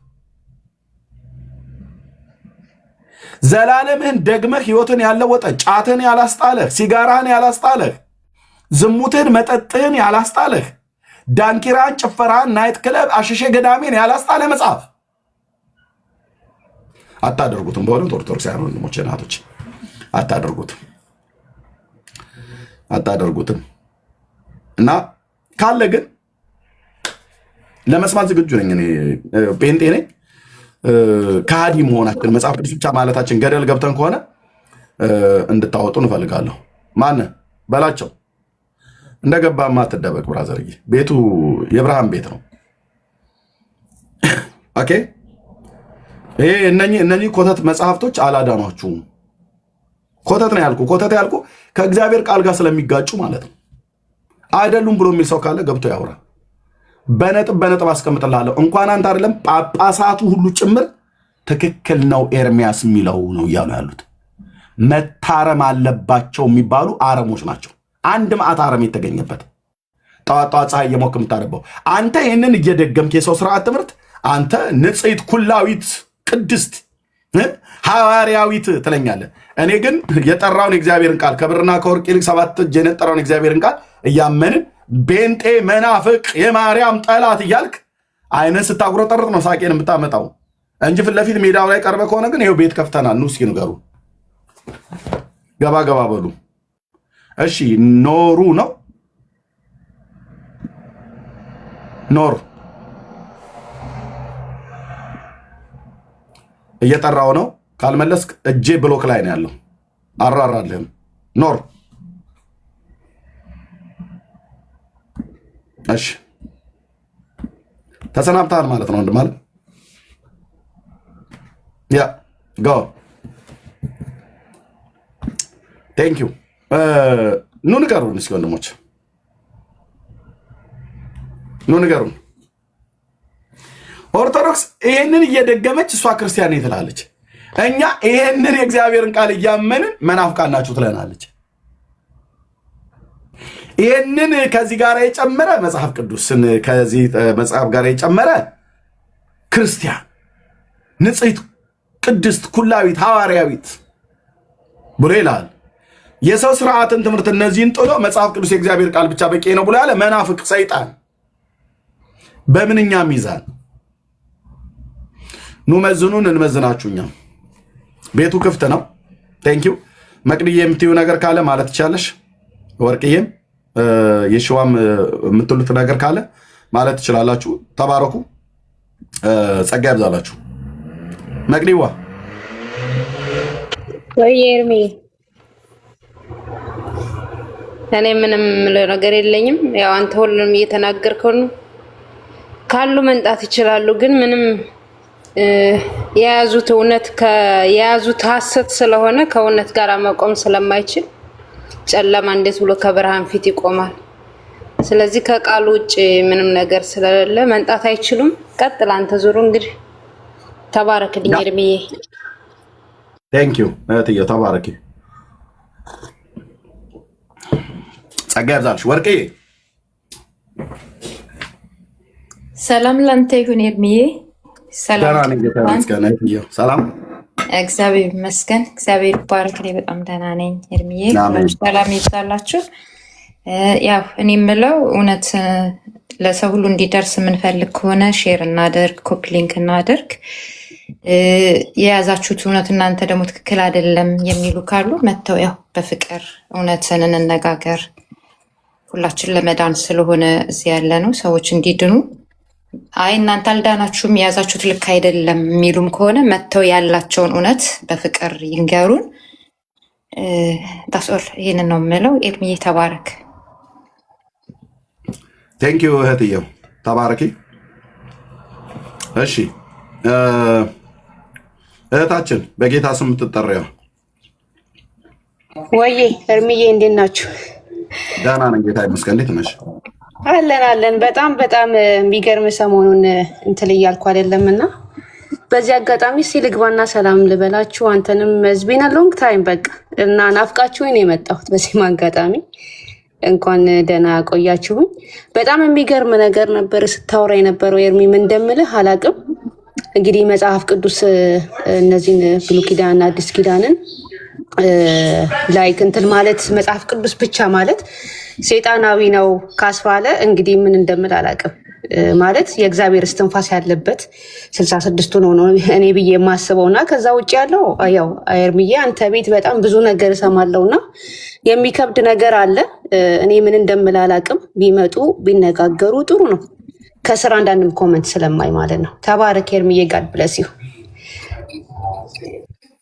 ዘላለምህን ደግመህ ህይወትን ያለወጠ ጫትህን ያላስጣለህ፣ ሲጋራህን ያላስጣለህ፣ ዝሙትህን መጠጥህን ያላስጣለህ፣ ዳንኪራን፣ ጭፈራን፣ ናይት ክለብ፣ አሸሼ ገዳሜን ያላስጣለህ መጽሐፍ አታደርጉትም። በእውነት ኦርቶዶክሳውያን ወንድሞቼ እናቶች አታደርጉትም። እና ካለ ግን ለመስማት ዝግጁ ነኝ። እኔ ጴንጤ ነኝ። ከሃዲ መሆናችን መጽሐፍ ቅዱስ ብቻ ማለታችን ገደል ገብተን ከሆነ እንድታወጡ እንፈልጋለሁ። ማን በላቸው እንደገባማ አትደበቅ ብራዘርዬ። ቤቱ የብርሃን ቤት ነው። ኦኬ ይሄ እነኚህ ኮተት መጽሐፍቶች አላዳኗችሁም። ኮተት ነው ያልኩ። ኮተት ያልኩ ከእግዚአብሔር ቃል ጋር ስለሚጋጩ ማለት ነው። አይደሉም ብሎ የሚል ሰው ካለ ገብቶ ያውራ። በነጥብ አስቀምጥላለሁ። እንኳን አንተ አይደለም ጳጳሳቱ ሁሉ ጭምር ትክክል ነው ኤርሚያስ የሚለው ነው እያሉ ያሉት። መታረም አለባቸው የሚባሉ አረሞች ናቸው። አንድ መዓት አረም የተገኘበት ጠዋት ፀሐይ እየሞክ የምታደርገው አንተ ይህንን እየደገምክ የሰው ስርዓት ትምህርት አንተ ንጽሕት ኩላዊት ቅድስት ሐዋርያዊት ትለኛለህ። እኔ ግን የጠራውን የእግዚአብሔርን ቃል ከብርና ከወርቅ ይልቅ 7 እጅ የነጠረውን የእግዚአብሔርን ቃል እያመንን ቤንጤ መናፍቅ የማርያም ጠላት እያልክ አይነን ስታጉረጠርጥ ነው ሳቄን የምታመጣው እንጂ ፊት ለፊት ሜዳው ላይ ቀርበ ከሆነ ግን ይኸው ቤት ከፍተናል። ኑ እስኪ ንገሩ። ገባ በሉ። እሺ ኖሩ ነው ኖር እየጠራው ነው። ካልመለስክ እጄ ብሎክ ላይ ነው ያለው። አራራልህም። ኖር እሺ ተሰናብተሃል ማለት ነው ወንድም ማለት ያ ጎ ቴንክ ዩ። ኑ ንገሩን እስኪ ወንድሞች፣ ኑ ንገሩን። ኦርቶዶክስ ይሄንን እየደገመች እሷ ክርስቲያን ትላለች። እኛ ይሄንን የእግዚአብሔርን ቃል እያመንን መናፍቃን ናችሁ ትለናለች። ይሄንን ከዚህ ጋር የጨመረ መጽሐፍ ቅዱስን ከዚህ መጽሐፍ ጋር የጨመረ ክርስቲያን ንጽሕት ቅድስት ኩላዊት ሐዋርያዊት ብሎ ይላል። የሰው ስርዓትን ትምህርት እነዚህን ጥሎ መጽሐፍ ቅዱስ የእግዚአብሔር ቃል ብቻ በቂ ነው ብሎ ያለ መናፍቅ ሰይጣን በምንኛ ሚዛን ኑ መዝኑን እንመዝናችሁኛ። ቤቱ ክፍት ነው። ቴንኪው መቅድዬ የምትዩ ነገር ካለ ማለት ትቻለሽ። ወርቅዬም የሽዋም የምትሉት ነገር ካለ ማለት ትችላላችሁ። ተባረኩ፣ ጸጋ ያብዛላችሁ። መቅዲዋ ወይ ኤርሚ፣ እኔ ምንም የምለው ነገር የለኝም። ያው አንተ ሁሉንም እየተናገርከው ነው። ካሉ መንጣት ይችላሉ፣ ግን ምንም የያዙት እውነት የያዙት ሐሰት ስለሆነ ከእውነት ጋር መቆም ስለማይችል ጨለማ እንዴት ብሎ ከብርሃን ፊት ይቆማል? ስለዚህ ከቃሉ ውጭ ምንም ነገር ስለሌለ መንጣት አይችሉም። ቀጥል አንተ ዙሩ። እንግዲህ ተባረክልኝ ኤርሚዬ። ቴንክ ዩ እህትዬ፣ ተባረኪ፣ ጸጋ ያብዛልሽ። ወርቅዬ ሰላም ላንተ ይሁን ኤርሚዬ። ሰላም እግዚአብሔር ይመስገን፣ እግዚአብሔር ይባረክ። እኔ በጣም ደህና ነኝ ኤርሚዬ። ሰላም ይብዛላችሁ። ያው እኔ የምለው እውነት ለሰው ሁሉ እንዲደርስ የምንፈልግ ከሆነ ሼር እናደርግ፣ ኮፒ ሊንክ እናደርግ። የያዛችሁት እውነት እናንተ ደግሞ ትክክል አይደለም የሚሉ ካሉ መተው ያው በፍቅር እውነትን እንነጋገር። ሁላችን ለመዳን ስለሆነ እዚህ ያለ ነው፣ ሰዎች እንዲድኑ። አይ እናንተ አልዳናችሁም የያዛችሁት ልክ አይደለም የሚሉም ከሆነ መተው ያላቸውን እውነት በፍቅር ይንገሩን። ዳስኦል ይህንን ነው የምለው። ኤርሚዬ ተባረክ። ቴንክ ዩ እህትዬው፣ ተባረኪ። እሺ እህታችን በጌታ ስም የምትጠሪው ወዬ እርምዬ እንዴት ናችሁ? ደህና ነኝ ጌታ ይመስገን። እንዴት ነሽ? አለን። በጣም የሚገርም ሰሞኑን እንትን እያልኩ አይደለም እና በዚህ አጋጣሚ ሲልግባና ሰላም ልበላችሁ። አንተንም መዝቢና ሎንግ ታይም በቃ እና ናፍቃችሁኝ ነው የመጣሁት። በዚህም አጋጣሚ እንኳን ደህና ቆያችሁኝ። በጣም የሚገርም ነገር ነበር ስታወራ የነበረው ኤርሚ። ምን እንደምልህ አላቅም። እንግዲህ መጽሐፍ ቅዱስ እነዚህን ብሉይ ኪዳንና አዲስ ኪዳንን ላይክ እንትን ማለት መጽሐፍ ቅዱስ ብቻ ማለት ሴጣናዊ ነው ካስባለ እንግዲህ ምን እንደምል አላቅም። ማለት የእግዚአብሔር እስትንፋስ ያለበት 66ቱ ነው እኔ ብዬ የማስበው እና ከዛ ውጭ ያለው ያው ኤርሚዬ አንተ ቤት በጣም ብዙ ነገር እሰማለሁ እና የሚከብድ ነገር አለ። እኔ ምን እንደምል አላቅም። ቢመጡ ቢነጋገሩ ጥሩ ነው። ከስራ አንዳንድም ኮመንት ስለማይ ማለት ነው። ተባረክ ኤርሚዬ፣ ጋድ ብለስ ዩ።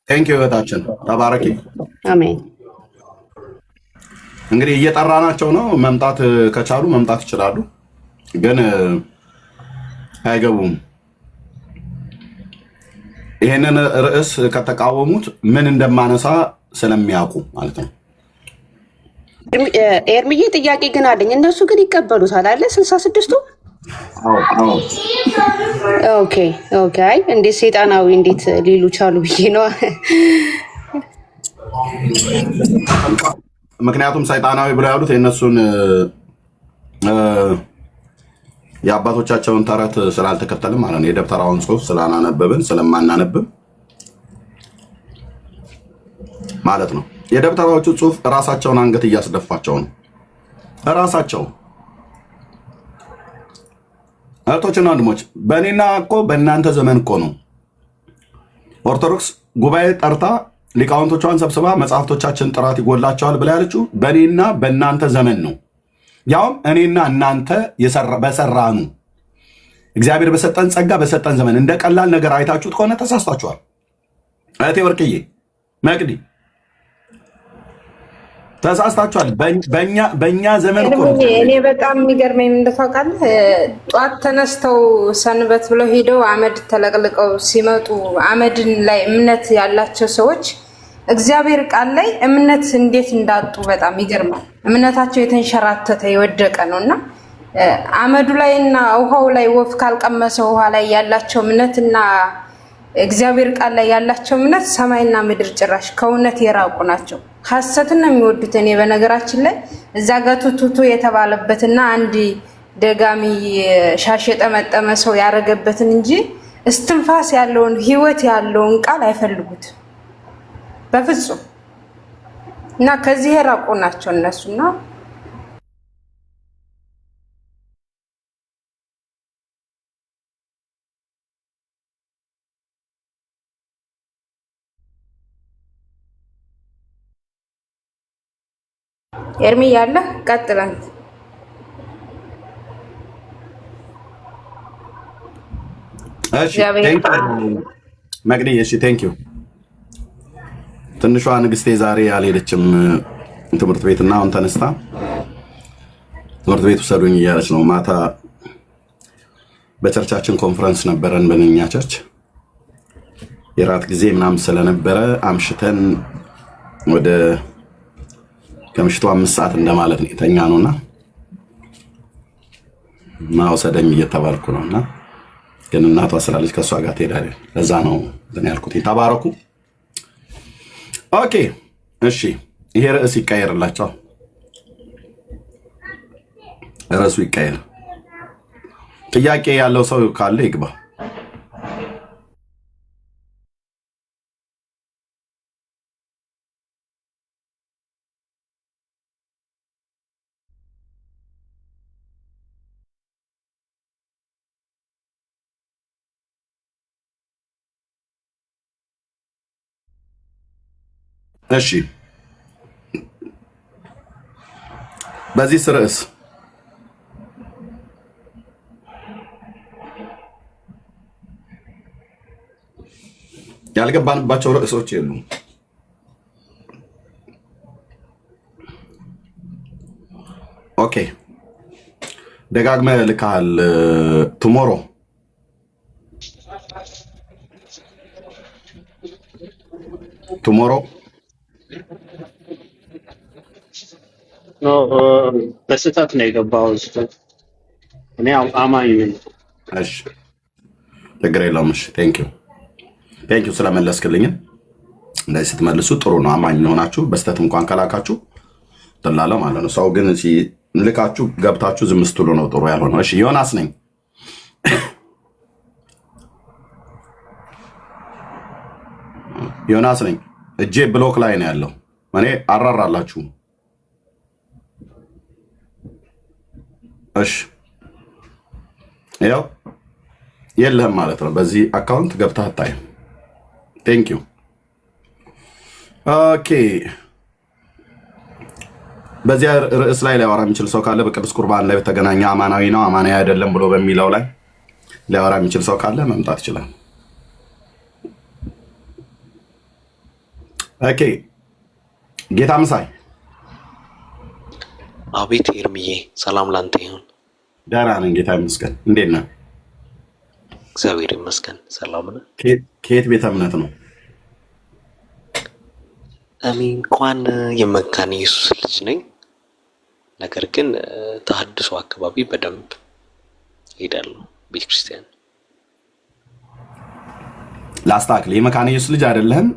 ቴንክ ዩ እህታችን ተባረኪ። አሜን። እንግዲህ እየጠራናቸው ነው። መምጣት ከቻሉ መምጣት ይችላሉ፣ ግን አይገቡም። ይሄንን ርዕስ ከተቃወሙት ምን እንደማነሳ ስለሚያውቁ ማለት ነው። ኤርሚዬ ጥያቄ ግን አለኝ። እነሱ ግን ይቀበሉታል አለ 66ቱ? ኦኬ ኦኬ። አይ እንዴት ሰይጣናዊ እንዴት ሊሉ ቻሉ ብዬ ነው። ምክንያቱም ሰይጣናዊ ብለው ያሉት የእነሱን የአባቶቻቸውን ተረት ስላልተከተልም ማለት ነው። የደብተራውን ጽሑፍ ስላናነበብን ስለማናነብም ማለት ነው። የደብተራዎቹ ጽሑፍ ራሳቸውን አንገት እያስደፋቸው ነው። ራሳቸው እህቶችና ወንድሞች፣ በእኔና እኮ በእናንተ ዘመን እኮ ነው ኦርቶዶክስ ጉባኤ ጠርታ ሊቃውንቶቿን ሰብስባ መጽሐፍቶቻችን ጥራት ይጎላቸዋል ብላ ያለችው በእኔና በእናንተ ዘመን ነው። ያውም እኔና እናንተ በሰራኑ እግዚአብሔር በሰጠን ጸጋ በሰጠን ዘመን እንደ ቀላል ነገር አይታችሁት ከሆነ ተሳስታችኋል። እህቴ ወርቅዬ መቅዲ ተሳስታችኋል። በእኛ ዘመን እኮ ነው። እኔ በጣም የሚገርመኝ ምን ታውቃለህ? ጧት ተነስተው ሰንበት ብለው ሄደው አመድ ተለቅልቀው ሲመጡ አመድን ላይ እምነት ያላቸው ሰዎች እግዚአብሔር ቃል ላይ እምነት እንዴት እንዳጡ በጣም ይገርማል። እምነታቸው የተንሸራተተ የወደቀ ነው እና አመዱ ላይ እና ውሃው ላይ ወፍ ካልቀመሰ ውሃ ላይ ያላቸው እምነትና እግዚአብሔር ቃል ላይ ያላቸው እምነት ሰማይና ምድር ጭራሽ ከእውነት የራቁ ናቸው። ሐሰትን ነው የሚወዱት። እኔ በነገራችን ላይ እዛ ጋር ቱቱቱ የተባለበትና አንድ ደጋሚ ሻሽ የጠመጠመ ሰው ያረገበትን እንጂ እስትንፋስ ያለውን ህይወት ያለውን ቃል አይፈልጉት በፍጹም። እና ከዚህ የራቁ ናቸው እነሱና ኤርሚ ያለ ቀጥለን መቅዲ እሺ፣ ቴንክ ዩ። ትንሿ ንግስቴ ዛሬ አልሄደችም ትምህርት ቤትና አሁን ተነስታ ትምህርት ቤት ውሰዱኝ እያለች ነው። ማታ በቸርቻችን ኮንፈረንስ ነበረን በእኛ ቸርች የራት ጊዜ ምናምን ስለነበረ አምሽተን ወደ ከምሽቱ 5 ሰዓት እንደማለት ነው የተኛ ነውና ማውሰደኝ እየተባልኩ ነውና ግን እናቷ ስላለች ከሷ ጋር ትሄዳለች። ለዛ ነው እንትን ያልኩት። ተባረኩ። ኦኬ እሺ፣ ይሄ ርዕስ ይቀየርላቸው። ርዕሱ ይቀየር። ጥያቄ ያለው ሰው ካለ ይግባ። እሺ በዚህ ርዕስ ያልገባንባቸው ርዕሶች የሉም። ኦኬ ደጋግመህ ልካል። ቱሞሮ በስህተት ነው የገባው። እኔ አማኝ ነኝ። እሺ ችግር የለውም። እሺ ቴንኪው ስለመለስክልኝ። እንደዚህ ስትመልሱ ጥሩ ነው። አማኝ ሆናችሁ በስህተት እንኳን ከላካችሁ ትላለ ማለት ነው። ሰው ግን ልካችሁ ገብታችሁ ዝም ስትሉ ነው ጥሩ ያልሆነው። እሺ ዮናስ ነኝ። እጄ ብሎክ ላይ ነው ያለው። እኔ አራራላችሁ። እሺ ያው የለህም ማለት ነው። በዚህ አካውንት ገብተህ አታይም። ቴንክ ዩ። ኦኬ በዚያ ርዕስ ላይ ሊያወራ የሚችል ሰው ካለ በቅዱስ ቁርባን ላይ በተገናኘ አማናዊ ነው አማናዊ አይደለም ብሎ በሚለው ላይ ሊያወራ የሚችል ሰው ካለ መምጣት ይችላል። ኦኬ ጌታ ምሳይ። አቤት ኤርሚዬ፣ ሰላም ላንተ ይሁን። ደህና ነኝ ጌታ ይመስገን። እንዴት ነህ? እግዚአብሔር ይመስገን ሰላም ነህ? ከየት ቤተ እምነት ነው? እኔ እንኳን የመካነ ኢየሱስ ልጅ ነኝ። ነገር ግን ተሐድሶ አካባቢ በደንብ ሄዳለሁ ቤተክርስቲያን። ላስታክል፣ የመካነ ኢየሱስ ልጅ አይደለህም።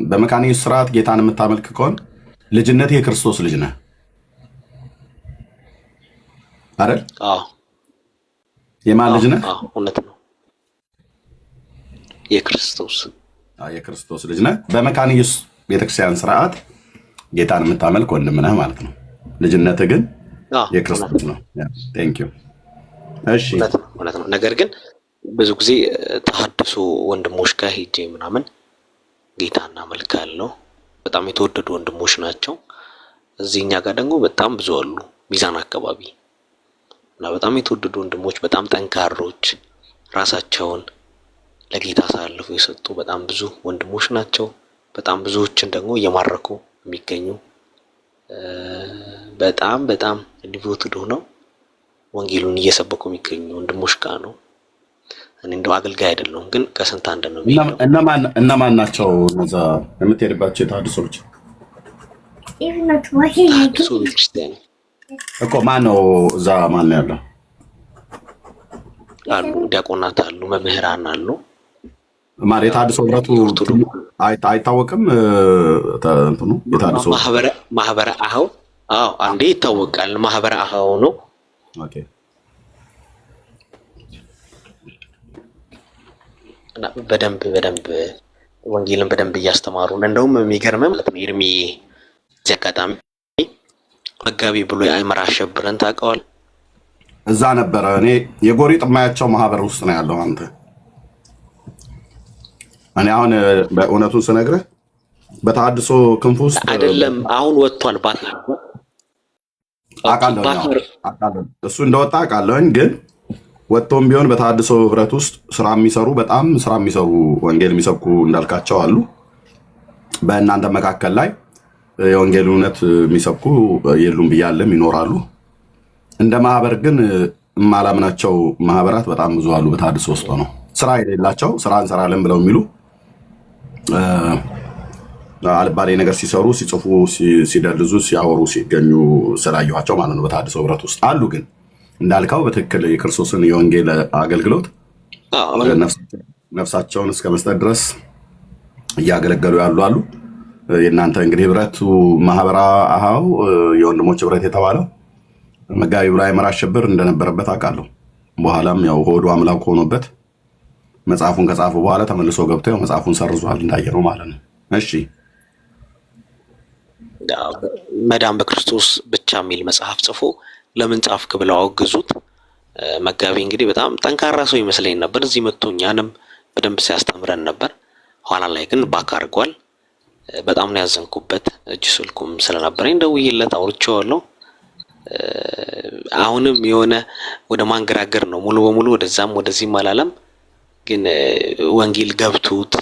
በመካነ ኢየሱስ ስርዓት ጌታን የምታመልክ ከሆነ ልጅነት የክርስቶስ ልጅ ነህ አይደል? አዎ። የማን ልጅ ነህ? አዎ እውነት ነው። የክርስቶስ ልጅ ነህ። በመካነ ኢየሱስ ቤተክርስቲያን ስርዓት ጌታን የምታመልክ ወንድም ነህ ማለት ነው። ልጅነትህ ግን የክርስቶስ ነው። ቴንክ ዩ። እሺ እውነት ነው። ነገር ግን ብዙ ጊዜ ተሐድሶ ወንድሞች ጋር ሄጄ ምናምን ጌታ እናመልካለሁ። በጣም የተወደዱ ወንድሞች ናቸው። እዚህኛ ጋር ደግሞ በጣም ብዙ አሉ ሚዛን አካባቢ እና በጣም የተወደዱ ወንድሞች፣ በጣም ጠንካሮች፣ ራሳቸውን ለጌታ አሳልፈው የሰጡ በጣም ብዙ ወንድሞች ናቸው። በጣም ብዙዎችን ደግሞ እየማረኩ የሚገኙ በጣም ዲቮትድ ሆነው ወንጌሉን እየሰበኩ የሚገኙ ወንድሞች ጋር ነው። እኔ እንደው አገልጋይ አይደለሁም፣ ግን ከስንት አንድ ነው የሚሄደው። እነማን ናቸው እነዛ የምትሄድባቸው የተሐድሶች? ተሐድሶ ቤተክርስቲያን እኮ ማን ነው እዛ? ማን ነው ያለው? አሉ ዲያቆናት አሉ፣ መምህራን አሉ። ማለት የተሐድሶ ህብረቱ አይታወቅም። እንትኑ የተሐድሶ ማህበረ አኀው አንዴ ይታወቃል። ማህበረ አኀው ነው። ኦኬ። እና በደንብ ወንጌልን በደንብ እያስተማሩ ነው። እንደውም የሚገርም ማለት ነው ኤርሚ፣ እዚህ አጋጣሚ መጋቢ ብሎ የአእምሮ አሸብረን ታውቀዋል? እዛ ነበረ። እኔ የጎሪጥ የማያቸው ማህበር ውስጥ ነው ያለው። አንተ እኔ አሁን በእውነቱን ስነግርህ በተሐድሶ ክንፍ ውስጥ አይደለም። አሁን ወጥቷል። አውቃለሁ፣ እሱ እንደወጣ አውቃለሁኝ። ግን ወጥቶም ቢሆን በተሐድሶ ህብረት ውስጥ በጣም ስራ የሚሰሩ ወንጌል የሚሰብኩ እንዳልካቸው አሉ። በእናንተ መካከል ላይ የወንጌል እውነት የሚሰብኩ የሉም ብያለም፣ ይኖራሉ። እንደ ማህበር ግን የማላምናቸው ማህበራት በጣም ብዙ አሉ። በተሐድሶ ውስጥ ነው ስራ የሌላቸው፣ ስራ እንሰራለን ብለው የሚሉ አልባሌ ነገር ሲሰሩ፣ ሲጽፉ፣ ሲደልዙ፣ ሲያወሩ ሲገኙ ስላየኋቸው ማለት ነው። በተሐድሶ ህብረት ውስጥ አሉ። ግን እንዳልከው በትክክል የክርስቶስን የወንጌል አገልግሎት ነፍሳቸውን እስከ መስጠት ድረስ እያገለገሉ ያሉ አሉ። የእናንተ እንግዲህ ህብረቱ ማህበረ አኀው የወንድሞች ህብረት የተባለው መጋቢ ብሎ የአእምሮ አሸብር እንደነበረበት አውቃለሁ። በኋላም ያው ሆዱ አምላክ ሆኖበት መጽሐፉን ከጻፈ በኋላ ተመልሶ ገብቶ ያው መጽሐፉን ሰርዟል እንዳየነው ማለት ነው። እሺ መዳን በክርስቶስ ብቻ የሚል መጽሐፍ ጽፎ ለምን ጻፍክ ብለው አወገዙት። መጋቢ እንግዲህ በጣም ጠንካራ ሰው ይመስለኝ ነበር። እዚህ መጥቶ እኛንም በደንብ ሲያስተምረን ነበር። ኋላ ላይ ግን ባክ አድርጓል። በጣም ነው ያዘንኩበት። እጅ ስልኩም ስለነበረኝ ደውዬለት አውርቼዋለሁ። አሁንም የሆነ ወደ ማንገራገር ነው፣ ሙሉ በሙሉ ወደዛም ወደዚህም አላለም። ግን ወንጌል ገብቶት